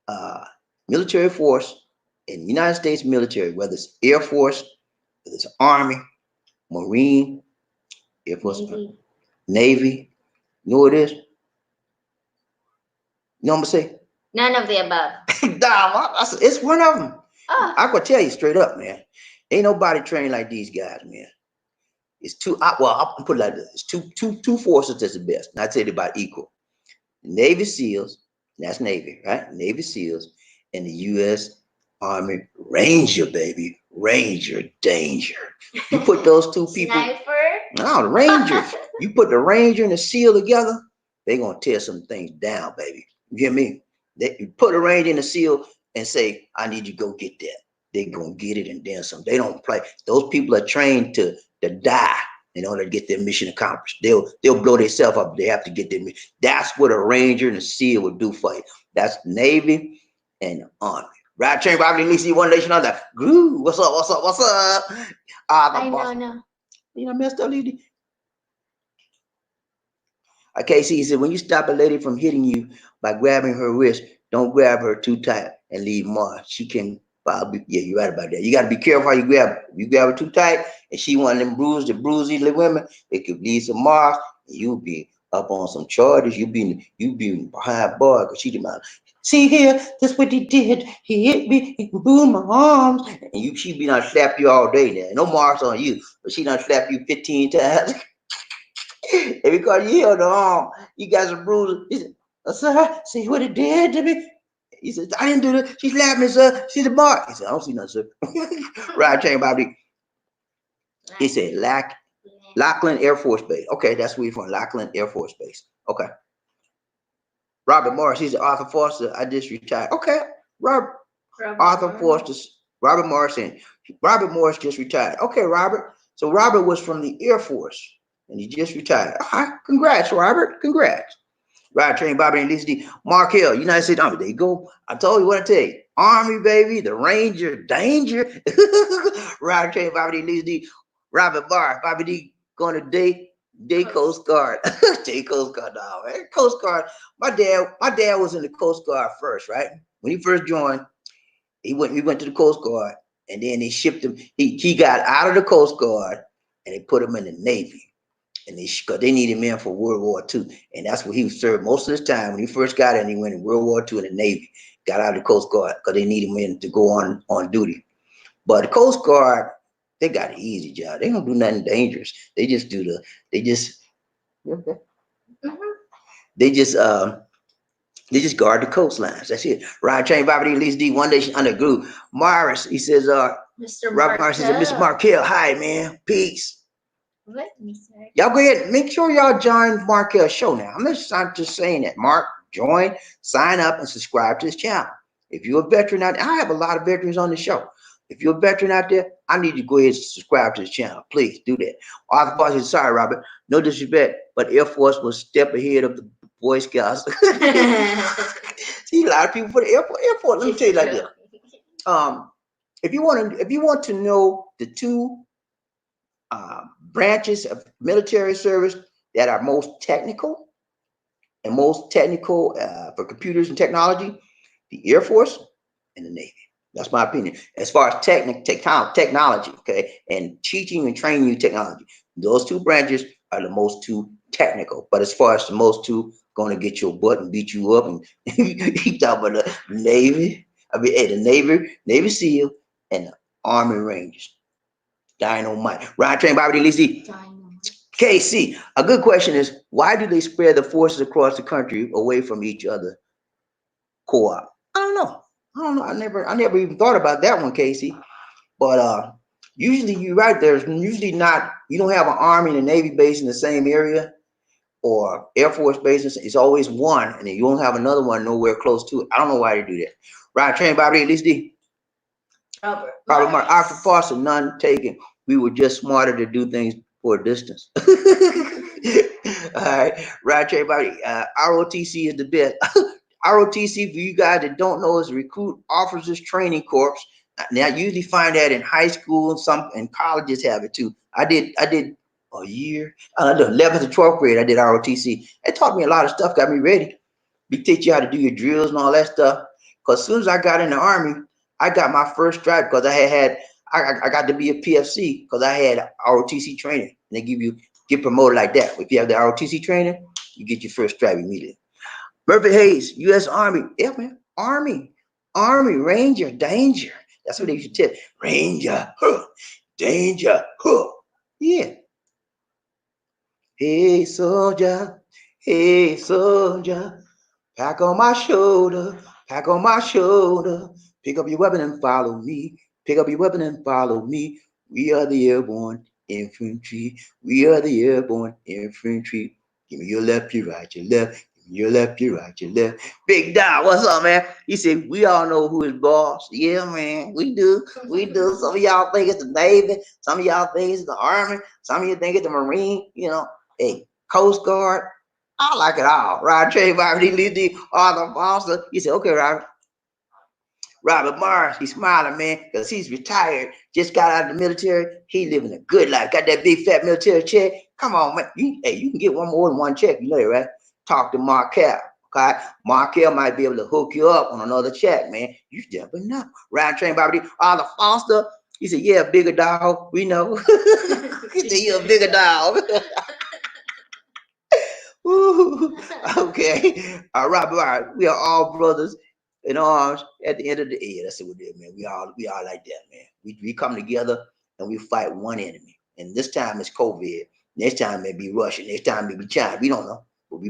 uh, military force in the United States military, whether it's Air Force, whether it's Army, Marine, Air Force, Maybe. Navy. You know what it is? You know what I'm gonna say? None of the above. It's one of them. Oh, I could tell you straight up, man. Ain't nobody trained like these guys, man. It's I'll put it like this. It's two forces that's the best. And I'd say they're about equal. The Navy SEALs, that's Navy, right? Navy SEALs and the U.S. Army Ranger, baby. Ranger danger. You put those two people, sniper. no, the Rangers. You put the Ranger and the SEAL together, they gonna tear some things down, baby. You hear me? You put a Ranger and a SEAL and say, I need you to go get that. They gonna get it and then some. They don't play. Those people are trained to die in order to get their mission accomplished. They'll blow themselves up. They have to get their mission. That's what a Ranger and a SEAL would do for you. That's the Navy and the Army. Right, train, Robert, at least see one nation on that. Goo, what's up? What's up? What's up? The I boss. know, no. You know, messed up lady. Okay, see, he said, when you stop a lady from hitting you by grabbing her wrist, don't grab her too tight and leave marks. She can probably, yeah, you're right about that. You got to be careful how you grab her. If you grab her too tight and she one of them bruised, the bruisey little women, it could leave some marks and you'll be up on some charges. You be behind bars because she did. See here, that's what he did. He hit me, he bruised my arms, and she be done slap you all day there. No marks on you, but she done slap you 15 times. And because you held the arm, you got some bruises. He said, sir, see what it did to me? He said, I didn't do that. She slapped me, sir. She's a mark. He said, I don't see nothing, sir. Right, chain Bobby. He said, Lackland Air Force Base. Okay, that's where you're from, Lackland Air Force Base. Okay. Robert Morris, he's Arthur Foster. I just retired. Okay. Arthur Foster, Robert Morris, and Robert Morris just retired. Okay, Robert. So Robert was from the Air Force and he just retired. All right, congrats, Robert. Congrats. Right, train Bobby and Lisa D. Mark Hill, United States Army. There you go. I told you what I tell you. Army, baby, the Ranger, danger. Right, train Bobby and Lisa D. Robert Barr, Bobby D. Going to Day Coast Guard. Day Coast Guard, no, man. Coast Guard. My dad was in the Coast Guard first, right? When he first joined, we went to the Coast Guard, and then they shipped him. He got out of the Coast Guard, and they put him in the Navy. And because they needed men for World War II, and that's what he served most of his time. When he first got in, he went in World War II in the Navy. Got out of the Coast Guard because they needed men to go on duty. But the Coast Guard, they got an easy job. They don't do nothing dangerous. They just they just they just they just guard the coastlines. That's it. Ryan Chain, Bobby D, Lisa D, One Nation Under Group. Morris, he says, Mr. Robert Morris, he said, Mr. Markel, hi, man. Peace. Let me say. Y'all go ahead. Make sure y'all join Markel's show now. I'm not just saying that. Mark, join, sign up, and subscribe to his channel. If you're a veteran out there, I have a lot of veterans on the show. If you're a veteran out there, I need you to go ahead and subscribe to his channel. Please do that. Arthur Boss says, sorry, Robert. No disrespect, but Air Force was a step ahead of the Boy Scouts. See, a lot of people for the Air Force. Let me tell you like this. If you want to know the two branches of military service that are most technical for computers and technology, the Air Force and the Navy. That's my opinion. As far as technology, okay, and teaching and training you technology, those two branches are the most two technical. But as far as the most two going to get your butt and beat you up, and you talk about the Navy, the Navy SEAL and the Army Rangers. Dynamite. Ryan Train, Bobby D. Lisi. KC. A good question is, why do they spread the forces across the country away from each other? Co-op. I don't know. I never even thought about that one, Casey. But usually you're right. There's usually not. You don't have an Army and a Navy base in the same area, or Air Force bases. It's always one, and then you don't have another one nowhere close to it. I don't know why they do that. Ryan Train, Bobby D. Lisi. Robert Mark, Arthur Foster, none taken. We were just smarter to do things for a distance. All right, right, everybody. ROTC is the best. ROTC, for you guys that don't know, is Recruit Officers Training Corps. Now, I usually find that in high school, some and colleges have it too. I did a year, the 11th to 12th grade. I did ROTC. It taught me a lot of stuff, got me ready. We teach you how to do your drills and all that stuff. Because as soon as I got in the army, I got my first stripe because I got to be a PFC because I had ROTC training. And they get promoted like that. If you have the ROTC training, you get your first stripe immediately. Murphy Hayes, U.S. Army. Yeah, man. Army, Ranger, danger. That's what they used to tell. Ranger, huh, danger, huh. Yeah. Hey, soldier. Hey, soldier. Pack on my shoulder, pack on my shoulder. Pick up your weapon and follow me. Pick up your weapon and follow me. We are the airborne infantry. We are the airborne infantry. Give me your left, your right, your left. Give me your left, your right, your left. Big Doc, what's up, man? He said, we all know who is boss. Yeah, man, we do. We do. Some of y'all think it's the Navy. Some of y'all think it's the Army. Some of you think it's the Marine. Hey, Coast Guard. I like it all. Robert Trey, Robert E. Lee, Arthur Foster. He said, okay, Robert. Robert Mars, he's smiling, man, because he's retired, just got out of the military. He living a good life. Got that big fat military check. Come on, man. You can get one more than one check. You know that, right? Talk to Markel. Okay? Markel might be able to hook you up on another check, man. You never know. Robert Train, Robert E. Arthur Foster. He said, yeah, bigger dog. We know. He said, you're a bigger dog. Okay. Robert, we are all brothers in arms at the end of the day. That's what it is, man. We all like that, man. We come together and we fight one enemy. And this time it's COVID. Next time it may be Russia. Next time it may be China. We don't know. But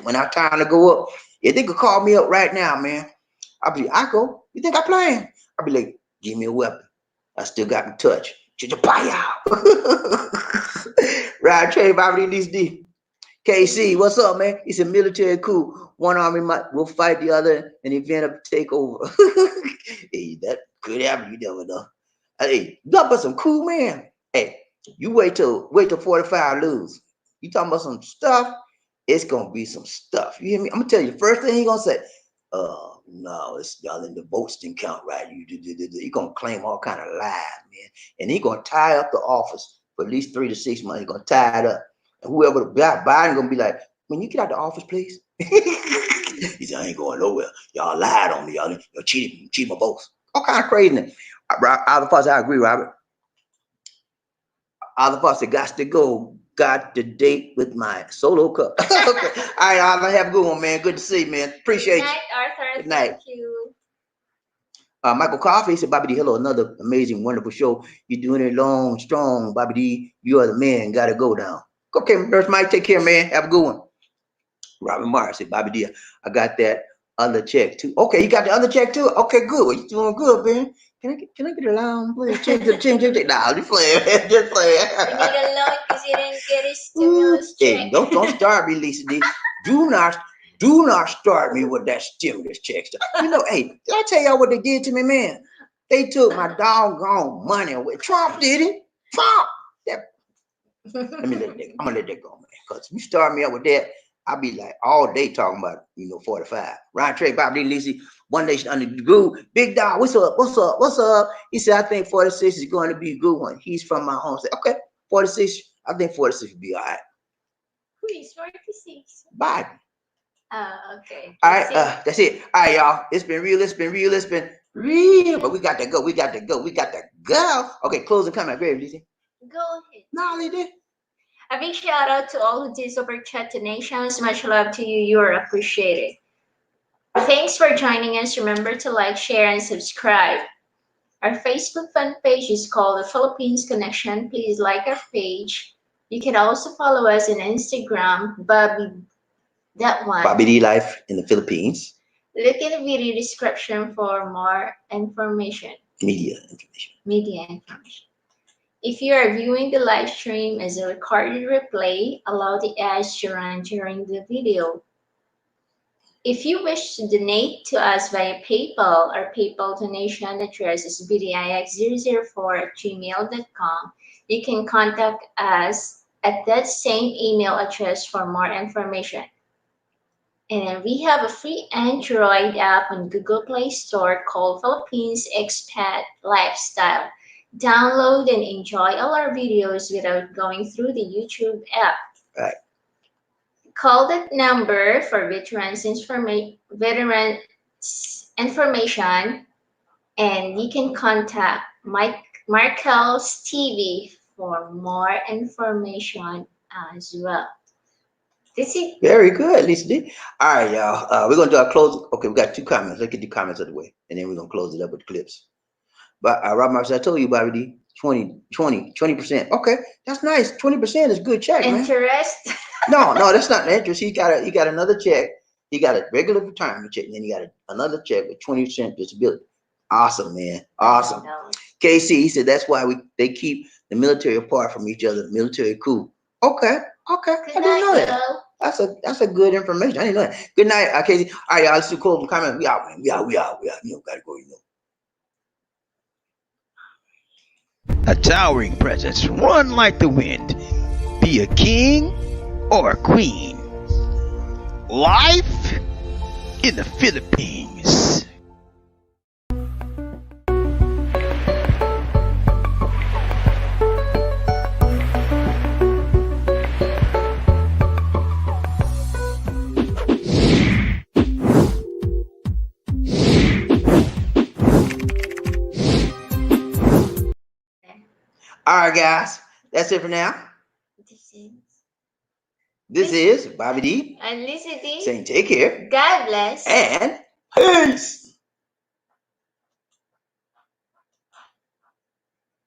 when our time to go up, if they could call me up right now, man, I'll be I go. You think I playing? I'll be like, give me a weapon. I still got the touch. Right, Trey, Bobby, these KC, what's up, man? He's a military coup. One army will fight the other in the event of takeover. Hey, that could happen. You never know. Hey, you talking about some cool, man? Hey, you wait till 45 lose. You talking about some stuff? It's gonna be some stuff. You hear me? I'm gonna tell you the first thing he gonna say. No, it's y'all in the votes didn't count right. You gonna claim all kind of lies, man, and he gonna tie up the office for at least 3 to 6 months. He gonna tie it up. And whoever Biden gonna be like, when you get out the office, please. He said, I ain't going nowhere. Y'all lied on me. Y'all cheated my votes. All kind of craziness. Other parts, I agree, Robert. Other parts, got to go. Got the date with my solo cup. Okay. All right, Oliver, have a good one, man. Good to see you, man. Appreciate Good night, you. Arthur. Good night. Thank you. Michael Coffey said, Bobby D, hello, another amazing, wonderful show. You're doing it long, strong. Bobby D, you are the man. Got to go down. Okay, Nurse Mike, take care, man. Have a good one. Robert Mars said, Bobby D, I got that other check too. Okay, you got the other check too? Okay, good. Well, you doing good, man. Can I get a loan, please? Change. Nah, just playing, man. Just playing. You need a loan because you didn't get a stimulus check. Hey, don't start me, Lisa D. Do not start me with that stimulus check stuff. Hey, did I tell y'all what they did to me, man? They took my doggone money away. Trump did it. Trump. I'm gonna let that go, man. Because if you start me up with that, I'll be like all day talking about 45. Ryan Trey, Bobby Lizzie, One Nation Under the Groove. Big Dog, what's up? What's up? What's up? He said, I think 46 is going to be a good one. He's from my home. I said, okay, 46. I think 46 will be all right. Who is 46? Biden. Okay. All right, that's it. All right, y'all. It's been real. It's been real. It's been real. But we got to go. We got to go. We got to go. Okay, closing comment. Great, Lizzie. Go ahead. No, Lizzie. A big shout out to all who did super chat donations. Much love to you. You are appreciated. Thanks for joining us. Remember to like, share, and subscribe. Our Facebook fan page is called The Philippines Connection. Please like our page. You can also follow us on Instagram, Bobby D Life in the Philippines. Look in the video description for more information. Media information. If you are viewing the live stream as a recorded replay, allow the ads to run during the video. If you wish to donate to us via PayPal, our PayPal donation address is bdix004@gmail.com. You can contact us at that same email address for more information. And then we have a free Android app on Google Play Store called Philippines Expat Lifestyle. Download and enjoy all our videos without going through the YouTube app. Right. Call that number for veterans information, and you can contact Markel's TV for more information as well. This is Very good, Lisa D. All right, y'all. We're gonna do our close. Okay, we got 2 comments. Let's get the comments out of the way, and then we're gonna close it up with the clips. But Rob Marks, I told you, Bobby D, 20%. Okay, that's nice. 20% is good check, man. interest. No, that's not the interest. He got another check. He got a regular retirement check, and then he got another check with 20% disability. Awesome, man. Awesome. KC, he said that's why they keep the military apart from each other. The military cool. Okay. I didn't know that. That's a good information. I didn't know that. Good night, KC. All right, y'all. Let's do closing comment. We out, man. We out. You know, gotta go. You know. A towering presence, run like the wind. Be a king or a queen. Life in the Philippines. All right, guys. That's it for now. This is Bobby D And Lisa D. saying take care God bless. and peace.